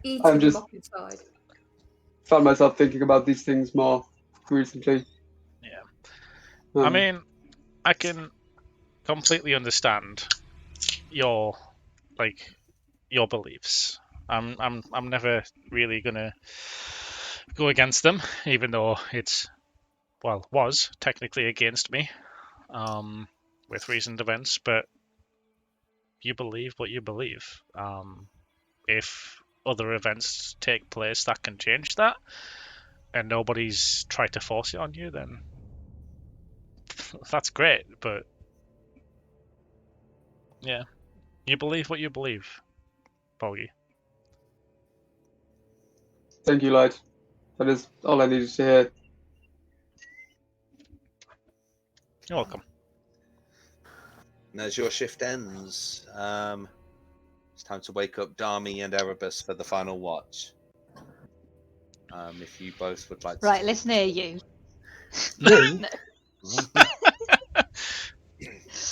C: Eating
D: I'm
C: him
D: just-
C: up inside.
D: Found myself thinking about these things more recently.
B: Yeah. I
D: Um,
B: mean, I can completely understand your beliefs. I'm never really gonna go against them, even though was technically against me, with recent events. But you believe what you believe. If other events take place that can change that, and nobody's tried to force it on you, then that's great. But yeah, you believe what you believe, Bogey.
D: Thank you, Light. That is all I needed to hear.
B: You're welcome.
A: And as your shift ends, it's time to wake up Dami and Erebus for the final watch. If you both would like to.
E: Right, listen here, you.
F: Me?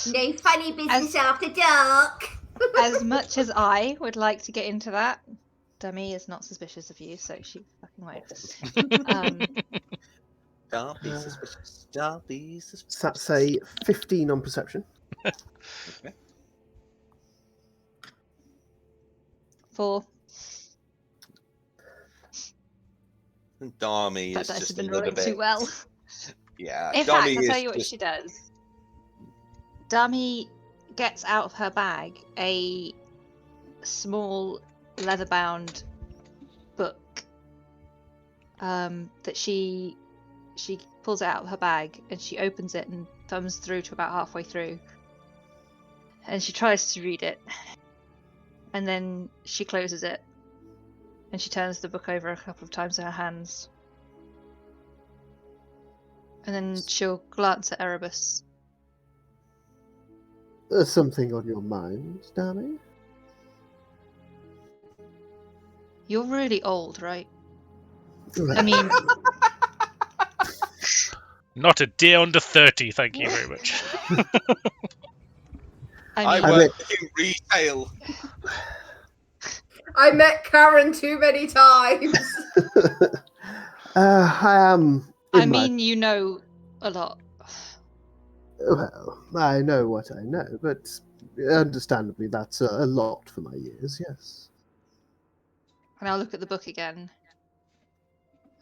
C: No funny business after dark.
E: As much as I would like to get into that, Dummy is not suspicious of you, so she fucking won't.
A: Darby suspicious. Darby suspicious.
F: So that's a 15 on perception.
A: Okay.
E: 4.
A: And Dami
E: That
A: is
E: dice
A: just
E: has
A: a
E: been
A: little
E: rolling
A: bit.
E: too well.
A: Yeah.
E: In
A: Dami
E: fact, I'll
A: is
E: tell you what
A: just-
E: she does. Dummy gets out of her bag a small leather-bound book that she pulls out of her bag, and she opens it and thumbs through to about halfway through, and she tries to read it, and then she closes it, and she turns the book over a couple of times in her hands, and then she'll glance at Erebus.
F: There's something on your mind, Danny?
E: You're really old, right? I mean,
B: Not a day under 30, thank you very much.
A: I
E: I mean,
A: work in retail.
C: I met Karen too many times.
F: I am.
E: you know a lot.
F: Well, I know what I know, but understandably, that's a lot for my years. Yes.
E: And I'll look at the book again.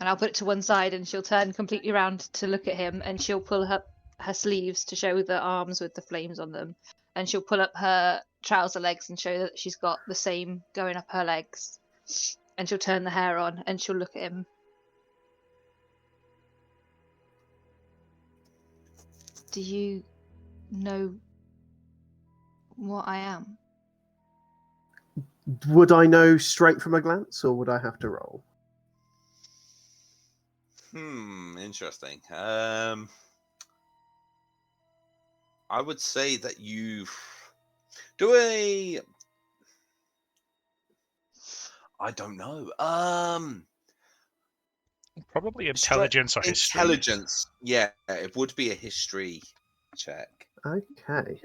E: And I'll put it to one side, and she'll turn completely around to look at him, and she'll pull up her sleeves to show the arms with the flames on them. And she'll pull up her trouser legs and show that she's got the same going up her legs. And she'll turn the hair on, and she'll look at him. Do you know what I am?
F: Would I know straight from a glance, or would I have to roll?
A: Interesting. I would say that you do a. I don't know.
B: Probably intelligence or history.
A: Intelligence. Yeah, it would be a history check.
F: Okay.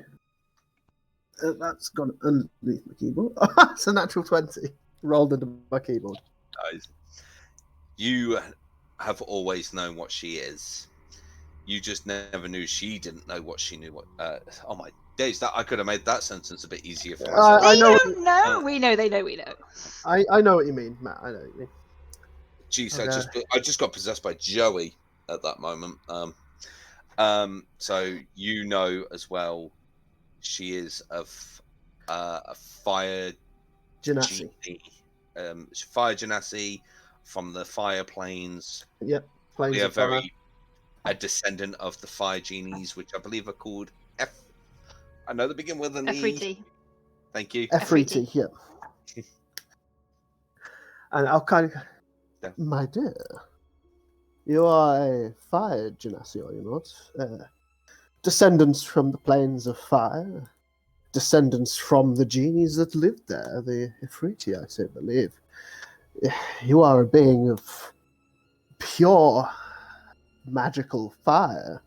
F: That's gone underneath my keyboard. It's a natural 20 rolled into my keyboard.
A: Guys, you have always known what she is. You just never knew she didn't know what she knew. Oh my days! That I could have made that sentence a bit easier for myself.
F: I know.
E: don't know. We know. They know. We know.
F: I know what you mean, Matt. I know what you mean.
A: Jeez,
F: Okay.
A: I just got possessed by Joey at that moment. So you know as well, she is a fire
F: Genasi.
A: genie, fire genasi from the fire planes.
F: Yep. Planes
A: We are
F: of fire.
A: very a descendant of the fire genies, which I believe are called I know they begin with an E.
E: Efriti.
A: Thank you.
F: Efriti, yeah. And I'll kind of...
A: Yeah.
F: My dear, you are a fire genasi, are you not? Descendants from the plains of fire. descendants from the genies that lived there, the Ifriti, I believe. You are a being of pure magical fire.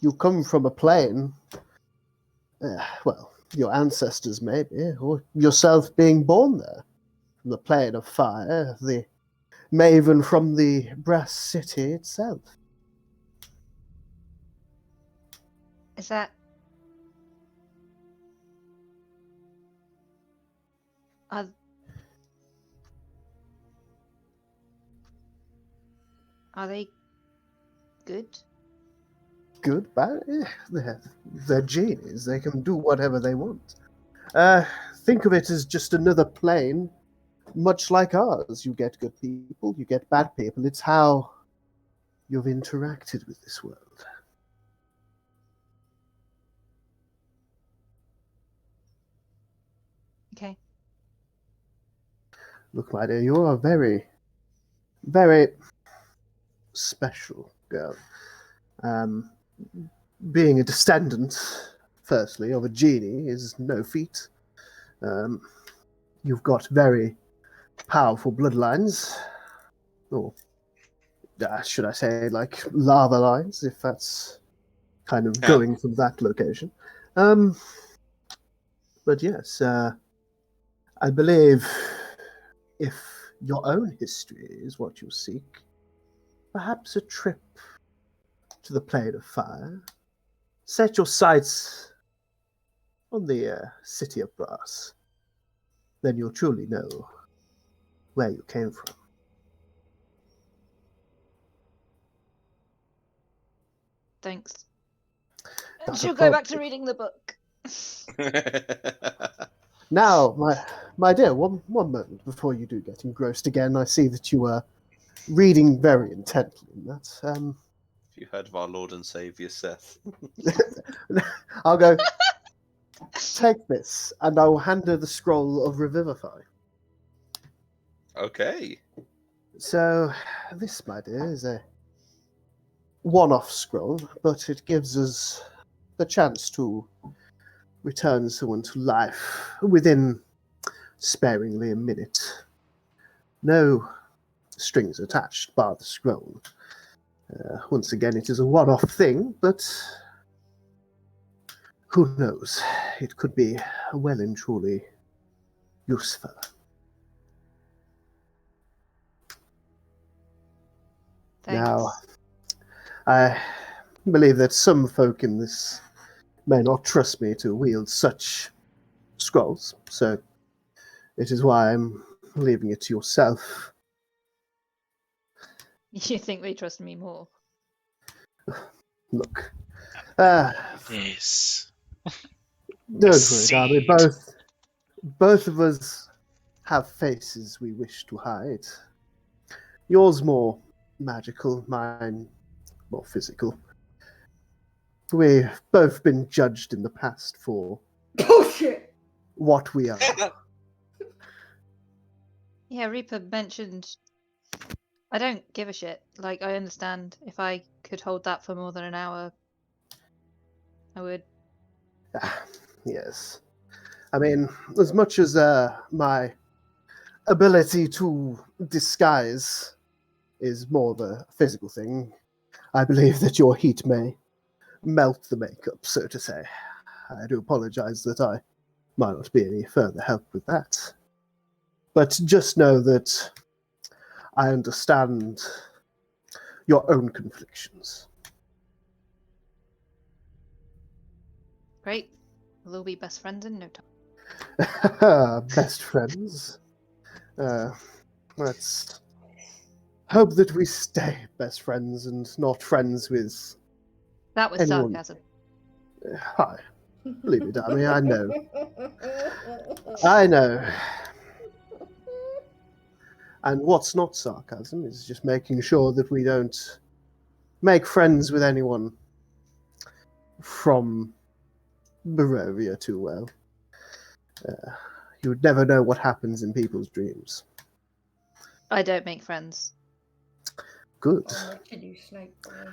F: You come from a plane, well, your ancestors maybe, or yourself being born there, from the plane of fire, the maven from the brass city itself.
E: Is that... Are they good?
F: Good, bad? They're genies. They can do whatever they want. Think of it as just another plane, much like ours. You get good people, you get bad people. It's how you've interacted with this world.
E: Okay.
F: Look, my dear, you are a very, very special girl. Being a descendant, firstly, of a genie is no feat. You've got very powerful bloodlines, or should I say, like lava lines, if that's kind of going from that location. But yes, I believe if your own history is what you seek, perhaps a trip to the plane of fire. Set your sights on the city of brass. Then you'll truly know where you came from.
E: Thanks.
F: Not
E: And
F: a
E: she'll go back
F: problem.
E: to reading the book.
F: Now, my dear, one moment before you do get engrossed again. I see that you are reading very intently. That's
A: You heard of our Lord and Saviour Seth.
F: I'll go. Take this, and I will hand her the scroll of Revivify.
A: Okay.
F: So, this, my dear, is a one-off scroll, but it gives us the chance to return someone to life within sparingly a minute. No strings attached, bar the scroll. Once again, it is a one-off thing, but who knows? It could be well and truly useful.
E: Thanks.
F: Now, I believe that some folk in this may not trust me to wield such scrolls, so it is why I'm leaving it to yourself.
E: You think they trust me more?
F: Look,
B: Yes.
F: don't worry,
B: Seed.
F: Darby. Both of us have faces we wish to hide. Yours more magical, mine more physical. We've both been judged in the past for
C: Bullshit.
F: what we are.
E: Yeah, Reaper mentioned... I don't give a shit. Like, I understand if I could hold that for more than an hour, I would.
F: Yes. I mean, as much as my ability to disguise is more of a physical thing, I believe that your heat may melt the makeup, so to say. I do apologize that I might not be any further help with that. But just know that I understand your own conflictions.
E: Great. We'll all be best friends in no time.
F: Best friends. Let's hope that we stay best friends and not friends with
E: That was
F: anyone.
E: sarcasm.
F: Hi. Believe me, Dammy, I know. I know. And what's not sarcasm is just making sure that we don't make friends with anyone from Barovia too well. You would never know what happens in people's dreams.
E: I don't make friends.
F: Good.
C: Oh, kill you, snake boy.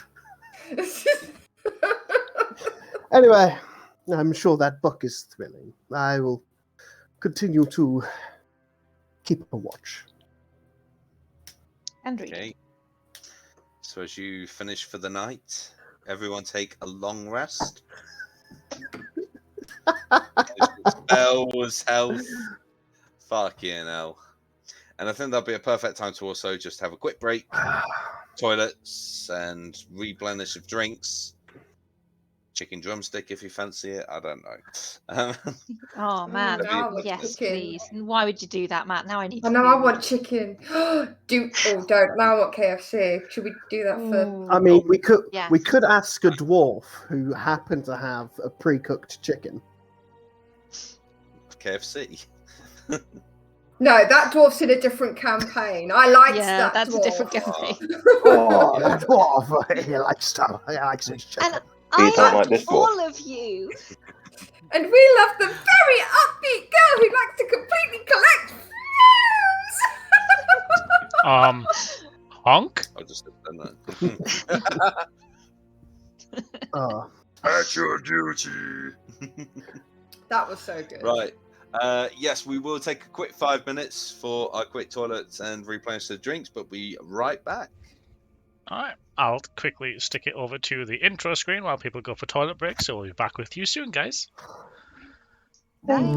F: Anyway, I'm sure that book is thrilling. I will continue to keep a watch.
E: And read.
A: Okay. So as you finish for the night, everyone take a long rest. Spells, health. Fucking hell. And I think that'll be a perfect time to also just have a quick break, toilets, and replenish of drinks. Chicken drumstick if you fancy it. I don't know.
E: Oh man,
A: That'd be a
C: want
E: yes,
C: chicken.
E: please. And why would you do that, Matt? Now I need.
C: I know I want chicken. Don't. Now I want KFC. Should we do that for?
F: I mean, we could
E: Yes.
F: we could ask a dwarf who happened to have a pre-cooked chicken.
A: KFC.
C: No, that dwarf's in a different campaign. I liked
E: Yeah,
C: that
E: that's
C: dwarf.
E: a different campaign.
F: Oh, the dwarf! He likes his chicken.
E: And
G: You
E: I
G: don't like
E: loved
G: this
E: all of you.
C: And we love the very upbeat girl who likes to completely collect views.
B: Honk?
A: I'll just done that.
F: Oh.
A: At your duty.
C: That was so good.
A: Right. Yes, we will take a quick 5 minutes for our quick toilets and replenish the drinks, but we right back.
B: Alright, I'll quickly stick it over to the intro screen while people go for toilet breaks, so we'll be back with you soon, guys.
E: Bye.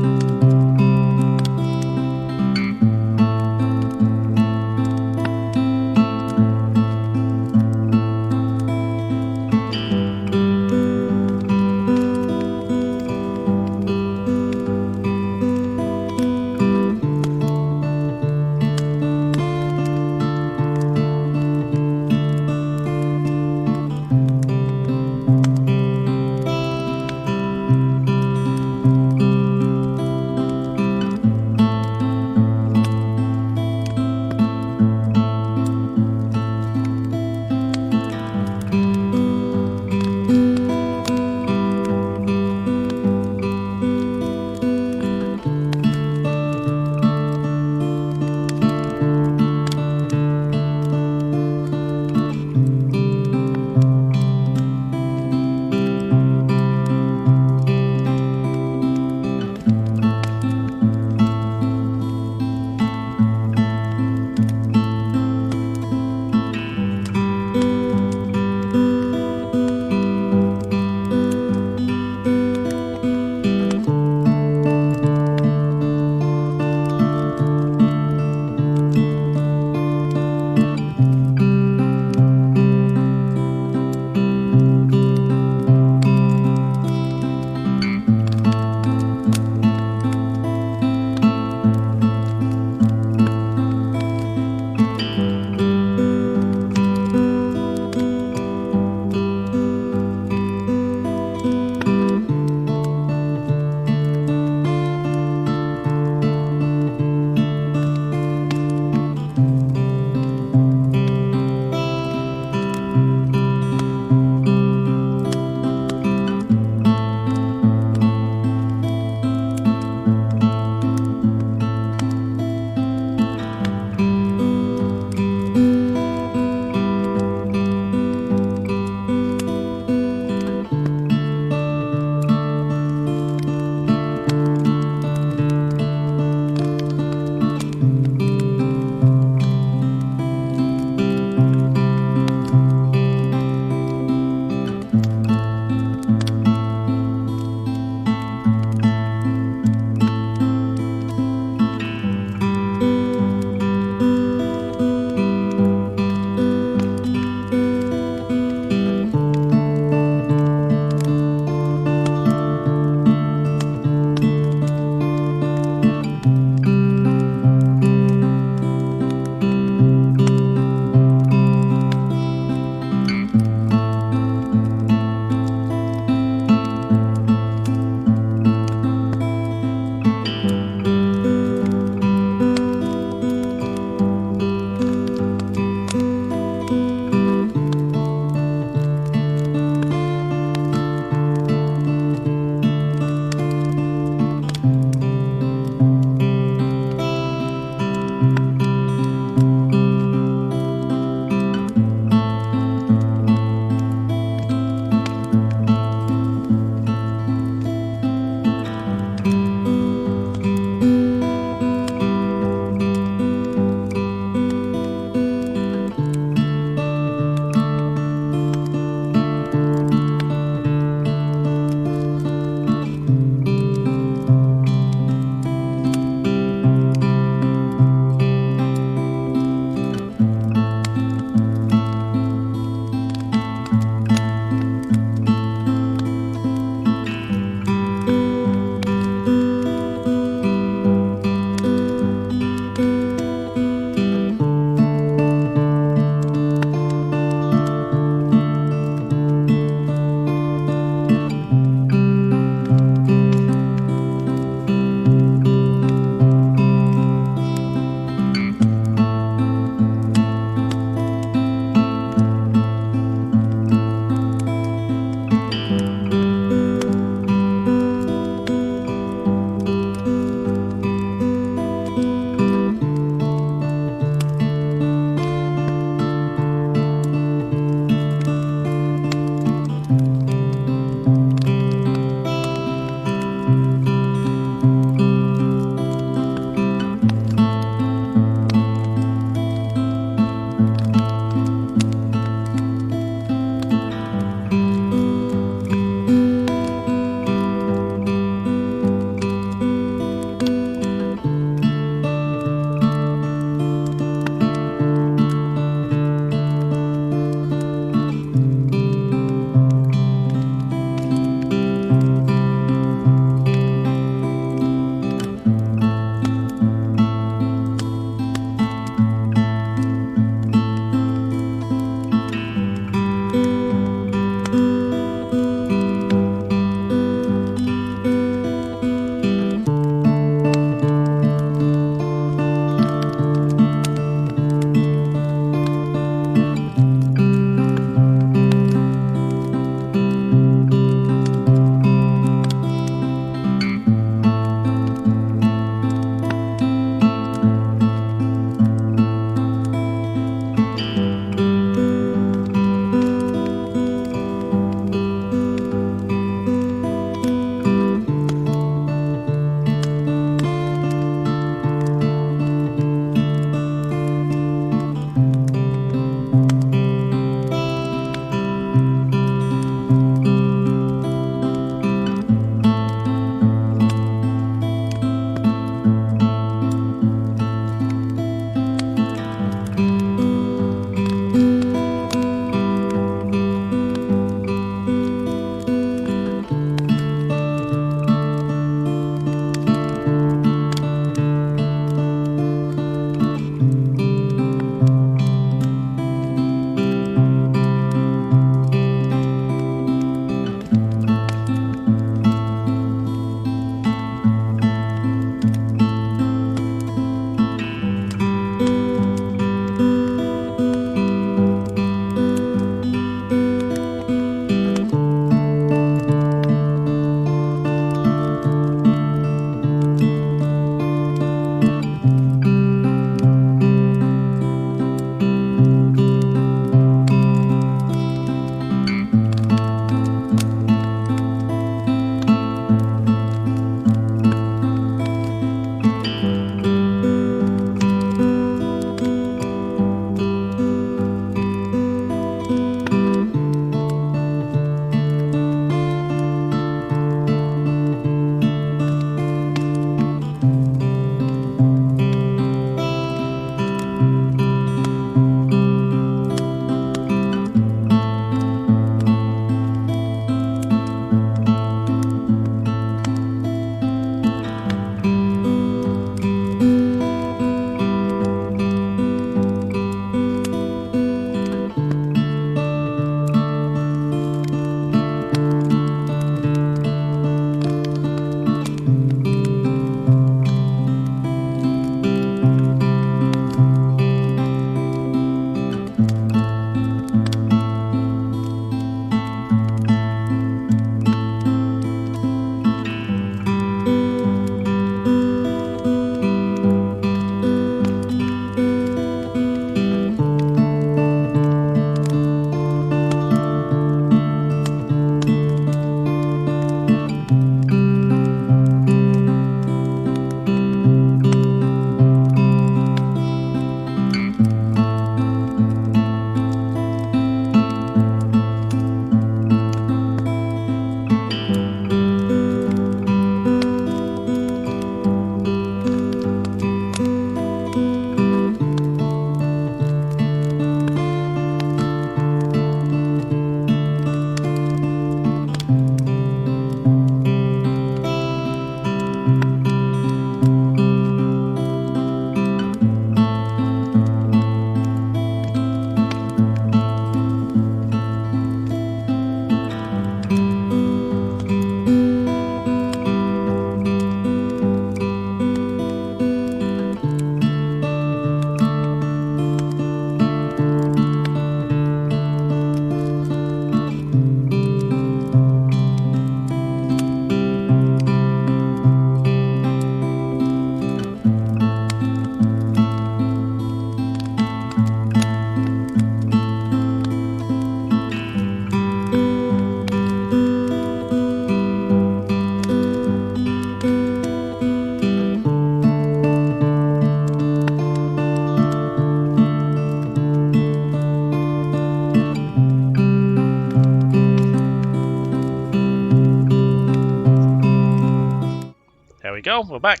B: go. We're back.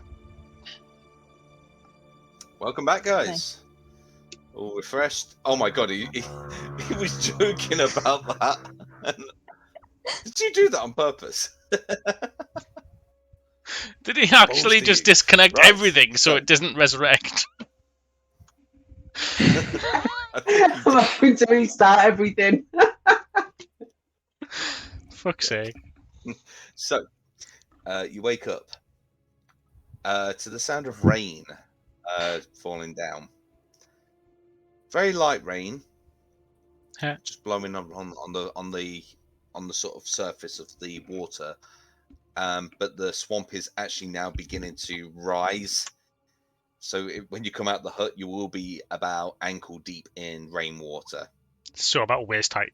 A: Welcome back, guys. All refreshed. Oh my god, he was joking about that. Did you do that on purpose?
B: Did he actually
A: Balls
B: just
A: to you.
B: disconnect
A: Right.
B: everything so it doesn't resurrect?
A: I think he
D: I'm going to restart everything.
B: Fuck's sake.
A: So, you wake up to the sound of rain falling down. Very light rain,
B: Huh.
A: just blowing on the sort of surface of the water. But the swamp is actually now beginning to rise. So when you come out the hut, you will be about ankle deep in rainwater.
B: So about waist height.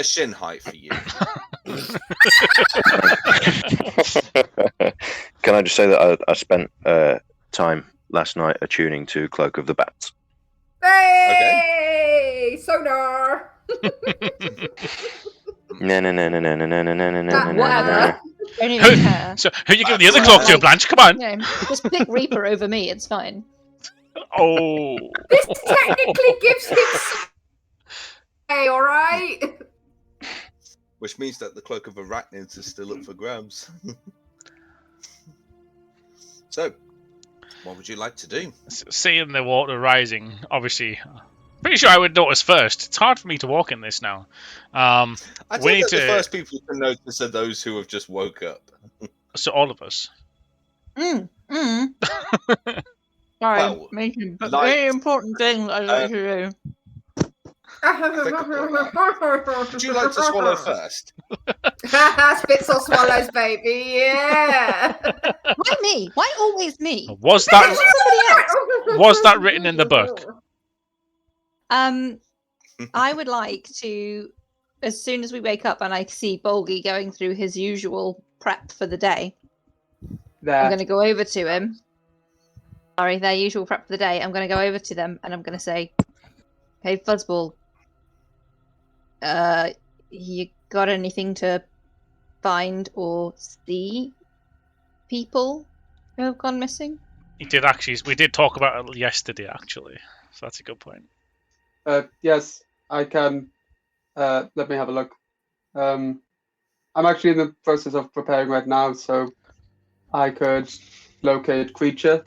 A: Shin height for you.
G: Can I just say that I spent time last night attuning to Cloak of the Bats?
C: Hey! Sonar!
E: Whatever. Don't even care.
B: So who you giving the other cloak to, Blanche? Come on.
E: You know, just pick Reaper over me. It's fine.
B: Oh.
C: This technically gives him. Hey, all right.
A: Which means that the cloak of arachnids is still up for grabs. So, what would you like to do?
B: Seeing the water rising, obviously, pretty sure I would notice first. It's hard for me to walk in this now.
A: I
B: We
A: think
B: need
A: that the
B: to-
A: first people to notice are those who have just woke up.
B: So all of us.
E: Sorry,
A: Well,
E: making a
A: like-
E: very important thing I'd like to do.
A: Would you like to swallow first?
C: Spits or swallows, baby. Yeah.
E: Why me? Why always me?
B: Was
E: Why
B: that
E: somebody else?
B: was that written in the book?
E: I would like to, as soon as we wake up and I see Bolgi going through his usual prep for the day, I'm
D: There.
E: going to go over to him. Sorry, their usual prep for the day. I'm going to go over to them and I'm going to say, "Hey, Fuzzball, you got anything to find or see people who have gone missing?"
B: He did actually. We did talk about it yesterday, actually. So that's a good point.
D: Yes, I can. Let me have a look. I'm actually in the process of preparing right now, so I could locate creature.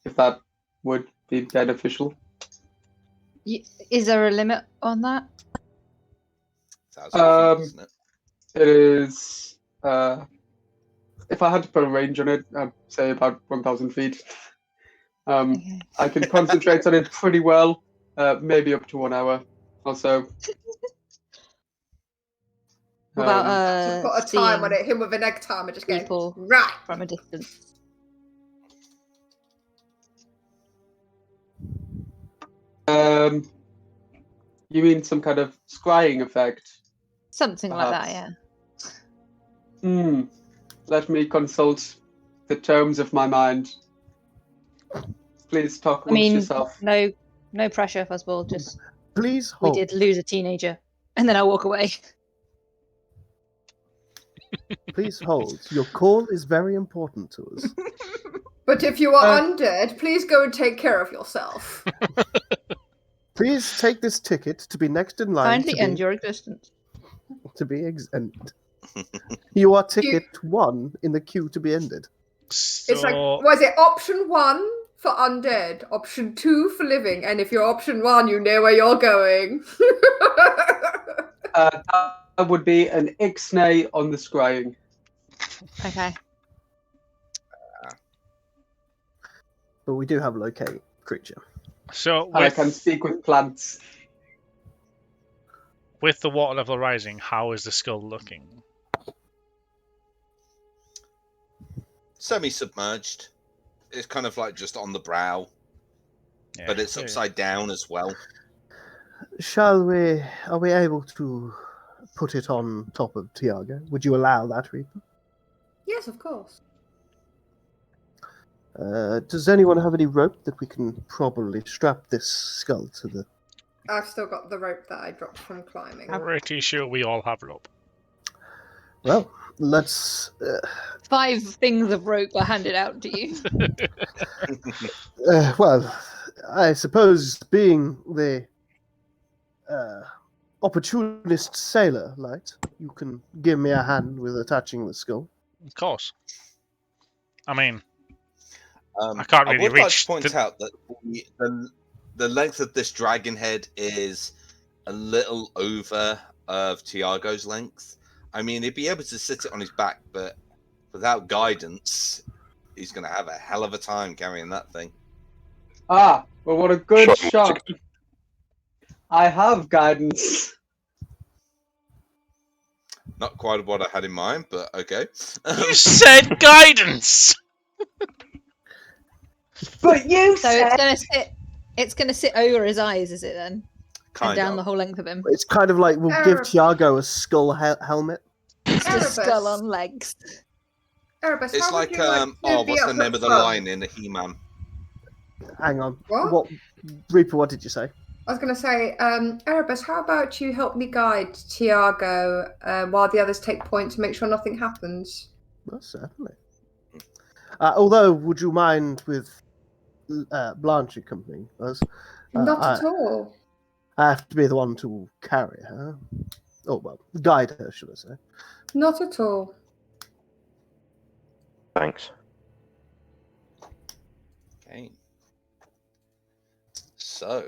D: If that would be beneficial.
E: Is there a limit on that?
A: Sounds like isn't it?
D: It is. If I had to put a range on it, I'd say about 1,000 feet.
E: Okay.
D: I can concentrate on it pretty well, maybe up to 1 hour or so.
E: What about
C: Just put a time on
E: seeing
C: it. Him with an egg timer, just going
E: people
C: right.
E: from a distance?
D: You mean some kind of scrying effect?
E: Something like that, yeah.
D: Perhaps. Let me consult the tomes of my mind. Please talk
E: I
D: amongst
E: mean,
D: yourself.
E: no pressure, Fuzzball. Just
F: Please
E: we
F: hold.
E: did lose a teenager, and then I walk away.
F: Please hold. Your call is very important to us.
C: But if you are undead, please go and take care of yourself.
F: Please take this ticket to be next in line
E: Kindly end your existence.
F: to be ended. You are ticket 1 in the queue to be ended.
B: So
C: It's like, was it option 1 for undead, option 2 for living, and if you're option 1, you know where you're going.
D: That would be an ixnay on the scrying.
E: Okay.
F: But we do have locate creature.
B: so
D: And I can speak with plants.
B: with the water level rising, how is the skull looking?
A: Semi-submerged. It's kind of like just on the brow, but it's upside down as well.
F: Are we able to put it on top of Tiago? Would you allow that, Reaper?
C: Yes, of course.
F: Does anyone have any rope that we can probably strap this skull to the...
C: I've still got the rope that I dropped from climbing.
B: I'm pretty sure we all have rope.
F: Well, let's.
E: 5 things of rope are handed out to you.
F: Well, I suppose being the opportunist sailor, Light, you can give me a hand with attaching the skull.
B: Of course. I mean,
A: I
B: can't really
A: would like
B: reach
A: to point out that the length of this dragon head is a little over of Tiago's length. I mean, he'd be able to sit it on his back, but without guidance, he's going to have a hell of a time carrying that thing.
D: Ah, well, what a good
G: Shot.
D: shot. I have guidance.
A: Not quite what I had in mind, but okay.
B: You said guidance.
D: But you
E: So
D: said...
E: it's gonna sit over his eyes, is it then? And
A: Kind
E: down
A: of.
E: the whole length of him.
F: It's kind of like we'll give Tiago a skull helmet.
E: It's just
C: Erebus.
E: skull on legs.
C: Erebus,
A: It's
C: how would
A: like,
C: you like to be
A: what's the
C: up
A: name of the
C: front?
A: line in the He-Man?
F: Hang on.
C: What?
F: Reaper, what did you say?
C: I was going to say, Erebus, how about you help me guide Tiago while the others take point to make sure nothing happens?
F: Well, certainly. Although, would you mind with Blanche accompanying us?
C: Not at all.
F: I have to be the one to carry her. Oh, well, guide her, should I say.
C: Not at all.
G: Thanks.
A: Okay. So,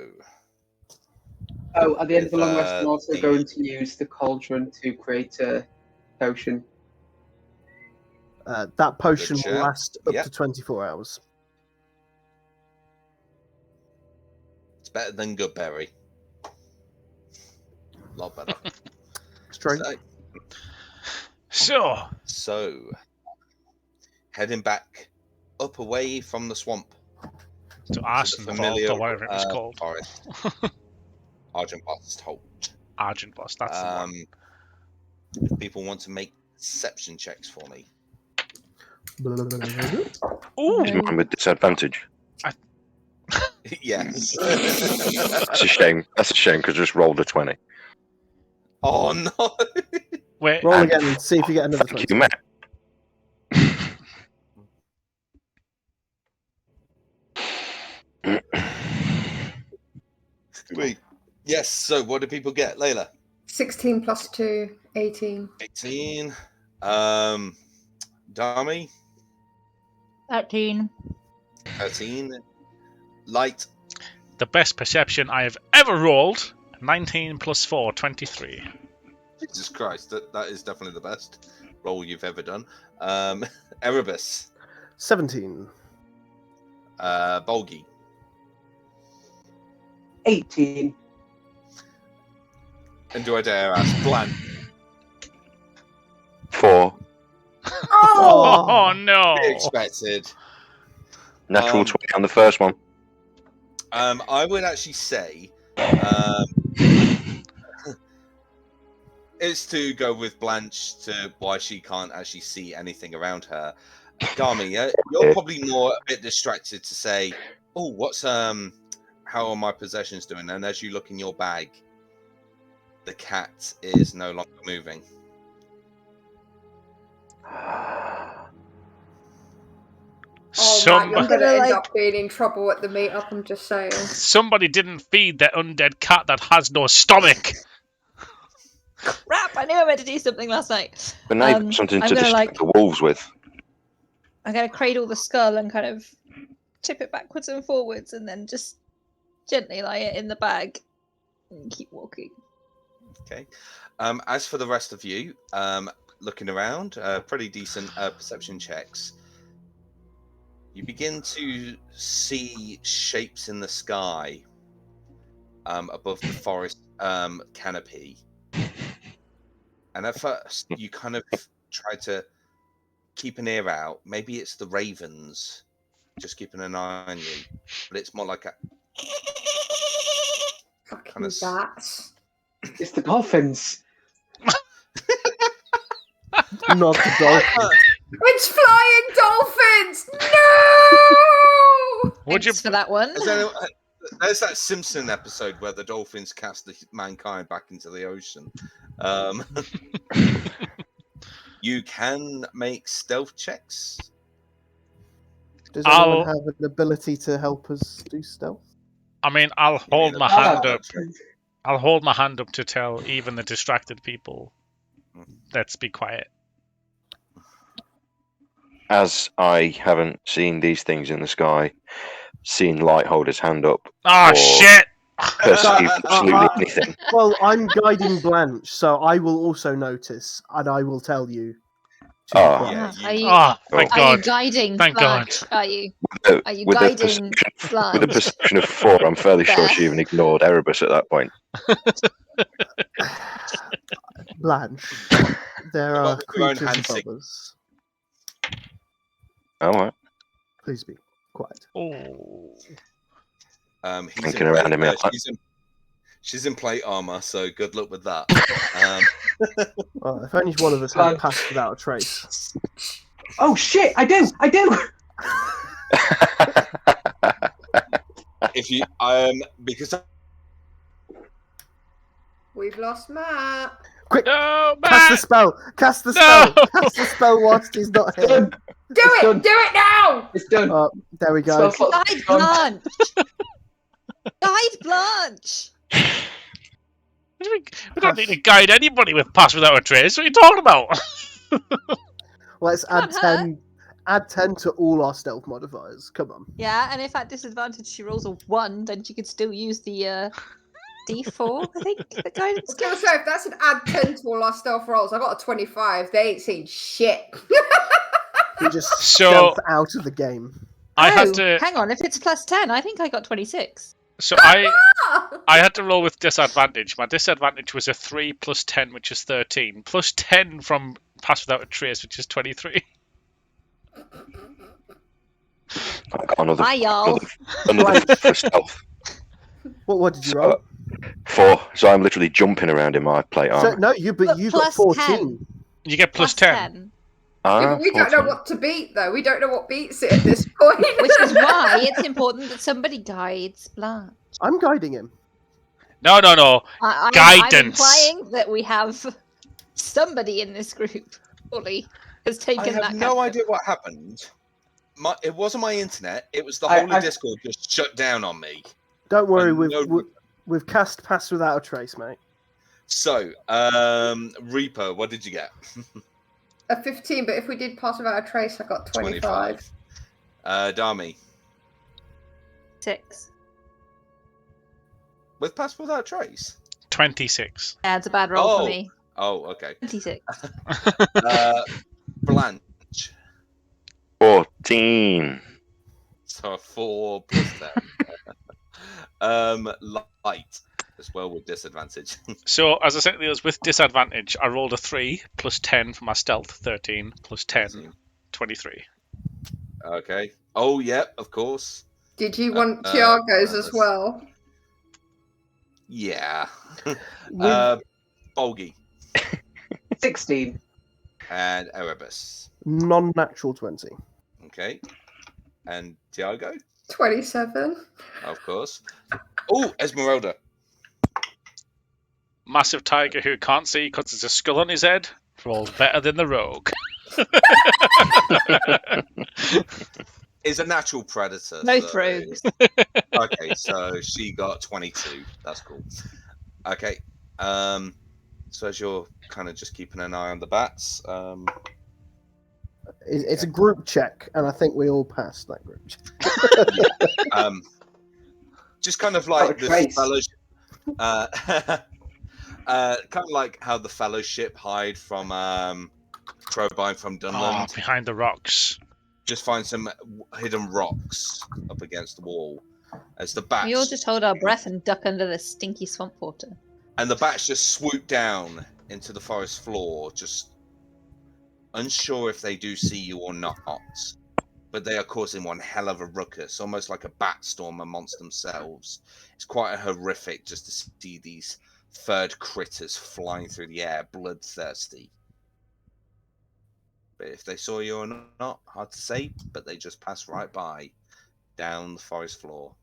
D: Oh, at the end of the long
A: With,
D: rest, I'm also
A: the-
D: going to use the cauldron to create a potion.
F: That potion
A: Good
F: will
A: shout.
F: last up
A: Yep.
F: to 24 hours.
A: it's better than Goodberry. A lot better.
F: Straight.
B: So,
A: Heading back up away from the swamp.
B: to
A: to
B: Arsenal
A: the
B: Vault
A: familiar,
B: or whatever it was called.
A: forest. Argentblast Holt.
B: Argent Boss, that's the one.
A: People want to make deception checks for me.
B: Ooh,
G: I'm with disadvantage.
A: Yes.
G: That's a shame. That's a shame because I just rolled a 20.
A: Oh no!
B: wait,
F: Roll
G: And
F: again and see if you get another
G: Thank
F: 20.
G: you, Matt.
A: Wait. Yes. So, what do people get, Layla?
C: 16 plus 2, 18.
A: 18. Dami,
E: 13.
A: 13. Light,
B: the best perception I have ever rolled. 19 plus 4, 23.
A: Jesus Christ, that is definitely the best roll you've ever done. Erebus,
F: 17.
A: Bolgi,
D: 18.
A: and do I dare ask, Blanche?
G: 4.
C: Oh!
B: Oh no!
A: Expected.
G: Natural 20 on the first one.
A: I would actually say it's to go with Blanche to why she can't actually see anything around her. Dami, you're probably more a bit distracted to say, "Oh, what's how are my possessions doing?" And as you look in your bag, the cat is no longer moving.
C: Oh, Matt, you're
B: Somebody,
C: going to end
E: like-
C: up being in trouble at the meetup, I'm just saying.
B: somebody didn't feed their undead cat that has no stomach.
E: Crap! I knew I meant to do something last night.
G: But now you've got something
E: I'm
G: to
E: gonna,
G: distract
E: like-
G: the wolves with.
E: I'm gonna cradle the skull and kind of tip it backwards and forwards, and then just gently lie it in the bag and keep walking.
A: Okay. As for the rest of you, looking around, pretty decent perception checks. You begin to see shapes in the sky above the forest canopy. And at first, you kind of try to keep an ear out. Maybe it's the ravens just keeping an eye on you. But it's more like a...
C: Fucking
A: Kinda s-
C: bats.
D: It's the dolphins.
F: Not the dolphin.
C: It's flying dolphins! No!
B: Would you?
E: Thanks for that one?
A: There's that Simpson episode where the dolphins cast mankind back into the ocean. You can make stealth checks.
F: Does
B: I'll-
F: anyone have an ability to help us do stealth?
B: I mean, I'll
A: You
B: hold
A: need
B: my
A: a
B: hand
A: stealth
B: up.
A: check.
B: I'll hold my hand up to tell even the distracted people,
A: Mhm.
B: let's be quiet.
G: As I haven't seen these things in the sky, seen Light hold his hand up,
B: Oh,
G: Or-
B: shit!
G: perceived absolutely
F: Uh,
G: anything.
F: Well, I'm guiding Blanche, so I will also notice, and I will tell you to be
G: Oh.
F: quiet.
A: Yeah,
E: Are you,
B: Oh, thank
E: are you
B: God.
E: guiding
B: Thank God.
E: Blanche? Are you?
G: Uh,
E: Are you
G: with a
E: guiding
G: with a
E: Blanche?
G: perception of 4, I'm fairly sure
E: There.
G: she even ignored Erebus at that point.
F: Blanche, there
A: Come
F: are
A: up with your own
F: creatures
A: hand
F: above
A: signal.
F: us.
G: All right.
F: Please be quiet.
B: Oh.
A: He's
G: Thinking around him, yeah.
A: She's in plate armor, so good luck with that.
F: Well, if only one of us had passed without a trace.
D: Oh shit! I do.
A: If you because
C: We've lost Matt.
F: Quick,
B: No,
F: cast the
B: Matt!
F: spell! Cast the
B: No!
F: spell! Cast the spell whilst he's not here.
D: Done.
C: Do
D: It's
C: it!
D: done.
C: Do it now!
D: It's done.
F: There we go.
D: Spell slot's
E: Guide
D: gone.
E: Blanche! Guide Blanche!
B: We don't need to guide anybody with Pass Without a Trace. What are you talking about?
F: Let's add
E: Can't hurt.
F: 10. Add 10 to all our stealth modifiers. Come on.
E: Yeah, and if at disadvantage she rolls a 1, then she could still use the D4, I think, the
C: I
E: guidance
C: was going to
E: gives.
C: say, if that's an add 10 to all our stealth rolls, I got a 25. They ain't seen shit.
F: We just
B: So-
F: stealth out of the game.
B: I had
E: Oh,
B: to.
E: hang on, if it's plus 10, I think I got 26.
B: So I had to roll with disadvantage. My disadvantage was a 3 plus 10, which is 13, plus 10 from Pass Without a Trace, which is 23.
G: I got another,
E: Bye, y'all.
G: another for stealth.
F: What did you
G: So,
F: roll?
G: 4. So I'm literally jumping around in my plate
F: So,
G: armor.
F: no, you got
E: Plus
F: 14.
E: 10.
B: You get plus 10.
C: Yeah,
G: Ah,
C: but we don't know
G: 14.
C: what to beat, though. We don't know what beats it at this point.
E: Which is why it's important that somebody guides Blanche.
F: I'm guiding him.
B: No.
E: I'm
B: Guidance.
E: implying that we have somebody in this group, fully, has taken
A: I
E: that
A: have no
E: capture.
A: idea what happened. It wasn't my internet. It was the
D: I-
A: whole
D: I-
A: of Discord just shut down on me.
F: Don't worry,
A: And no-
F: we've cast Pass Without a Trace, mate.
A: So, Reaper, what did you get?
C: A 15, but if we did pass without a trace, I got 25.
A: Dami,
E: 6.
A: with Pass Without Trace?
B: 26.
E: Yeah, it's a bad roll
A: Oh.
E: for me.
A: Oh, okay.
E: 26.
A: Blanche,
G: 14.
A: so 4 plus 10. Light, as well with disadvantage.
B: So, as I said, it was with disadvantage. I rolled a 3 plus 10 for my stealth, 13 plus 10, 23.
A: Okay. Oh, yeah, of course.
C: Did you want Tiago's as well?
A: Yeah.
F: With
A: Bolgi
D: 16.
A: and Erebus.
F: non-natural 20.
A: Okay. And Tiago,
C: 27.
A: of course. Oh, Esmeralda.
B: Massive tiger who can't see because there's a skull on his head. Rolls better than the rogue.
A: Is a natural predator.
E: Both
A: so-
E: rogues.
A: Okay, so she got 22. That's cool. Okay. So as you're kind of just keeping an eye on the bats,
F: It's a group check, and I think we all passed that group check.
A: just kind of
D: Oh,
A: like the
D: trace.
A: fellowship, kind of like how the fellowship hide from Crowbine from
B: Oh,
A: Dunland.
B: behind the rocks.
A: Just find some hidden rocks up against the wall as the bats
E: We all just hold our breath and duck under the stinky swamp water.
A: and the bats just swoop down into the forest floor, just unsure if they do see you or not. But they are causing one hell of a ruckus, almost like a bat storm amongst themselves. It's quite horrific just to see these third critters flying through the air, bloodthirsty. But if they saw you or not, hard to say, but they just passed right by, down the forest floor.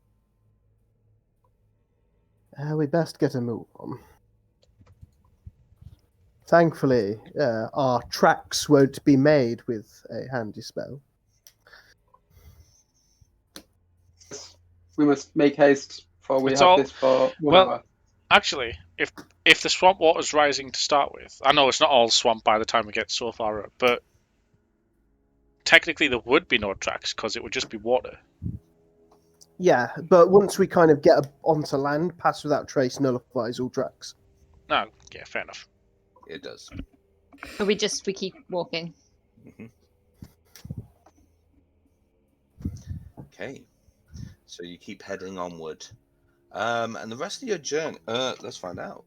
F: We best get a move on. Thankfully, our tracks won't be made with a handy spell.
D: We must make haste, for we
B: It's
D: have
B: all-
D: this for 1
B: well-
D: hour.
B: Actually, if the swamp water's rising to start with, I know it's not all swamp by the time we get so far up, but technically there would be no tracks because it would just be water.
F: Yeah, but once we kind of get onto land, pass without trace nullifies all tracks.
B: No, yeah, fair enough.
A: It does.
E: So we keep walking.
A: Okay. So you keep heading onward. And the rest of your journey, let's find out.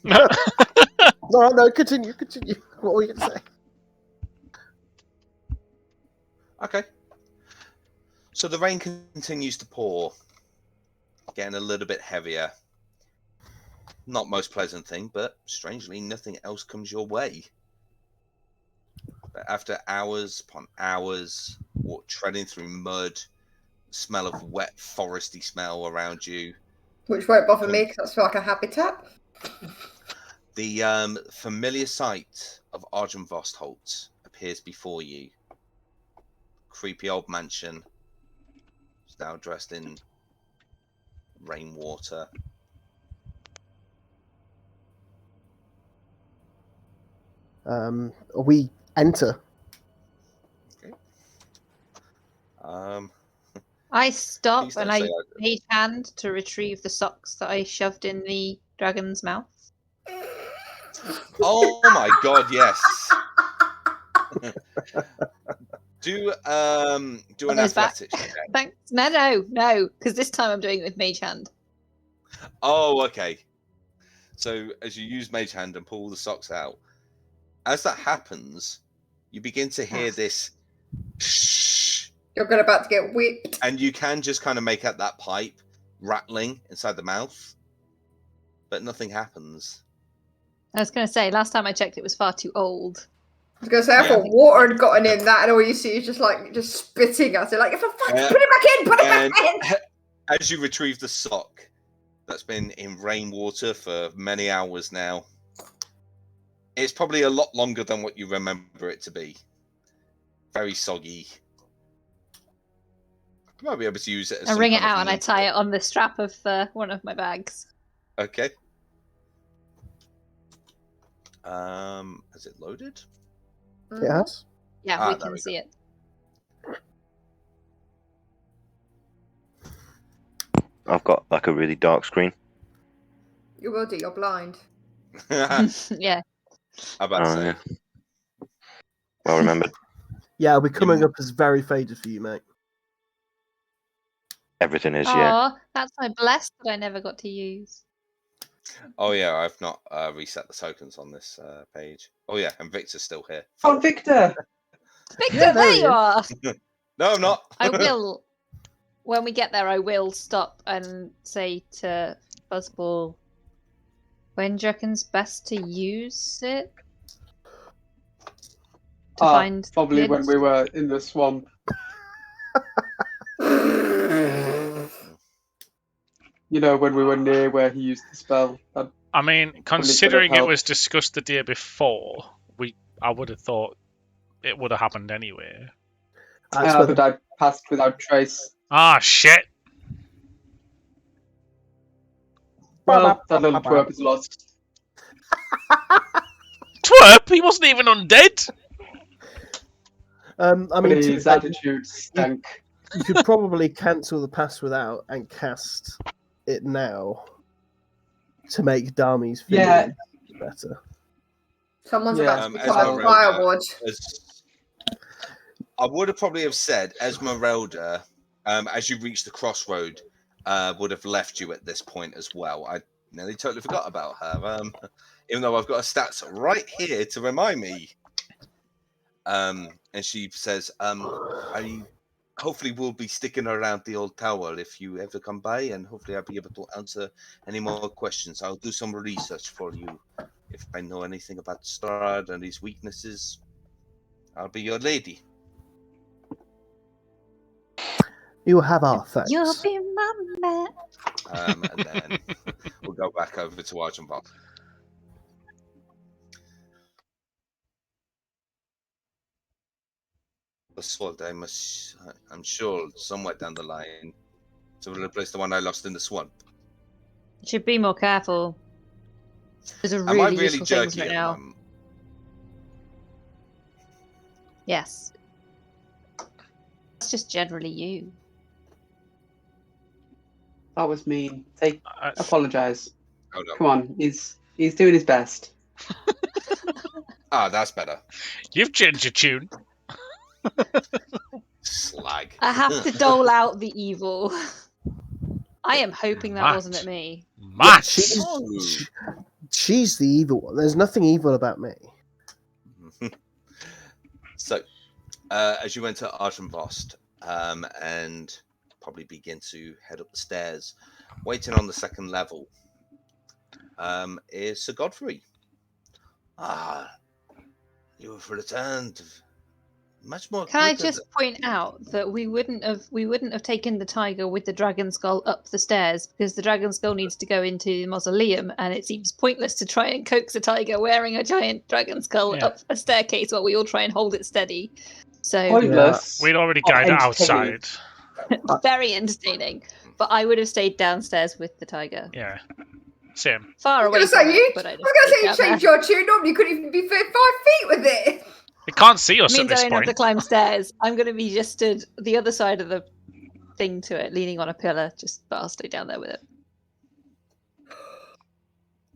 F: No, continue. What were you going to say?
A: Okay. So the rain continues to pour, getting a little bit heavier. Not most pleasant thing, but strangely, nothing else comes your way. But after hours upon hours, treading through mud, smell of wet, foresty smell around you.
C: Which won't bother me because that's like a habitat.
A: The familiar sight of Argentvost appears before you. Creepy old mansion. It's now dressed in rainwater.
F: We enter.
A: Okay.
E: I stop
A: Please
E: and
A: don't
E: I
A: say
E: mage hand to retrieve the socks that I shoved in the dragon's mouth.
A: Oh my god, yes. do an
E: those back.
A: athletics check.
E: Thanks. No, because this time I'm doing it with mage hand.
A: Oh, okay. So as you use Mage Hand and pull the socks out, as that happens, you begin to hear this shh,
C: You're about to get whipped.
A: and you can just kind of make out that pipe rattling inside the mouth, but nothing happens.
E: I was going to say, last time I checked, it was far too old.
C: I was going to say, I thought water had gotten in that, and all you see is just spitting at it. Like, for fuck, put it back in.
A: As you retrieve the sock that's been in rainwater for many hours now, it's probably a lot longer than what you remember it to be. Very soggy. You might be able to use it as
E: I wring it out and I tie it on the strap of one of my bags.
A: Okay. Is it loaded?
F: Yes.
E: Yeah, we
A: there
E: can
A: we
E: see it.
G: I've got like a really dark screen.
C: You will do, you're blind.
E: Yeah.
A: How about to say?
G: Yeah. Well remembered.
F: Yeah, it'll be coming up as very faded for you, mate.
G: Everything is,
E: Aw,
G: yeah.
E: that's my bless that I never got to use.
A: Oh yeah, I've not reset the tokens on this page. Oh yeah, and Victor's still here.
D: Oh, Victor!
E: Victor,
F: Yeah, there
E: there
F: he
E: you
F: is.
E: are!
A: No, I'm not.
E: I will, when we get there, I will stop and say to Buzzball, when do you reckon's best to use it? To find
D: Probably
E: the
D: when we
E: hidden-
D: were in the swamp. You know, when we were near where he used the spell.
B: I mean,
D: could have
B: considering it
D: helped.
B: was discussed the day before, I would have thought it would have happened anyway.
D: But I passed without trace.
B: Ah, shit!
D: Well, that little twerp is lost.
B: Twerp! He wasn't even undead!
F: I mean,
D: His
F: to-
D: attitude stank.
F: you could probably cancel the pass without and cast it now to make Dami's
D: Yeah.
F: feeling better.
C: Someone's
D: Yeah,
C: about to
A: as
C: become a
A: Esmeralda-
C: firewood.
A: I would have probably have said Esmeralda, as you reach the crossroad, would have left you at this point as well. I nearly totally forgot about her. Even though I've got her stats right here to remind me. And she says, I hopefully will be sticking around the old tower if you ever come by, and hopefully I'll be able to answer any more questions. I'll do some research for you. If I know anything about Strahd and his weaknesses, I'll be your lady.
F: You will have our thanks.
E: You'll be my man.
A: And then we'll go back over to Argentvost. the sword. I'm sure somewhere down the line to replace the one I lost in the swamp.
E: You should be more careful. There's a
A: Am I
E: really
A: really
E: useful things
A: jerky
E: right
A: at the
E: now.
A: moment?
E: Yes. That's just generally you.
D: That was mean.
B: I-
D: Apologize.
A: Oh no.
D: Come on, he's doing his best.
A: Ah, that's better.
B: You've changed your tune.
A: Slag.
E: I have to dole out the evil. I am hoping that
B: Matt.
E: wasn't at me.
B: Matt!
F: She's the evil one. There's nothing evil about me.
A: So, as you enter Archenvost, and probably begin to head up the stairs, waiting on the second level, is Sir Godfrey. Ah, you have returned. Much more.
E: Can I
A: quicker
E: just point out that we wouldn't have taken the tiger with the dragon skull up the stairs because the dragon skull needs to go into the mausoleum, and it seems pointless to try and coax a tiger wearing a giant dragon skull
B: Yeah.
E: up a staircase while we all try and hold it steady. So
D: Pointless.
B: We'd already
D: but
B: guided
D: entertaining.
B: outside.
E: very entertaining. But I would have stayed downstairs with the tiger,
B: Yeah. Same.
E: far
C: I
E: away
C: was
E: from
C: going to say,
E: it. But I'd have
C: you
E: stayed down there.
C: changed your tune. Normally, you couldn't even be 5 feet with it.
B: It can't see us
E: It
B: at
E: means I
B: this
E: don't have to
B: point.
E: climb stairs. I'm going to be just stood the other side of the thing to it, leaning on a pillar. But I'll stay down there with it.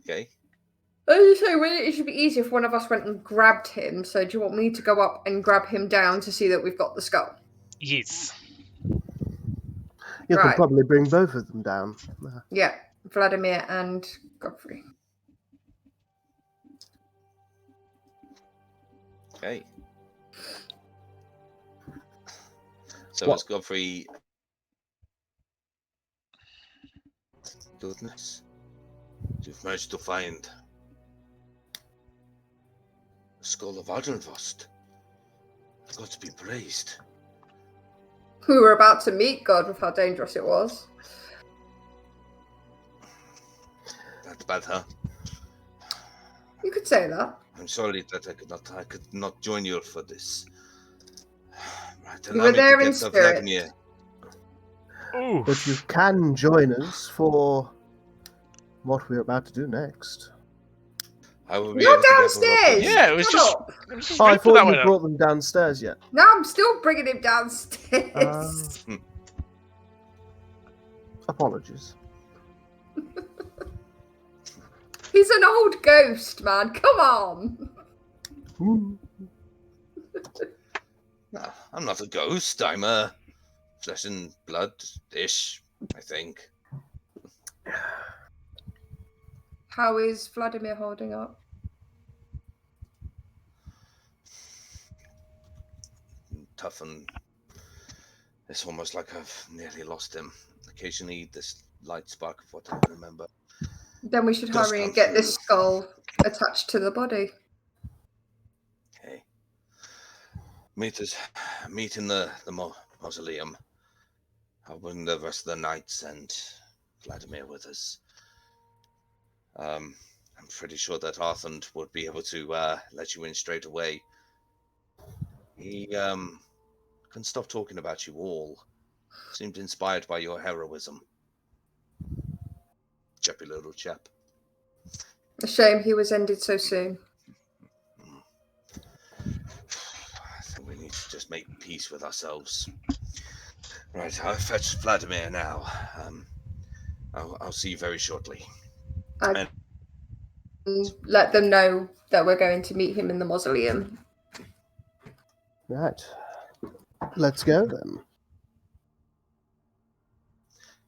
A: Okay.
C: As you say, it should be easier if one of us went and grabbed him. So, do you want me to go up and grab him down to see that we've got the skull?
B: Yes.
F: You can
C: Right.
F: probably bring both of them down.
C: Yeah, Vladimir and Godfrey.
A: Okay. So
F: What?
A: as Godfrey. Goodness. You've managed to find the skull of Ardenvost. I've got to be praised.
C: We were about to meet God with how dangerous it was.
A: That's bad, huh?
C: You could say that.
A: I'm sorry that I could not join you for this. Right,
C: You
A: allow
C: were
A: me
C: there
A: to
C: in
A: get to
C: spirit.
A: Vladimir.
B: Ooh.
F: But you can join us for what we're about to do next.
A: I will be
C: You're
A: able to get
C: downstairs.
B: Yeah, it was
C: Shut
B: just.
C: up.
B: It was just
F: Oh, I
B: Reaper that
F: thought
B: went
F: you
B: up.
F: brought them downstairs yet.
C: No, I'm still bringing him downstairs.
F: Apologies.
C: He's an old ghost, man. Come on.
A: No, I'm not a ghost. I'm a flesh and blood-ish, I think.
C: How is Vladimir holding up?
A: Tough, and it's almost like I've nearly lost him. Occasionally, this light spark of what I remember.
C: Then we should
A: Does
C: hurry
A: come
C: and get this
A: through.
C: skull attached to the body.
A: Okay. Meet in the mausoleum. I'll bring the rest of the knights and Vladimir with us. I'm pretty sure that Arthund would be able to let you in straight away. He couldn't stop talking about you all. Seemed inspired by your heroism. Chappy little chap.
C: A shame he was ended so soon.
A: I think we need to just make peace with ourselves. Right, I'll fetch Vladimir now. I'll see you very shortly.
C: I let them know that we're going to meet him in the mausoleum.
F: Right. Let's go then.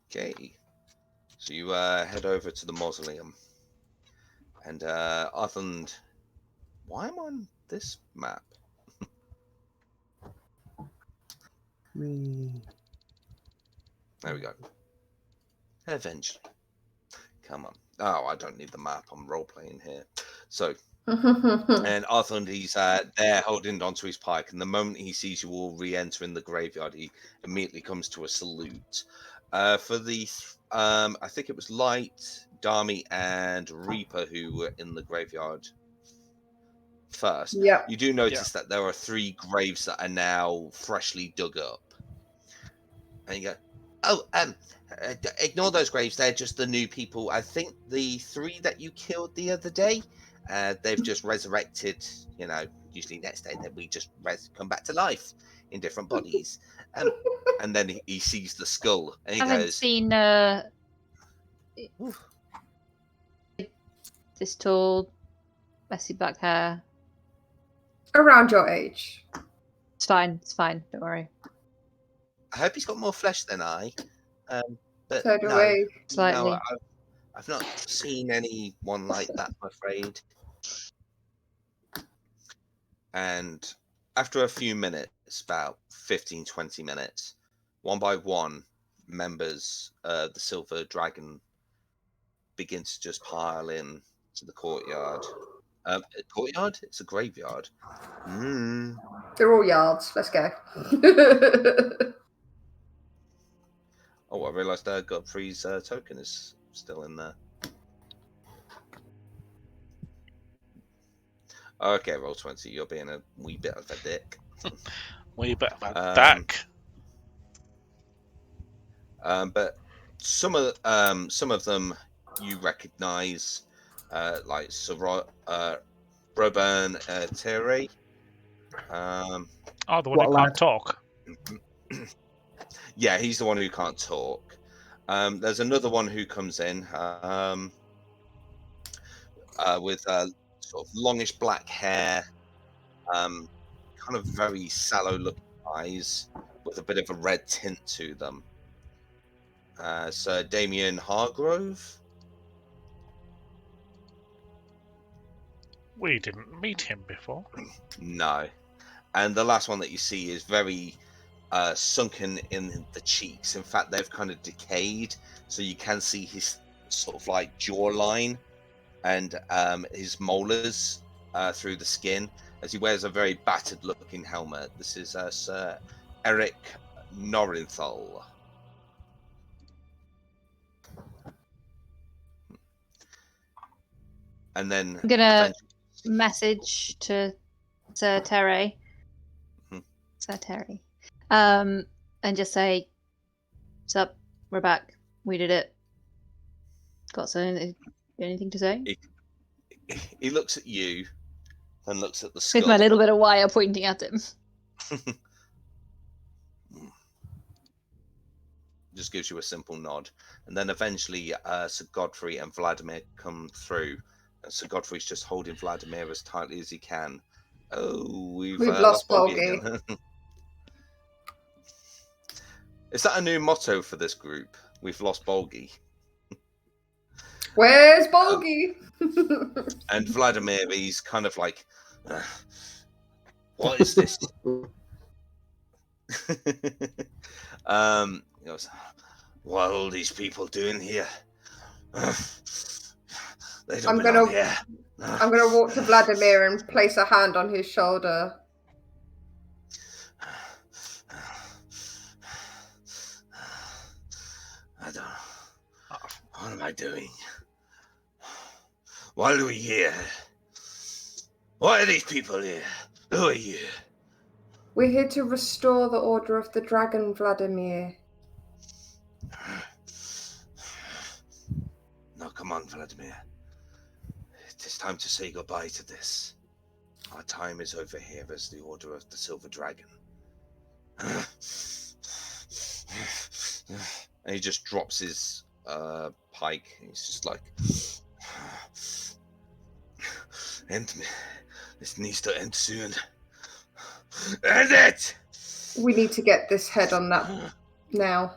A: Okay. So you head over to the mausoleum. And Arthund, why am I on this map? There we go. Eventually. Come on. Oh, I don't need the map. I'm role-playing here. So, and Arthund, he's there holding onto his pike. And the moment he sees you all re-entering the graveyard, he immediately comes to a salute. For the, I think it was Light, Dami, and Reaper who were in the graveyard first.
C: Yeah.
A: You do notice that there are 3 graves that are now freshly dug up. And you go, oh, ignore those graves. They're just the new people. I think the 3 that you killed the other day, they've just resurrected. You know, usually next day that we just come back to life in different bodies. And then he sees the skull and he
E: I haven't
A: goes,
E: seen this tall, messy black hair.
C: Around your age.
E: It's fine. It's fine. Don't worry.
A: I hope he's got more flesh than I. But
C: So do
A: no,
C: we.
E: Slightly.
A: no, I've not seen anyone like that, I'm afraid. And after a few minutes, about 15, 20 minutes, one by one, members of the Silver Dragon begin to just pile in to the courtyard. Courtyard? It's a graveyard.
C: They're all yards. Let's go.
A: Oh, I realised Godfrey's token is still in there. Okay, roll 20. You're being a wee bit of a dick.
B: Wee bit of a dick.
A: But some of them you recognise, like Roban Terry.
B: The one who can't talk.
A: Yeah, he's the one who can't talk. There's another one who comes in with sort of longish black hair, kind of very sallow looking eyes with a bit of a red tint to them. So Damien Hargrove.
B: We didn't meet him before.
A: No. And the last one that you see is very sunken in the cheeks. In fact, they've kind of decayed, so you can see his sort of like jawline and his molars through the skin as he wears a very battered looking helmet. This is Sir Eric Norinthal. And then
E: I'm gonna message to Sir Terry. Sir Terry. And just say, "What's up? We're back. We did it. Got anything to say?"
A: He looks at you, then looks at the skull.
E: With my little bit of wire pointing at him.
A: Just gives you a simple nod, and then eventually Sir Godfrey and Vladimir come through. And Sir Godfrey's just holding Vladimir as tightly as he can. Oh, we've lost Bogey again. Is that a new motto for this group? We've lost Bolgi.
C: Where's Bolgi?
A: And Vladimir, he's kind of like, what is this? He goes, what are all these people doing here? They don't belong here.
C: I'm gonna walk to Vladimir and place a hand on his shoulder.
A: I don't. What am I doing? Why are we here? Why are these people here? Who are you?
C: We're here to restore the Order of the Dragon, Vladimir.
A: No, come on, Vladimir. It is time to say goodbye to this. Our time is over here as the Order of the Silver Dragon. And he just drops his pike. He's just like, end me. This needs to end soon. End it!
C: We need to get this head on that now.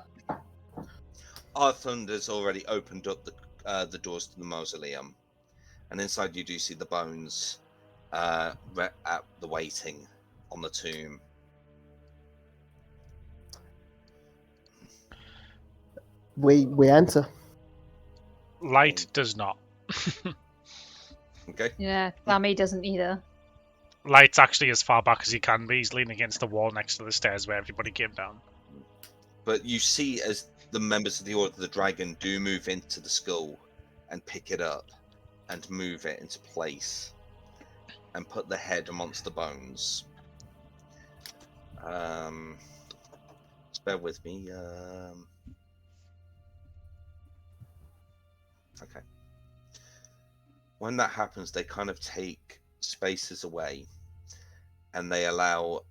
A: Arthunder's already opened up the doors to the mausoleum, and inside you do see the bones at the waiting on the tomb.
F: We enter.
B: Light does not.
A: Okay.
E: Yeah, Sammy doesn't either.
B: Light's actually as far back as he can be. He's leaning against the wall next to the stairs where everybody came down.
A: But you see as the members of the Order of the Dragon do move into the skull and pick it up and move it into place. and put the head amongst the bones. Just bear with me. Okay. When that happens, they kind of take spaces away, and they allow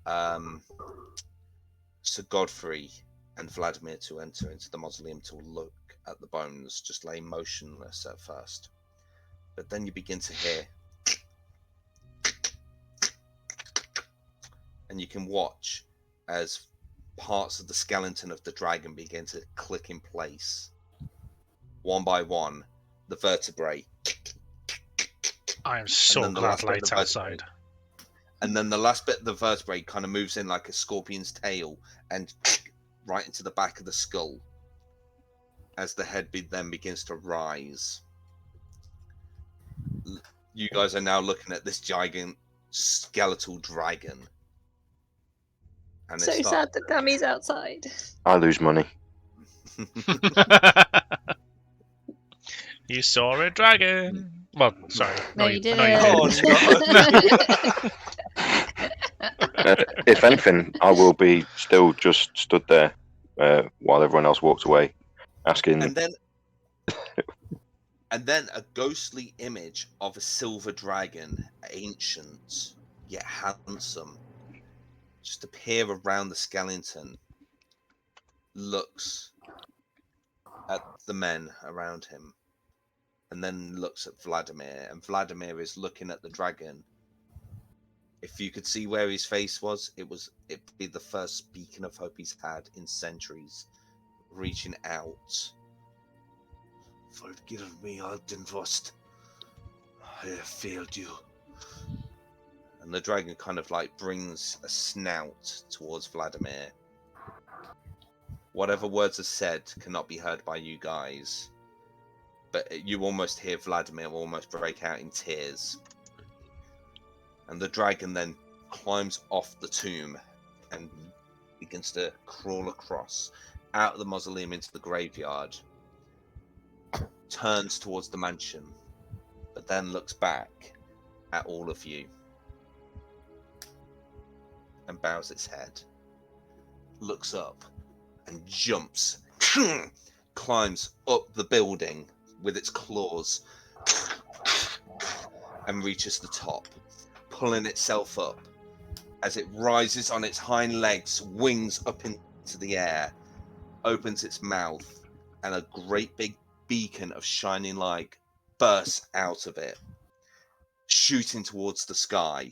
A: Sir Godfrey and Vladimir to enter into the mausoleum to look at the bones, just lay motionless at first. But then you begin to hear, and you can watch as parts of the skeleton of the dragon begin to click in place. One by one, the vertebrae.
B: I am so glad Light's outside.
A: And then the last bit of the vertebrae kind of moves in like a scorpion's tail and right into the back of the skull as the head then begins to rise. You guys are now looking at this giant skeletal dragon. And
H: So sad that Dammy's outside.
G: I lose money.
B: You saw a dragon. Well, sorry.
E: No, you didn't.
A: Oh,
G: If anything, I will be still just stood there while everyone else walks away, asking.
A: And then a ghostly image of a silver dragon, ancient yet handsome, just appear around the skeleton, looks at the men around him, and then looks at Vladimir, and Vladimir is looking at the dragon. If you could see where his face was, it'd be the first beacon of hope he's had in centuries, reaching out. Forgive me, Aldenvost. I have failed you. And the dragon kind of like brings a snout towards Vladimir. Whatever words are said cannot be heard by you guys, but you almost hear Vladimir almost break out in tears. And the dragon then climbs off the tomb and begins to crawl across out of the mausoleum into the graveyard, turns towards the mansion, but then looks back at all of you and bows its head, looks up and jumps, climbs up the building with its claws and reaches the top, pulling itself up as it rises on its hind legs, wings up into the air, opens its mouth, and a great big beacon of shining light bursts out of it, shooting towards the sky.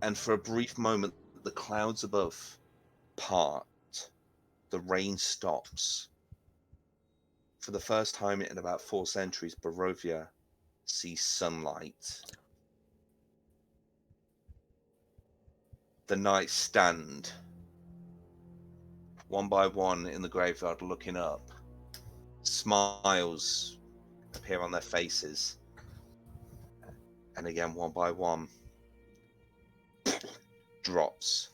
A: And for a brief moment, the clouds above part, the rain stops. For the first time in about 4 centuries, Barovia sees sunlight. The knights stand, one by one in the graveyard, looking up. Smiles appear on their faces. And again, one by one, drops,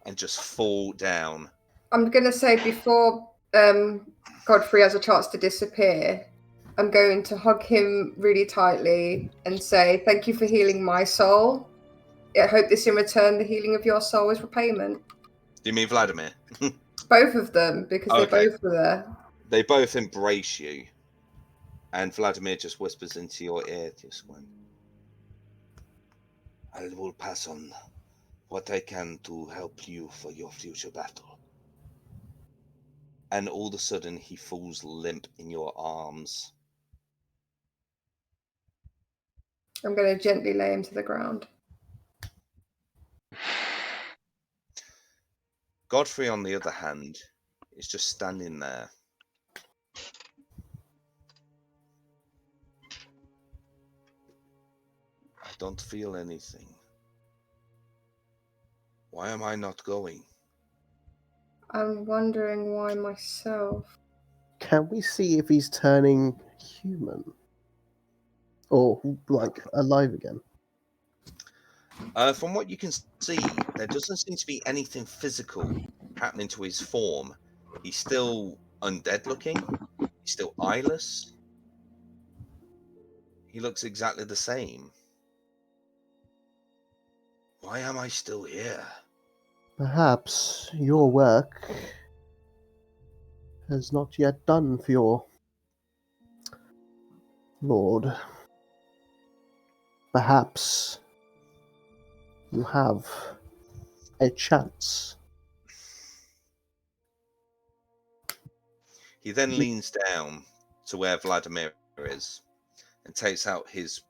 A: and just fall down.
C: I'm going to say before Godfrey has a chance to disappear, I'm going to hug him really tightly and say, thank you for healing my soul. I hope this in return, the healing of your soul is repayment.
A: Do you mean Vladimir?
C: Both of them, because they both were there.
A: They both embrace you. And Vladimir just whispers into your ear, just one. I will pass on what I can to help you for your future battle. And all of a sudden, he falls limp in your arms.
C: I'm going to gently lay him to the ground.
A: Godfrey, on the other hand, is just standing there. I don't feel anything. Why am I not going?
C: I'm wondering why myself.
F: Can we see if he's turning human? Or, like, alive again?
A: From what you can see, there doesn't seem to be anything physical happening to his form. He's still undead looking. He's still eyeless. he looks exactly the same. Why am I still here?
F: Perhaps your work has not yet done for your lord. Perhaps you have a chance.
A: He then leans down to where Vladimir is and takes out his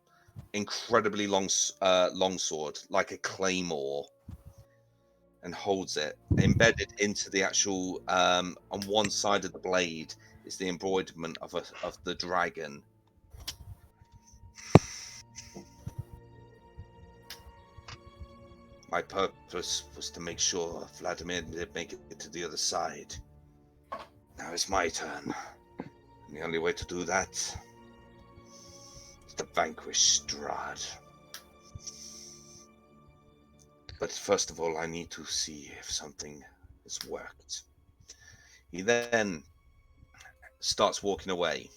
A: incredibly long sword, like a claymore, and holds it. Embedded into the actual, on one side of the blade is the embroiderment of the dragon. My purpose was to make sure Vladimir did make it to the other side. Now it's my turn. And the only way to do that is to vanquish Strahd. But first of all, I need to see if something has worked. He then starts walking away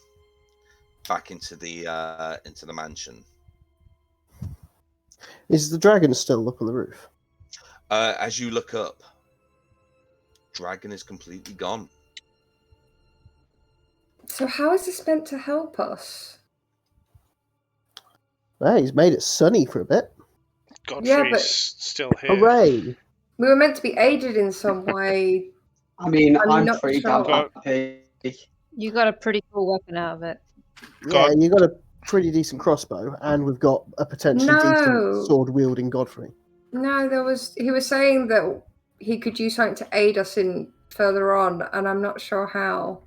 A: back into the mansion.
F: Is the dragon still up on the roof?
A: As you look up, dragon is completely gone.
C: So how is this meant to help us?
F: Well, he's made it sunny for a bit.
B: Godfrey's
C: but-
B: still here.
F: Hooray!
C: We were meant to be aided in some way.
D: I mean,
C: I'm
D: I'm
C: not
D: pretty
C: sure.
D: damn happy.
E: You got a pretty cool weapon out of it.
F: Yeah,
B: God-
F: you got a pretty decent crossbow, and we've got a potentially
C: No.
F: decent sword-wielding Godfrey.
C: No, he was saying that he could use something to aid us in further on, and I'm not sure how.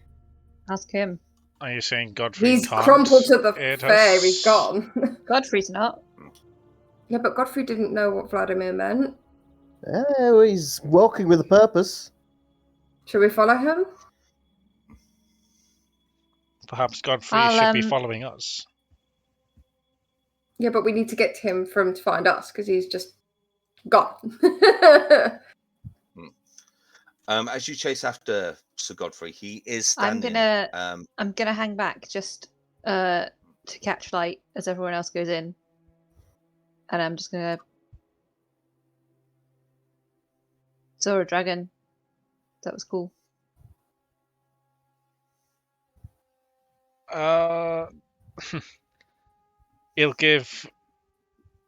E: Ask him.
B: Are you saying Godfrey
C: He's
B: can't
C: crumpled to the
B: aid
C: fair,
B: us?
C: he's gone.
E: Godfrey's not.
C: Yeah, but Godfrey didn't know what Vladimir meant.
F: Oh, he's walking with a purpose.
C: Should we follow him?
B: Perhaps Godfrey
E: I'll,
B: should be following us.
C: Yeah, but we need to get to him for him to find us, because he's just gone.
A: As you chase after Sir Godfrey, he is standing.
E: I'm gonna hang back just to catch light as everyone else goes in, and I'm just gonna saw a dragon. That was cool.
B: He'll give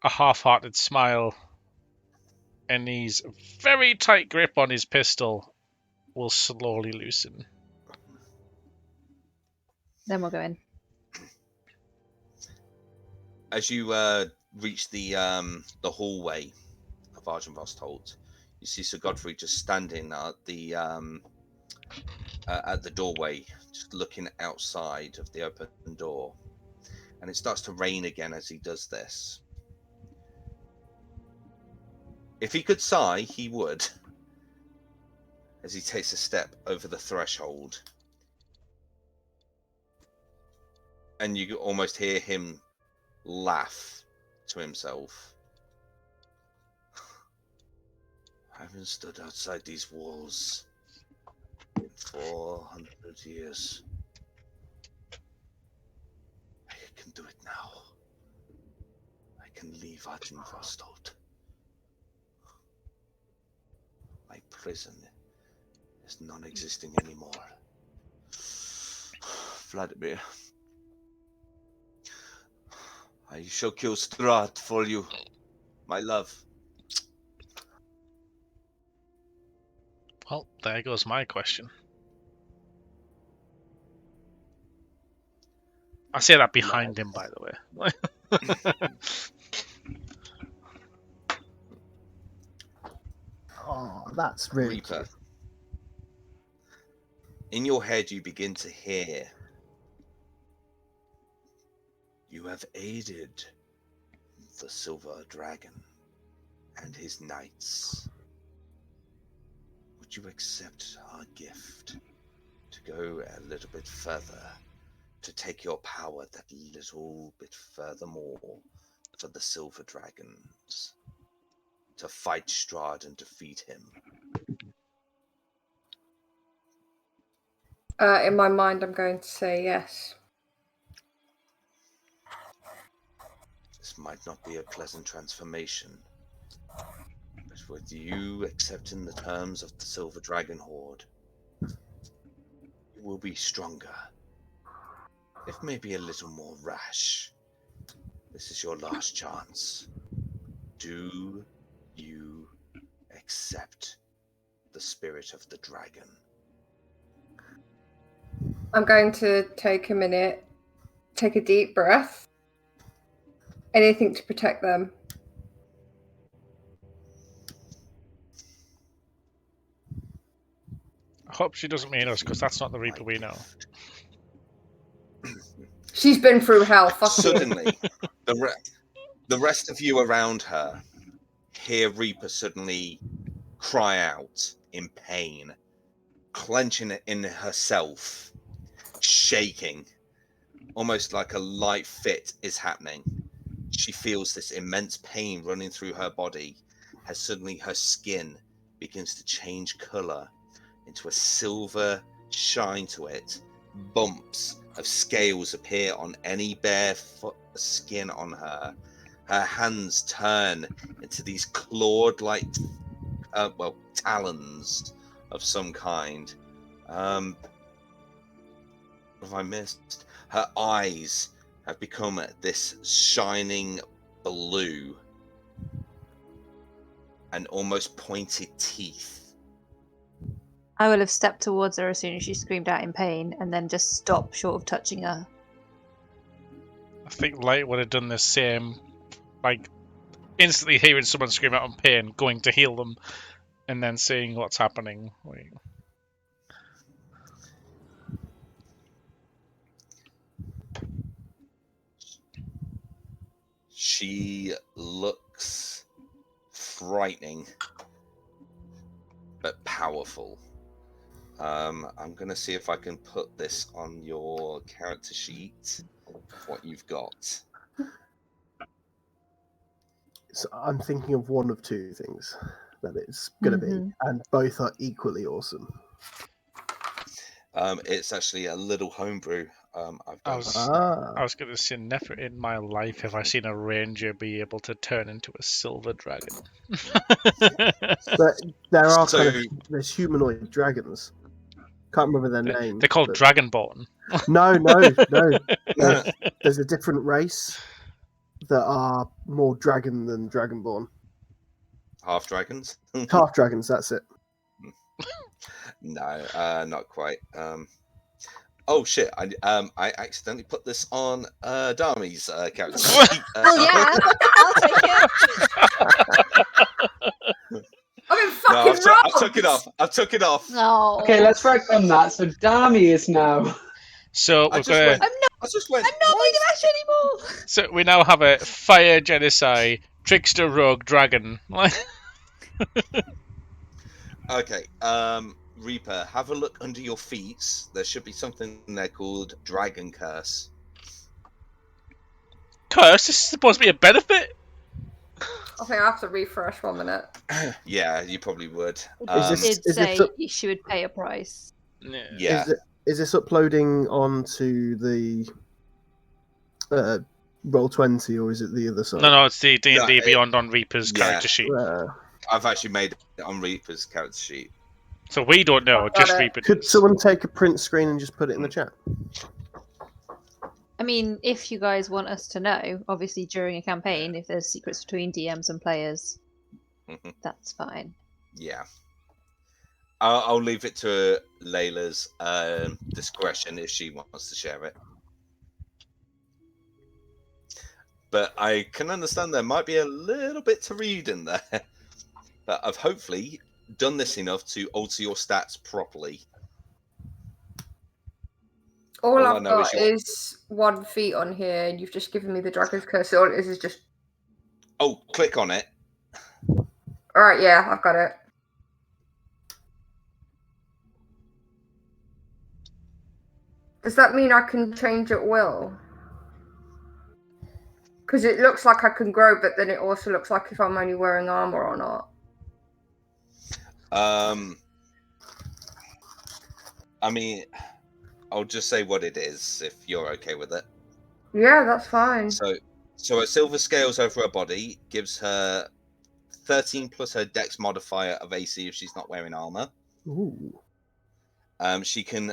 B: a half-hearted smile, and his very tight grip on his pistol will slowly loosen.
E: Then we'll go in.
A: As you reach the hallway of Argent-Vostolt, you see Sir Godfrey just standing at the doorway, just looking outside of the open door. And it starts to rain again as he does this. If he could sigh, he would. As he takes a step over the threshold. And you almost hear him laugh to himself. I haven't stood outside these walls in 400 years. I can do it now. I can leave Argent-Vostolt. My prison is non-existing anymore. Vladimir, I shall kill Strahd for you, my love.
B: Well, there goes my question. I say that behind him, by the way.
F: Oh, that's really
A: Reaper.
F: cute.
A: In your head, you begin to hear. You have aided the Silver Dragon and his knights. Would you accept our gift to go a little bit further, to take your power that little bit furthermore for the Silver Dragons, to fight Strahd and defeat him?
C: In my mind, I'm going to say yes.
A: This might not be a pleasant transformation, but with you accepting the terms of the Silver Dragon Horde, you will be stronger. If maybe a little more rash. This is your last chance. Do you accept the spirit of the dragon?
C: I'm going to take a minute, take a deep breath. Anything to protect them.
B: I hope she doesn't mean us, because that's not the Reaper we know.
C: She's been through hell. Fuck you.
A: Suddenly, the rest of you around her hear Reaper suddenly cry out in pain, clenching it in herself, shaking, almost like a light fit is happening. She feels this immense pain running through her body, as suddenly her skin begins to change color into a silver shine to it. Bumps of scales appear on any bare skin on her. Her hands turn into these clawed-like, talons of some kind. What have I missed? Her eyes have become this shining blue and almost pointed teeth.
E: I will have stepped towards her as soon as she screamed out in pain, and then just stopped short of touching her.
B: I think Light would have done the same, like instantly hearing someone scream out in pain, going to heal them, and then seeing what's happening. Wait.
A: She looks frightening, but powerful. I'm going to see if I can put this on your character sheet, what you've got.
F: So I'm thinking of one of two things that it's going to be, and both are equally awesome.
A: It's actually a little homebrew I've
B: I
A: done.
B: was going to say, never in my life have I seen a ranger be able to turn into a silver dragon.
F: But there are there's humanoid dragons. Can't remember their name.
B: They're called Dragonborn.
F: No. There's a different race that are more dragon than Dragonborn.
A: Half dragons?
F: Half dragons, that's it.
A: No, not quite. Oh shit! I accidentally put this on Dami's character.
H: Yeah, I'll take it.
C: I
A: I took it off.
H: No.
D: Okay, let's work on that. So Dami is now.
B: So
A: I
B: we've got.
A: I'm not
H: Lady Ash anymore.
B: So we now have a fire genocide trickster rogue dragon.
A: Okay, Reaper, have a look under your feet. There should be something in there called Dragon Curse.
B: Curse? This is supposed to be a benefit?
C: I think I have to refresh 1 minute.
A: Yeah, you probably would.
E: Did say she would pay a price.
A: Yeah.
F: Is this uploading onto the Roll20, or is it the other side?
B: No, it's the D&D Beyond on Reaper's character sheet.
A: I've actually made it on Reaper's character sheet.
B: So we don't know, just Reaper.
F: Could someone take a print screen and just put it in the chat?
E: I mean, if you guys want us to know, obviously during a campaign, if there's secrets between DMs and players, that's fine.
A: Yeah. I'll leave it to Layla's discretion if she wants to share it. But I can understand there might be a little bit to read in there. But I've hopefully done this enough to alter your stats properly.
C: All I've got is 1 feat on here, and you've just given me the Dragon's Curse. All it is just...
A: Oh, click on it.
C: Alright, yeah, I've got it. Does that mean I can change at will? Because it looks like I can grow, but then it also looks like if I'm only wearing armor or not.
A: I mean, I'll just say what it is if you're okay with it.
C: Yeah, that's fine.
A: So So her silver scales over her body gives her 13 plus her dex modifier of AC if she's not wearing armor.
F: Ooh.
A: She can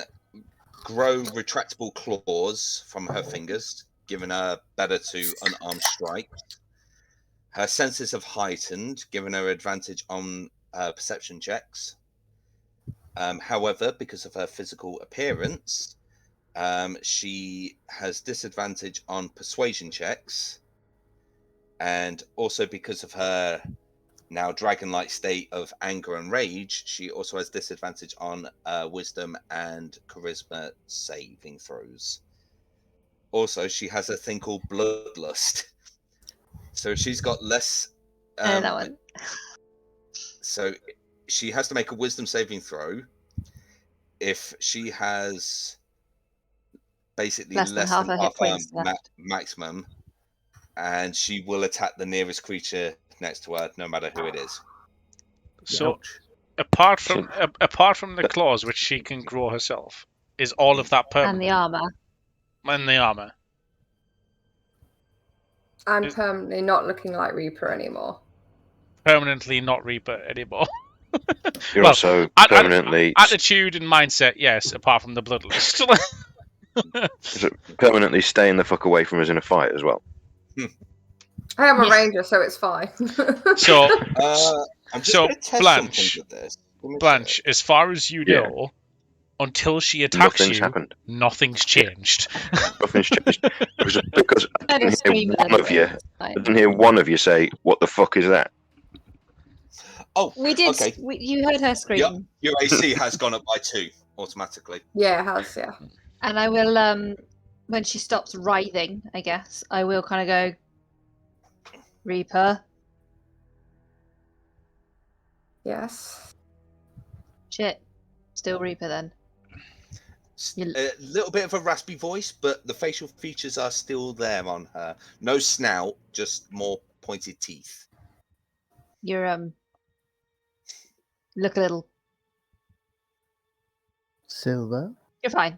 A: grow retractable claws from her fingers, giving her better to unarmed strikes. Her senses have heightened, giving her advantage on perception checks. However, because of her physical appearance, she has disadvantage on persuasion checks. And also because of her now dragon-like state of anger and rage, she also has disadvantage on wisdom and charisma saving throws. Also, she has a thing called bloodlust. So she's got less...
E: I know that one.
A: So she has to make a wisdom saving throw if she has basically
E: Less
A: less
E: than
A: than
E: half her hit
A: half
E: points left.
A: maximum, and she will attack the nearest creature next to her, no matter who it is.
B: So
F: Ouch.
B: apart from the claws, which she can grow herself, is all of that permanent?
E: And the armor.
B: And the armor.
C: I'm
B: Is-
C: permanently not looking like Reaper anymore.
B: Permanently not Reaper anymore.
G: You're
B: Well,
G: also
B: at-
G: permanently
B: Attitude and mindset, yes, apart from the bloodlust.
G: permanently staying the fuck away from us in a fight as well.
C: I am a
B: Yeah.
C: ranger, so it's fine.
B: So,
A: I'm just
B: So,
A: going to test
B: Blanche.
A: something with this. Give me a
B: Blanche,
A: sec.
B: as far as you
G: Yeah.
B: know, until she attacks
G: Nothing's
B: you,
G: happened.
B: nothing's changed.
G: Nothing's changed. Because I
E: I
G: didn't
E: just
G: hear
E: scream
G: one of you. I didn't hear one of you say, "What the fuck is that?"
A: Oh,
E: We did.
A: Okay.
E: You heard her scream,
A: Your AC has gone up by 2 automatically.
C: Yeah, it has, yeah.
E: and I will. When she stops writhing, I guess I will kind of go, Reaper.
C: Yes.
E: Shit. Still Reaper then. You-
A: A little bit of a raspy voice, but the facial features are still there on her. No snout, just more pointed teeth.
E: You're look a little.
F: Silver.
E: You're fine.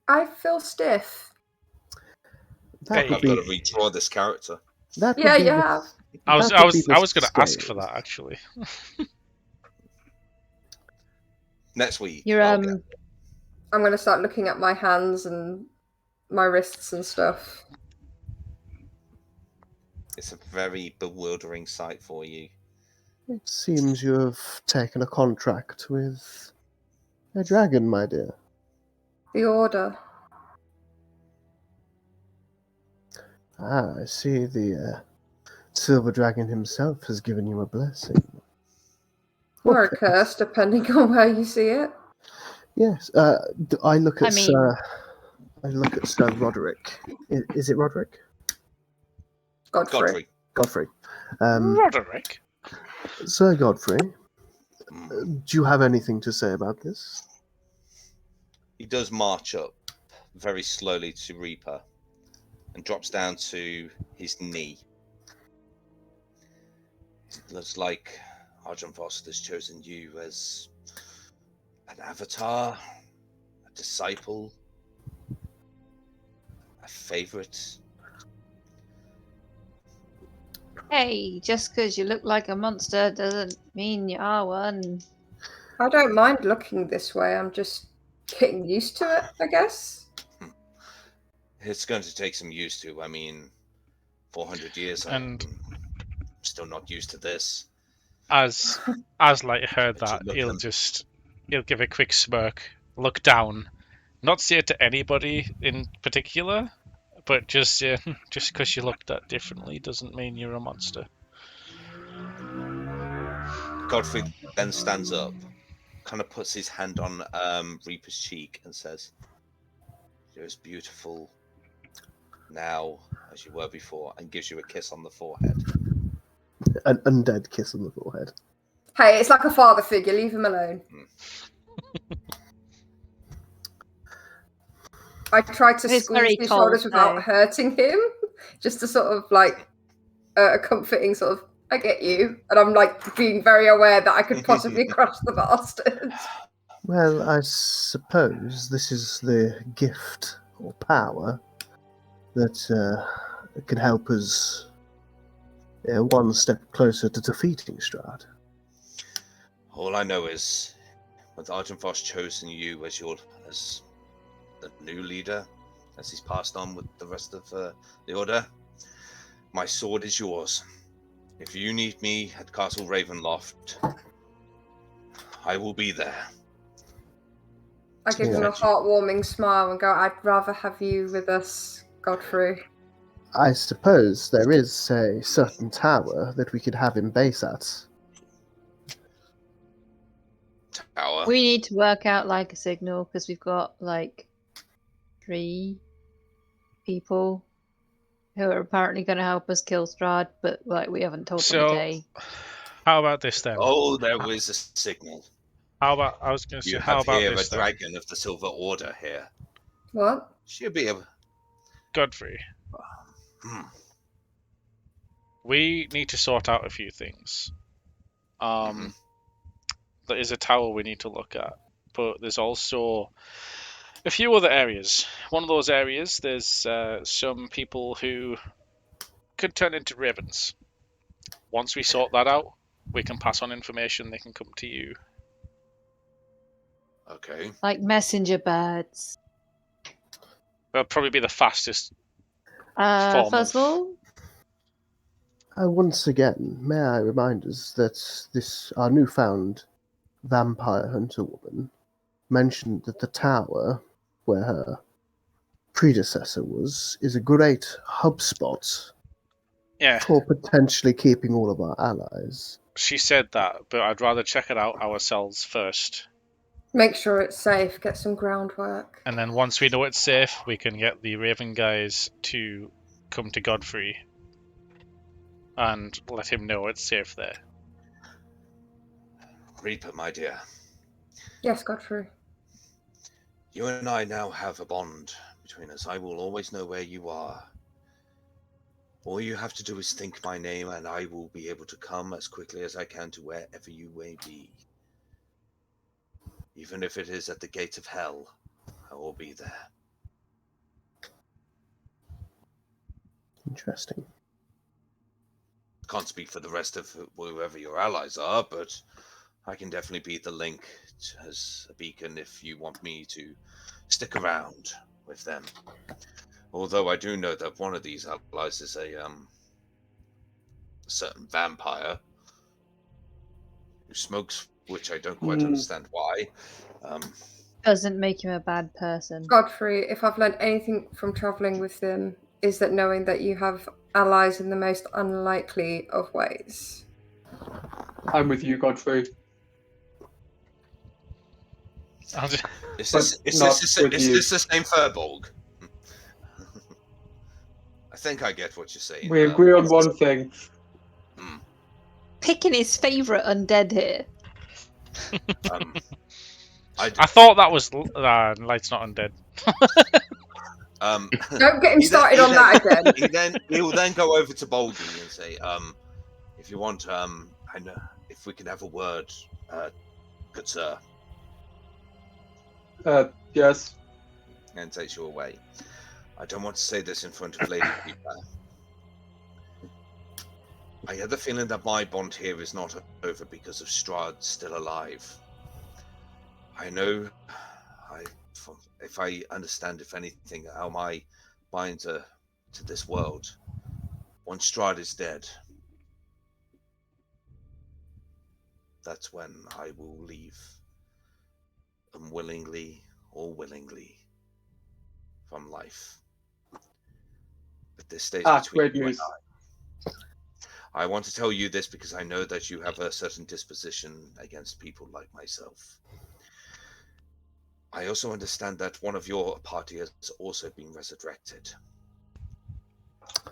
C: I feel stiff.
F: That
B: Hey.
F: would
A: I've got
F: be.
A: to redraw this character.
F: That would
C: Yeah,
F: be
C: you
F: the-
C: have.
B: I was
F: that would be the
B: going to ask for
F: scales.
B: that actually.
A: Next week.
E: You're
A: I'll get-
C: I'm going to start looking at my hands and my wrists and stuff.
A: It's a very bewildering sight for you.
F: It seems you have taken a contract with a dragon, my dear.
C: The order.
F: Ah, I see the silver dragon himself has given you a blessing.
C: Or a
F: Okay.
C: curse, depending on where you see it.
F: Yes. I look at
E: I mean-
F: Sir. I look at Sir Roderick. Is it Roderick?
C: Godfrey.
F: Godfrey.
B: Roderick.
F: Sir Godfrey,
A: Mm.
F: do you have anything to say about this?
A: He does march up very slowly to Reaper and drops down to his knee. It looks like Argent Vost has chosen you as an avatar, a disciple, a favorite.
E: Hey, just because you look like a monster doesn't mean you are one.
C: I don't mind looking this way. I'm just getting used to it, I guess.
A: It's going to take some used to. I mean, 400 years,
B: And-
A: I'm still not used to this.
B: As like heard
A: But you
B: that,
A: look
B: he'll
A: them-
B: he'll give a quick smirk, look down, not say it to anybody in particular, but just because you look that differently doesn't mean you're a monster.
A: Godfrey then stands up, kind of puts his hand on Reaper's cheek and says, "You're as beautiful now as you were before," and gives you a kiss on the forehead.
F: An undead kiss on the forehead.
C: Hey, it's like a father figure. Leave him alone. I tried to
E: It's very
C: squeeze his
E: cold,
C: shoulders without
E: though.
C: hurting him, just to sort of like a comforting sort of, I get you. And I'm like being very aware that I could possibly crush the bastard.
F: Well, I suppose this is the gift or power that can help us one step closer to defeating Strahd.
A: All I know is, with Argenvost chosen you as the new leader, as he's passed on with the rest of the Order, my sword is yours. If you need me at Castle Ravenloft, I will be there.
C: I give him a heartwarming smile and go, I'd rather have you with us, Godfrey.
F: I suppose there is a certain tower that we could have him base at.
A: Tower?
E: We need to work out like a signal because we've got like 3 people who are apparently going to help us kill Strahd, but like we haven't told them a day.
B: How about this then?
A: Oh, there was a signal.
B: How about, I was going to say,
A: You
B: how
A: have
B: about
A: here
B: this
A: a
B: then?
A: dragon of the Silver Order here.
C: What?
A: She'll be able...
B: Godfrey, we need to sort out a few things. There is a tower we need to look at, but there's also a few other areas. One of those areas, there's some people who could turn into ravens. Once we sort that out, we can pass on information. They can come to you.
A: Okay.
E: Like messenger birds.
B: That'll probably be the fastest form
E: First of all,
F: Once again, may I remind us that our newfound vampire hunter woman mentioned that the tower where her predecessor was is a great hub spot for potentially keeping all of our allies.
B: She said that, but I'd rather check it out ourselves first.
C: Make sure it's safe, get some groundwork.
B: And then once we know it's safe, we can get the Raven guys to come to Godfrey and let him know it's safe there.
A: Reaper, my dear.
C: Yes, Godfrey.
A: You and I now have a bond between us. I will always know where you are. All you have to do is think my name, and I will be able to come as quickly as I can to wherever you may be. Even if it is at the gate of hell, I will be there.
F: Interesting.
A: Can't speak for the rest of whoever your allies are, but I can definitely be the link as a beacon if you want me to stick around with them. Although I do know that one of these allies is a certain vampire who smokes, which I don't quite understand why.
E: doesn't make him a bad person.
C: Godfrey, if I've learned anything from travelling with them, is that knowing that you have allies in the most unlikely of ways.
D: I'm with you, Godfrey.
A: Is this the same Furbolg? I think I get what you're saying.
D: We agree on one thing.
E: Picking his favourite undead here.
B: I thought that was Light's not undead.
C: Don't get him started on that again.
A: He will then go over to Bolgi and say, if you want, I know if we can have a word, good sir.
D: Yes.
A: And takes you away. I don't want to say this in front of Lady Reaper. I had the feeling that my bond here is not over because of Strahd still alive. I know, if I understand, if anything, how my binder to this world. Once Strahd is dead, that's when I will leave, unwillingly or willingly, from life. But this stays between
D: great
A: you
D: news.
A: and I want to tell you this because I know that you have a certain disposition against people like myself. I also understand that one of your party has also been resurrected.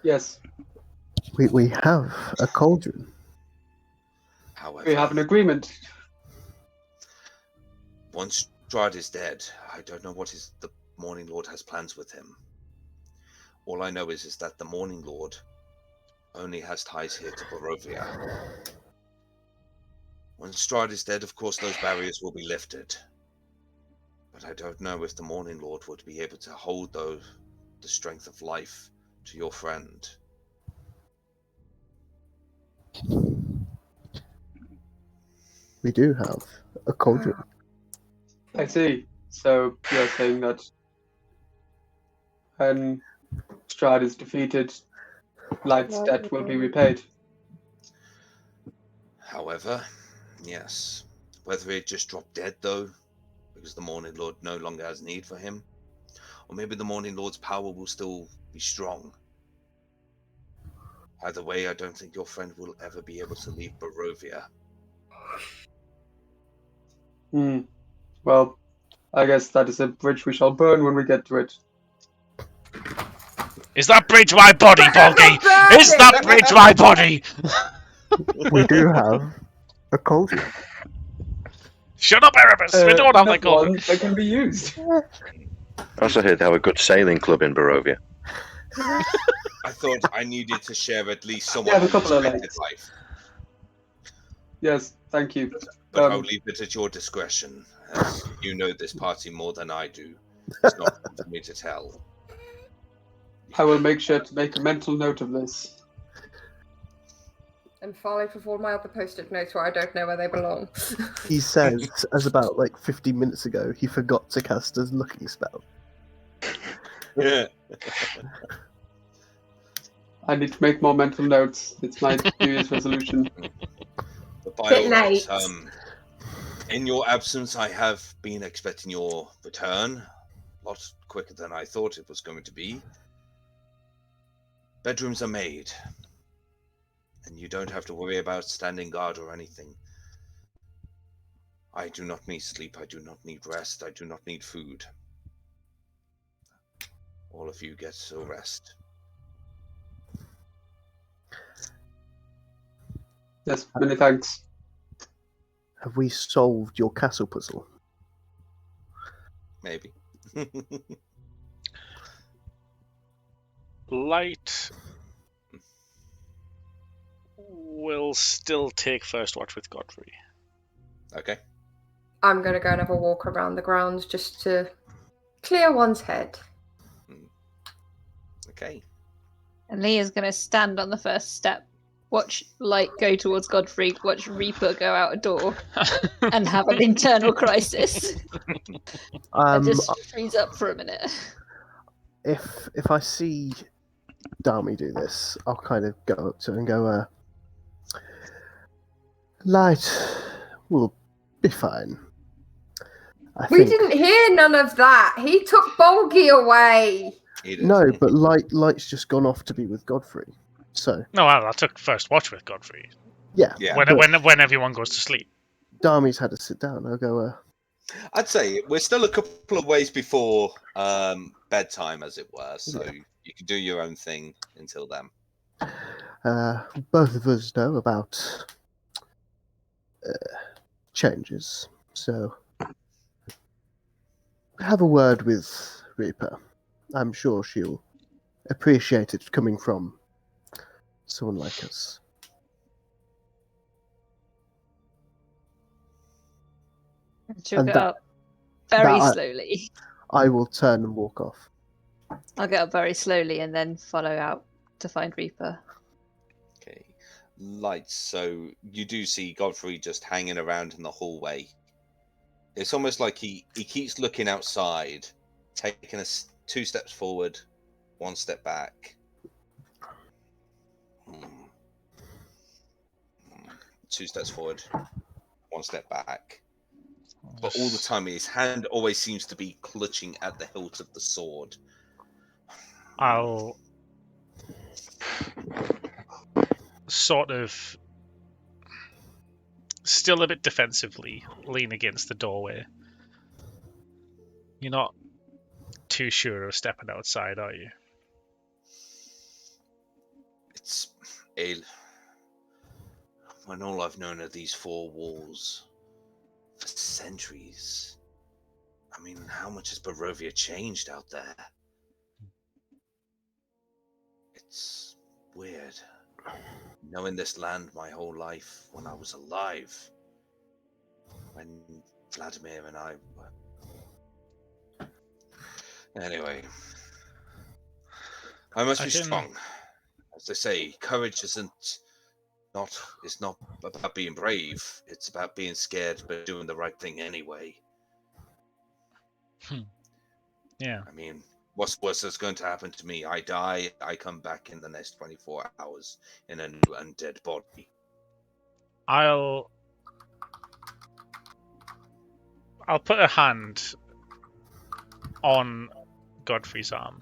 D: Yes.
F: We have a cauldron.
A: However,
D: We have an agreement.
A: Once Strahd is dead, I don't know what the Morning Lord has plans with him. All I know is that the Morning Lord only has ties here to Barovia. When Strahd is dead, of course, those barriers will be lifted. But I don't know if the Morning Lord would be able to hold the strength of life to your friend.
F: We do have a cauldron.
D: I see. So you're saying that when Strahd is defeated, Light's debt will be repaid.
A: However, yes. Whether it just dropped dead, though, because the Morning Lord no longer has need for him, or maybe the Morning Lord's power will still be strong. Either way, I don't think your friend will ever be able to leave Barovia.
D: Well, I guess that is a bridge we shall burn when we get to it.
B: Is that bridge my body, Boggy? Is that bridge my body?
F: We do have a cauldron.
B: Shut up, Erebus! We don't have that cauldron.
D: One that can be used.
G: I also heard they have a good sailing club in Barovia.
A: I thought I needed to share at least
D: Yeah,
A: somewhat
D: a couple of
A: unexpected
D: lakes.
A: life,
D: Yes, thank you.
A: but I'll leave it at your discretion, as you know this party more than I do. It's not for me to tell.
D: I will make sure to make a mental note of this.
C: And 5 of all my other post-it notes where I don't know where they belong.
F: He says, as about like 15 minutes ago, he forgot to cast a looking spell.
A: Yeah.
D: I need to make more mental notes. It's my New Year's resolution.
A: But by
C: Bit
A: all rights,
C: late.
A: in your absence, I have been expecting your return. A lot quicker than I thought it was going to be. Bedrooms are made. And you don't have to worry about standing guard or anything. I do not need sleep. I do not need rest. I do not need food. All of you get a rest.
D: Yes, many thanks.
F: Have we solved your castle puzzle?
A: Maybe.
B: Light will still take first watch with Godfrey.
A: Okay.
C: I'm going to go and have a walk around the grounds just to clear one's head.
A: Okay.
E: And Leah's going to stand on the first step, watch Light go towards Godfrey, watch Reaper go out a door, and have an internal crisis. And just freeze up for a minute.
F: If I see Dami do this, I'll kind of go up to her and go, Light will be fine.
C: We didn't hear none of that. He took Bolgy away.
F: No, but Light's just gone off to be with Godfrey. So
B: No, I took first watch with Godfrey.
F: yeah.
B: When everyone goes to sleep.
F: Dami's had to sit down. I'll go.
A: I'd say we're still a couple of ways before bedtime, as it were. So you can do your own thing until then.
F: Both of us know about changes, so have a word with Reaper. I'm sure she'll appreciate it coming from someone like us.
E: She'll get up very slowly.
F: I will turn and walk off.
E: I'll get up very slowly and then follow out to find Reaper.
A: Okay. Lights. So you do see Godfrey just hanging around in the hallway. It's almost like he keeps looking outside, taking 2 steps forward, 1 step back. 2 steps forward, 1 step back. But all the time, his hand always seems to be clutching at the hilt of the sword.
B: I'll sort of, still a bit defensively, lean against the doorway. You're not too sure of stepping outside, are you?
A: It's when all I've known are these 4 walls for centuries. I mean, how much has Barovia changed out there? It's weird. Knowing this land my whole life when I was alive. When Vladimir and I were... Anyway. I must
B: I
A: be
B: can-
A: strong. As they say, courage is not about being brave. It's about being scared but doing the right thing anyway.
B: Yeah.
A: I mean, what's worse is going to happen to me? I die, I come back in the next 24 hours in a new undead body.
B: I'll put a hand on Godfrey's arm,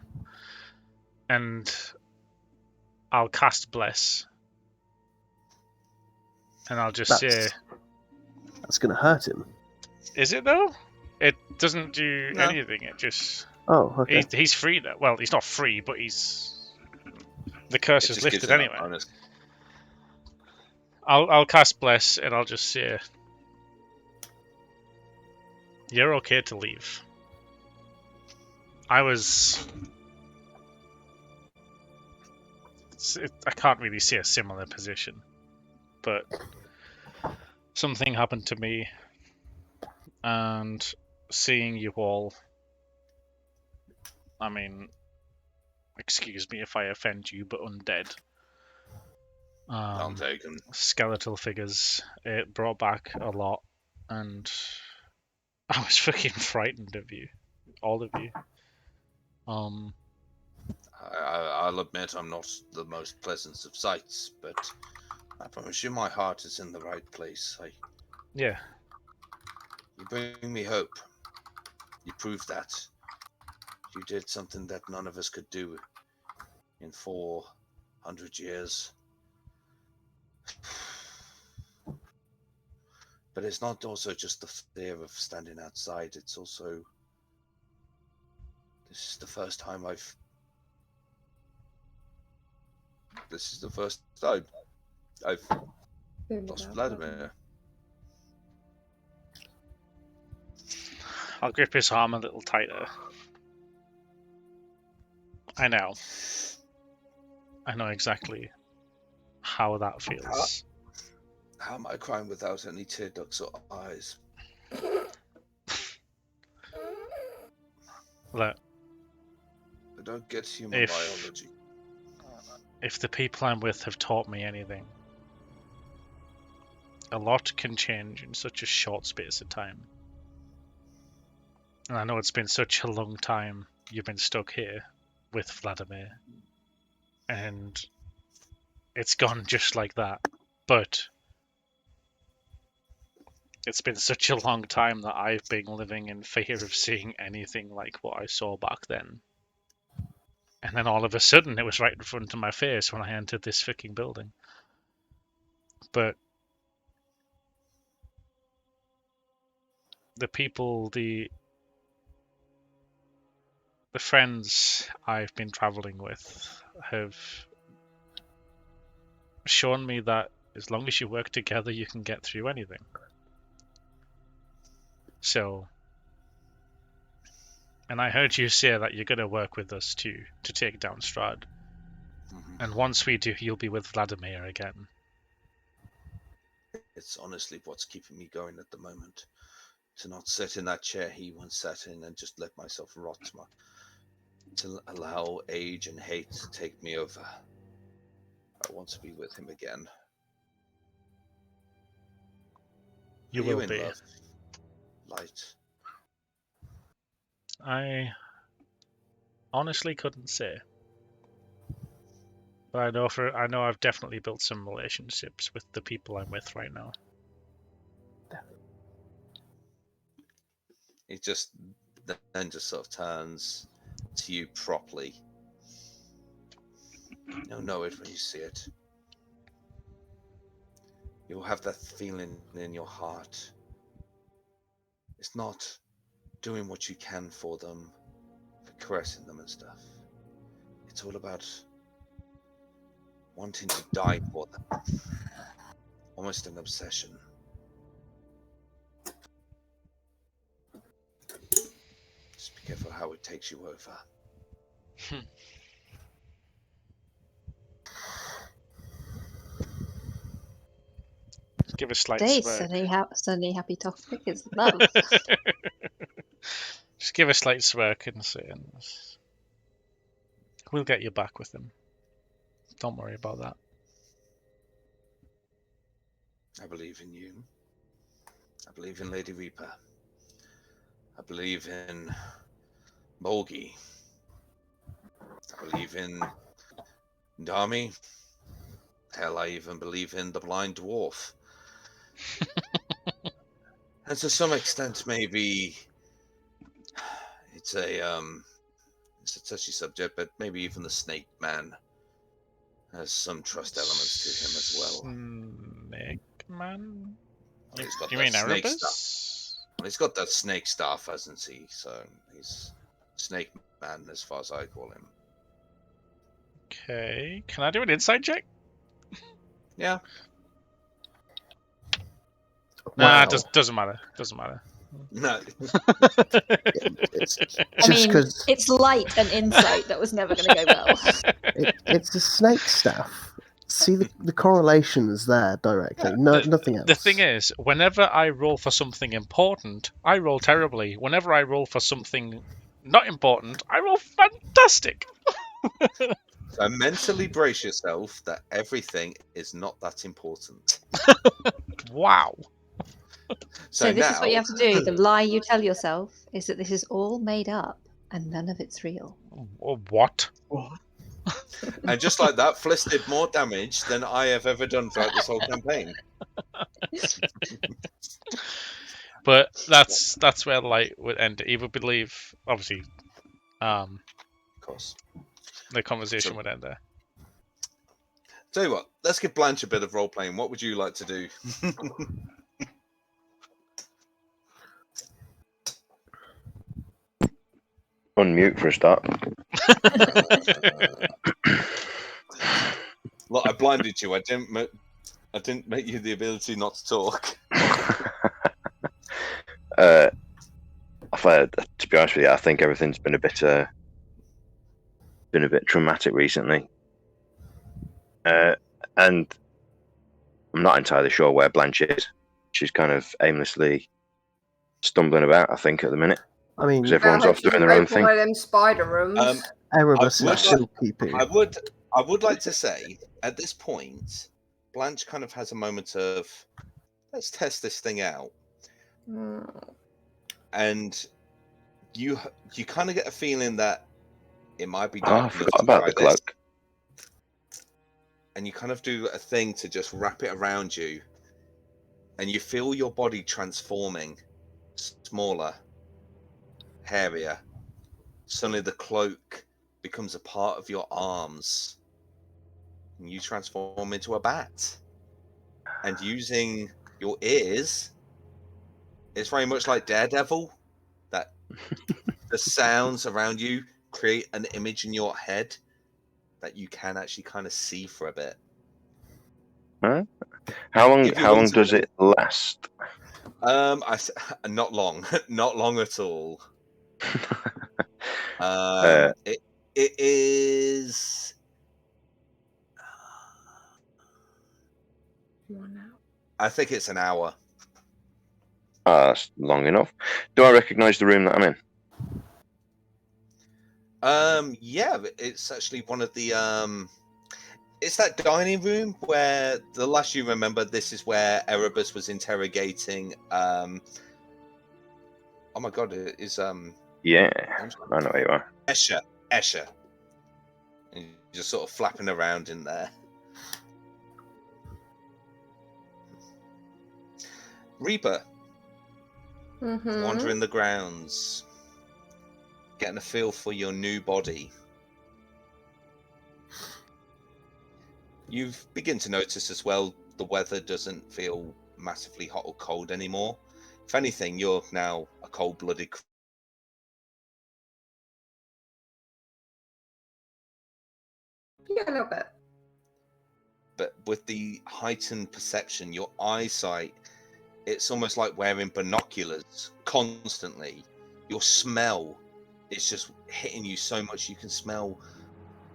B: and I'll cast Bless, and I'll just say,
F: That's going to hurt him.
B: "Is it though? It doesn't do
A: No.
B: anything. It just
F: Oh, okay.
B: he's free now. Well, he's not free, but the curse
A: It
B: is
A: just
B: lifted
A: gives him that
B: anyway.
A: bonus.
B: I'll cast Bless, and I'll just say, "You're okay to leave." I can't really see a similar position, but something happened to me, and seeing you all, I mean, excuse me if I offend you, but undead.
A: I'm taken.
B: Skeletal figures, it brought back a lot, and I was fucking frightened of you, all of you.
A: I'll admit I'm not the most pleasant of sights, but I promise you my heart is in the right place.
B: Yeah,
A: You bring me hope. You prove that. You did something that none of us could do in 400 years. But it's not also just the fear of standing outside, it's also... This is the first time I've lost Vladimir.
B: I'll grip his arm a little tighter. I know exactly how that feels.
A: How am I crying without any tear ducts or eyes?
B: Look,
A: I don't get human biology.
B: if the people I'm with have taught me anything, a lot can change in such a short space of time. And I know it's been such a long time you've been stuck here with Vladimir, and it's gone just like that. But it's been such a long time that I've been living in fear of seeing anything like what I saw back then. And then all of a sudden it was right in front of my face when I entered this fucking building. But the people, the friends I've been traveling with have shown me that as long as you work together, you can get through anything. So, and I heard you say that you're going to work with us to take down Strahd.
A: Mm-hmm.
B: And once we do, you'll be with Vladimir again.
A: It's honestly what's keeping me going at the moment. To not sit in that chair he once sat in and just let myself rot. To allow age and hate to take me over. I want to be with him again.
B: You
A: Are
B: will
A: in
B: be.
A: love? Light.
B: I honestly couldn't say. But I know I've definitely built some relationships with the people I'm with right now.
A: It just then just sort of turns to you properly. You'll know it when you see it. You'll have that feeling in your heart. It's not doing what you can for them, for caressing them and stuff. It's all about wanting to die for them. Almost an obsession. Just be careful how it takes you over.
B: Just give a slight
E: Today,
B: smirk.
E: Sunday happy topic is love.
B: Just give a slight smirk and say, We'll get you back with him. Don't worry about that.
A: I believe in you. I believe in Lady Reaper. I believe in Bolgi. I believe in Dami. Hell, I even believe in the blind dwarf. And to some extent, maybe it's a touchy subject, but maybe even the snake man has some trust elements to him as well.
B: Snake man?
A: He's got
B: You
A: that
B: mean
A: snake
B: Erebus?
A: staff. Well, he's got that snake staff, hasn't he? So he's Snake Man, as far as I call him.
B: Okay. Can I do an insight check?
A: Yeah.
B: Nah,
F: Wow.
B: doesn't matter. Doesn't matter.
A: No.
F: It's
H: I
F: just
H: mean,
F: because
H: it's light and insight that was never going to go well.
F: it's a snake staff. See the correlations there directly. No, nothing else.
B: The thing is, whenever I roll for something important, I roll terribly. Whenever I roll for something not important, I roll fantastic.
A: So mentally brace yourself that everything is not that important.
B: Wow.
H: So this
A: now,
H: is what you have to do. The lie you tell yourself is that this is all made up and none of it's real.
B: What?
A: and just like that, Fliss did more damage than I have ever done throughout this whole campaign.
B: But that's where the light would end. Either believe, obviously,
A: Of course.
B: the conversation
A: Sure.
B: would end there.
A: Tell you what, let's give Blanche a bit of role playing. What would you like to do?
G: Unmute for a start.
A: Look, I blinded you. I didn't make you the ability not to talk.
G: To be honest with you, I think everything's been a bit traumatic recently, and I'm not entirely sure where Blanche is. She's kind of aimlessly stumbling about, I think, at the minute.
F: I mean,
G: Because everyone's off doing their own thing.
C: One of them spider rooms.
F: Erebus
A: I
F: is still keeping.
A: I would like to say at this point, Blanche kind of has a moment of, let's test this thing out, and you kind of get a feeling that it might be
G: Oh, I
A: dark enough
G: forgot
A: to
G: about
A: try
G: the cloak.
A: and you kind of do a thing to just wrap it around you, and you feel your body transforming, smaller, hairier. Suddenly the cloak becomes a part of your arms, and you transform into a bat. And using your ears, it's very much like Daredevil, that the sounds around you create an image in your head that you can actually kind of see for a bit.
G: Huh? How long does it last?
A: Not long, not long at all. It is
C: 1 hour.
A: I think it's an hour.
G: That's long enough. Do I recognise the room that I'm in?
A: Yeah, it's actually one of the it's that dining room where the last you remember, this is where Erebus was interrogating oh my god, it is
G: Yeah, I know where you are.
A: Escher. And you're just sort of flapping around in there. Reaper, wandering the grounds, getting a feel for your new body. You begin to notice as well the weather doesn't feel massively hot or cold anymore. If anything, you're now a cold-blooded
C: Yeah, a little bit.
A: but with the heightened perception, your eyesight, it's almost like wearing binoculars constantly. Your smell is just hitting you so much. You can smell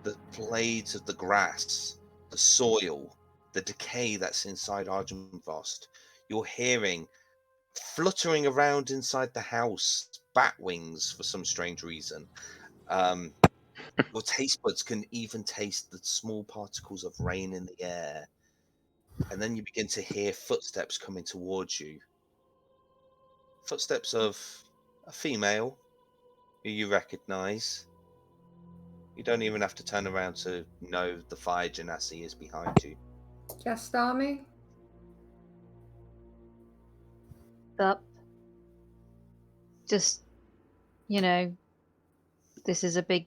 A: the blades of the grass, the soil, the decay that's inside Argentvost. You're hearing fluttering around inside the house bat wings for some strange reason. Your taste buds can even taste the small particles of rain in the air. And then you begin to hear footsteps coming towards you. Footsteps of a female who you recognize. You don't even have to turn around to know the fire genasi is behind you.
C: Just army.
E: Up. Just, this is a big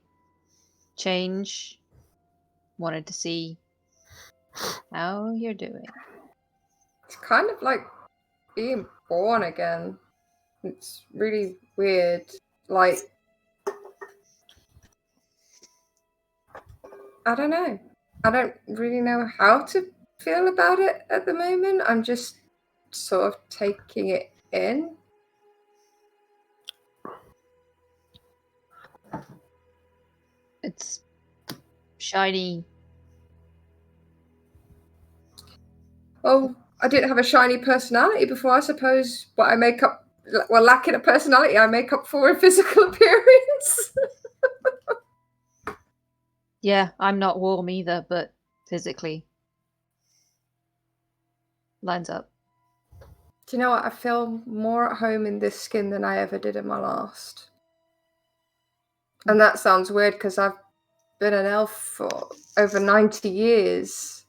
E: change. Wanted to see how you're doing.
C: It's kind of like being born again. It's really weird. Like, I don't know. I don't really know how to feel about it at the moment. I'm just sort of taking it in.
E: It's shiny.
C: Oh, I didn't have a shiny personality before. I suppose what I make up, well, lacking a personality, I make up for in physical appearance.
E: Yeah, I'm not warm either, but physically lines up.
C: Do you know what? I feel more at home in this skin than I ever did in my last. And that sounds weird because I've been an elf for over 90 years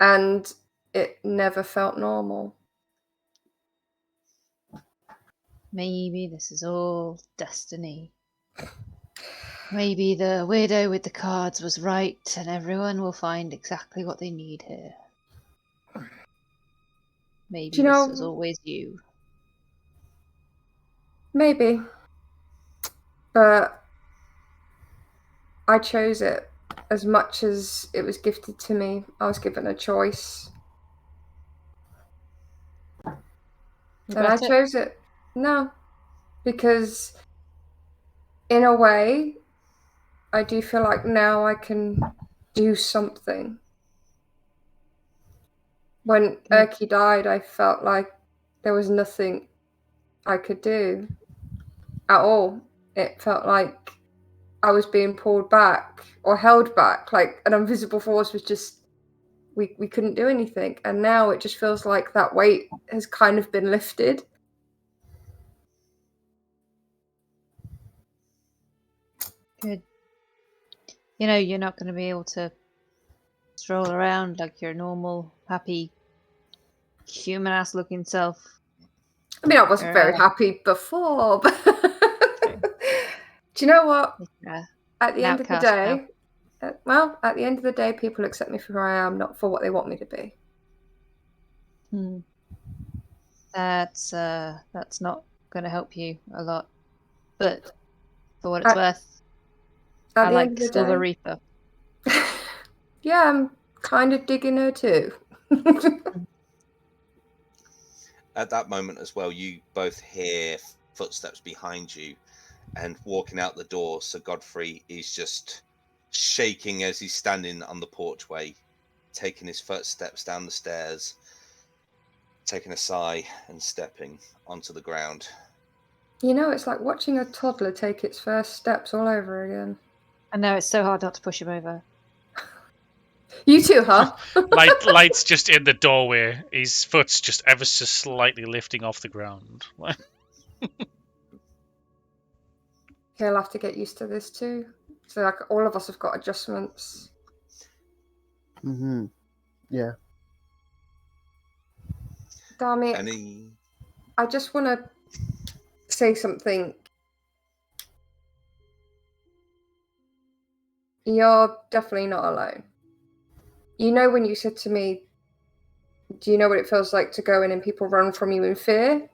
C: and it never felt normal.
E: Maybe this is all destiny. Maybe the weirdo with the cards was right and everyone will find exactly what they need here. Maybe this was always you.
C: Maybe. But I chose it as much as it was gifted to me. I was given a choice. And I chose it. No. Because in a way, I do feel like now I can do something. When Erky died, I felt like there was nothing I could do at all. It felt like I was being pulled back or held back, like an invisible force was just, we couldn't do anything. And now it just feels like that weight has kind of been lifted.
E: Good. You're not going to be able to stroll around like your normal, happy, human-ass looking self.
C: I mean, I wasn't very happy before, but do you know what? At the end of the day, at the end of the day, people accept me for who I am, not for what they want me to be.
E: That's not going to help you a lot, but for what it's worth, I like Silver Reaper.
C: Yeah, I'm kind of digging her too.
A: At that moment as well, you both hear footsteps behind you, and walking out the door, Sir Godfrey is just shaking as he's standing on the porchway, taking his first steps down the stairs, taking a sigh and stepping onto the ground.
C: It's like watching a toddler take its first steps all over again.
E: I know, it's so hard not to push him over.
C: You too, huh?
B: Light's just in the doorway. His foot's just ever so slightly lifting off the ground.
C: He'll have to get used to this too. So, like, all of us have got adjustments.
F: Mm-hmm. Yeah.
C: Damn it. I just want to say something. You're definitely not alone. When you said to me, do you know what it feels like to go in and people run from you in fear?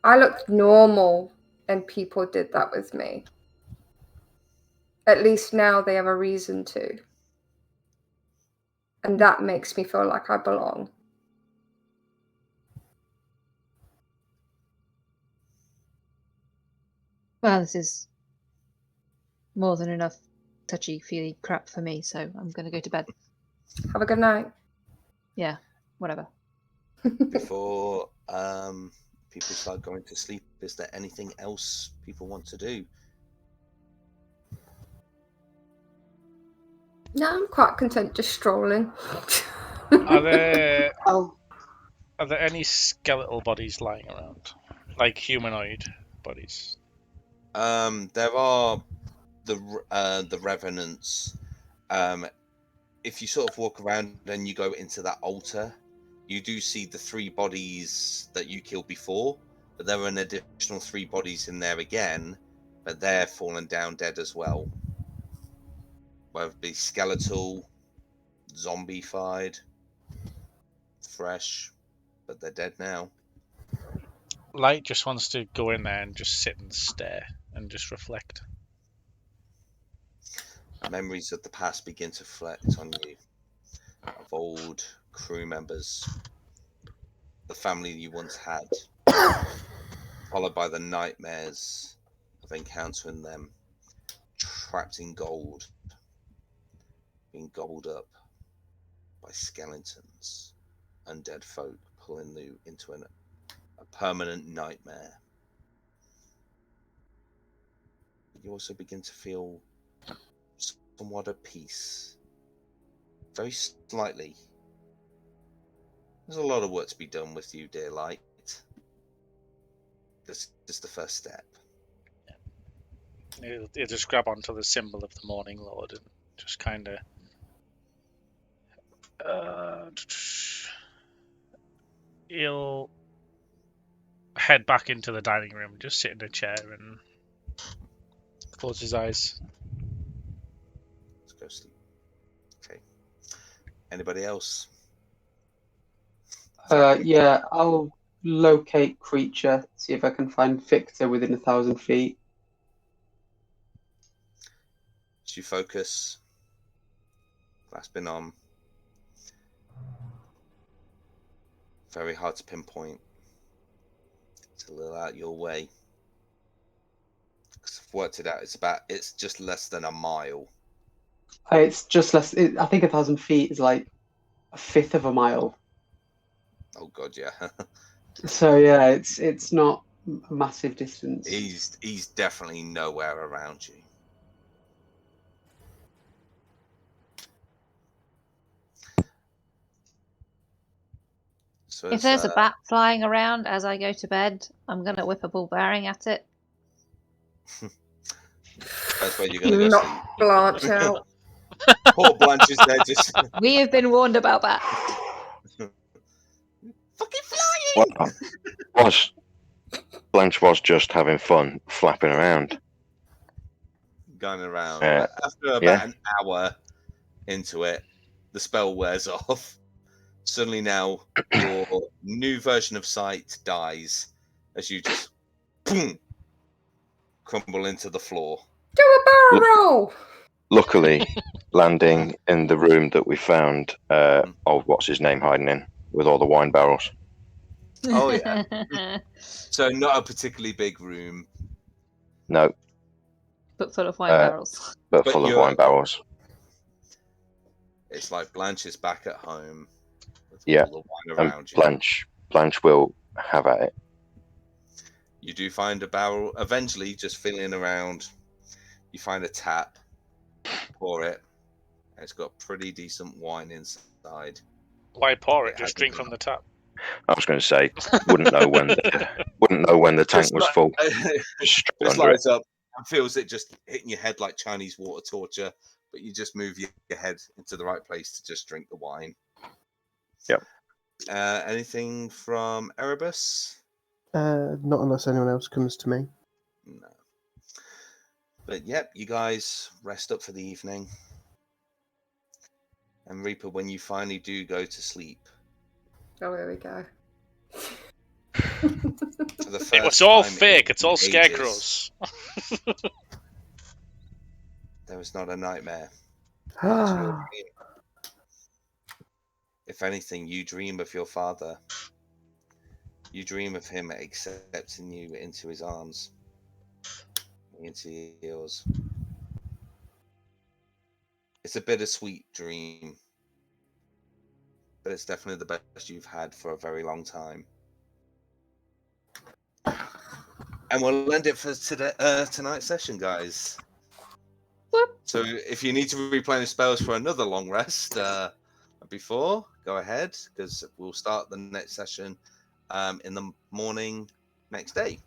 C: I looked normal and people did that with me. At least now they have a reason to. And that makes me feel like I belong.
E: Well, this is more than enough touchy-feely crap for me, so I'm going to go to bed.
C: Have a good night.
E: Yeah, whatever.
A: Before people start going to sleep, is there anything else people want to do?
C: No, I'm quite content just strolling.
B: Are there
D: Oh,
B: any skeletal bodies lying around, like humanoid bodies?
A: There are the revenants. If you sort of walk around and you go into that altar, you do see the 3 bodies that you killed before, but there are an additional 3 bodies in there again, but they're fallen down dead as well. Whether it be skeletal, zombified, fresh, but they're dead now.
B: Light just wants to go in there and just sit and stare and just reflect.
A: Memories of the past begin to reflect on you, of old crew members, the family you once had, followed by the nightmares of encountering them, trapped in gold, being gobbled up by skeletons, undead folk pulling you into a permanent nightmare. You also begin to feel somewhat at peace, very slightly. There's a lot of work to be done with you, dear Light. This is the first step.
B: You just grab onto the symbol of the Morning Lord and just kind of he'll head back into the dining room, just sit in a chair and close his eyes.
A: Let's go sleep. Okay. Anybody else?
D: yeah, I'll locate creature, see if I can find Victor within 1,000 feet.
A: As you focus, grasping on. Very hard to pinpoint. It's a little out your way. Because I've worked it out. It's just less than a mile.
D: It's just less. I think 1,000 feet is like a fifth of a mile.
A: Oh god, yeah.
D: So yeah, it's not a massive distance.
A: He's definitely nowhere around you. So
H: If there's a bat flying around as I go to bed, I'm going to whip a ball bearing at it.
A: that's where you're gonna go
C: Knock
A: sleep.
C: Blanche out.
A: Poor Blanche is there just
H: We have been warned about bats.
A: fucking flying.
G: Well, Blanche was just having fun flapping around.
A: Going around.
G: Yeah.
A: But after about
G: Yeah.
A: an hour into it, the spell wears off. Suddenly now your new version of sight dies as you just boom, crumble into the floor.
C: Do a barrel roll.
G: Luckily, landing in the room that we found, what's his name hiding in with all the wine barrels.
A: Oh yeah. So not a particularly big room.
G: No,
H: But full of wine barrels.
G: but
A: But
G: full of
A: you're-
G: wine barrels.
A: It's like Blanche is back at home with
G: Yeah,
A: all the wine
G: And
A: around you.
G: Blanche will have at it.
A: You do find a barrel eventually, just feeling around. You find a tap, pour it, and it's got pretty decent wine inside.
B: Why pour it?
A: It
B: Just
A: hasn't
B: drink
A: been-
B: from the tap.
G: I was going to say, wouldn't know when the tank
A: Just
G: was
A: like-
G: full.
A: Just
G: Straight under it.
A: lights up and feels it just hitting your head like Chinese water torture, but you just move your head into the right place to just drink the wine.
G: Yep.
A: Anything from Erebus?
F: Not unless anyone else comes to me.
A: No. But yep, you guys rest up for the evening. And Reaper, when you finally do go to sleep,
C: Oh, here we go.
A: for the first
B: It was all
A: time in
B: fake. It's all
A: ages,
B: scarecrows.
A: There was not a nightmare. It was your
F: Ah,
A: dream. If anything, you dream of your father. You dream of him accepting you into his arms, into yours. It's a bittersweet dream, but it's definitely the best you've had for a very long time. And we'll end it for today, tonight's session, guys.
H: Whoop.
A: So if you need to replenish spells for another long rest before, go ahead, because we'll start the next session in the morning next day.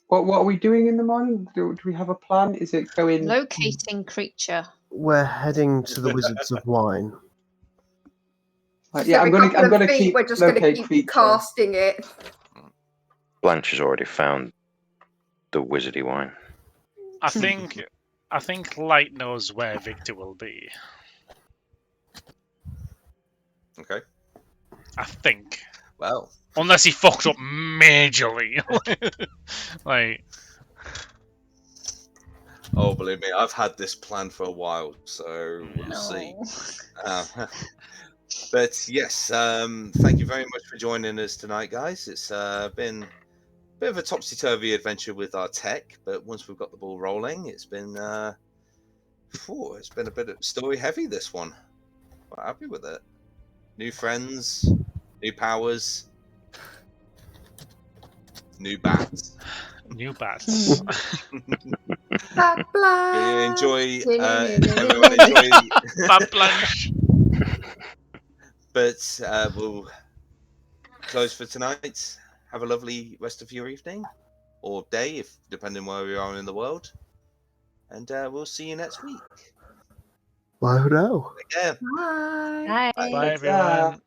D: What are we doing in the morning? Do we have a plan? Is it going?
H: Locating creature.
F: We're heading to the Wizards of Wine.
D: Yeah, I'm gonna keep
C: We're just gonna
D: locate
C: keep
D: creature.
C: casting it.
G: Blanche has already found the wizardy wine.
B: I think Light knows where Victor will be.
A: Okay.
B: I think.
A: Well.
B: Unless he fucked up majorly. Like.
A: Oh, believe me, I've had this plan for a while, so we'll see. But yes, thank you very much for joining us tonight, guys. It's been a bit of a topsy-turvy adventure with our tech, but once we've got the ball rolling, it's been a bit of story heavy, this one. Quite happy with it. New friends, new powers, new bats.
B: New bats.
A: Enjoy. Everyone enjoy.
B: Bat Blanche.
A: But we'll close for tonight. Have a lovely rest of your evening or day, if depending where we are in the world. And we'll see you next week.
F: Bye now.
A: Take care.
C: Bye.
B: Bye everyone.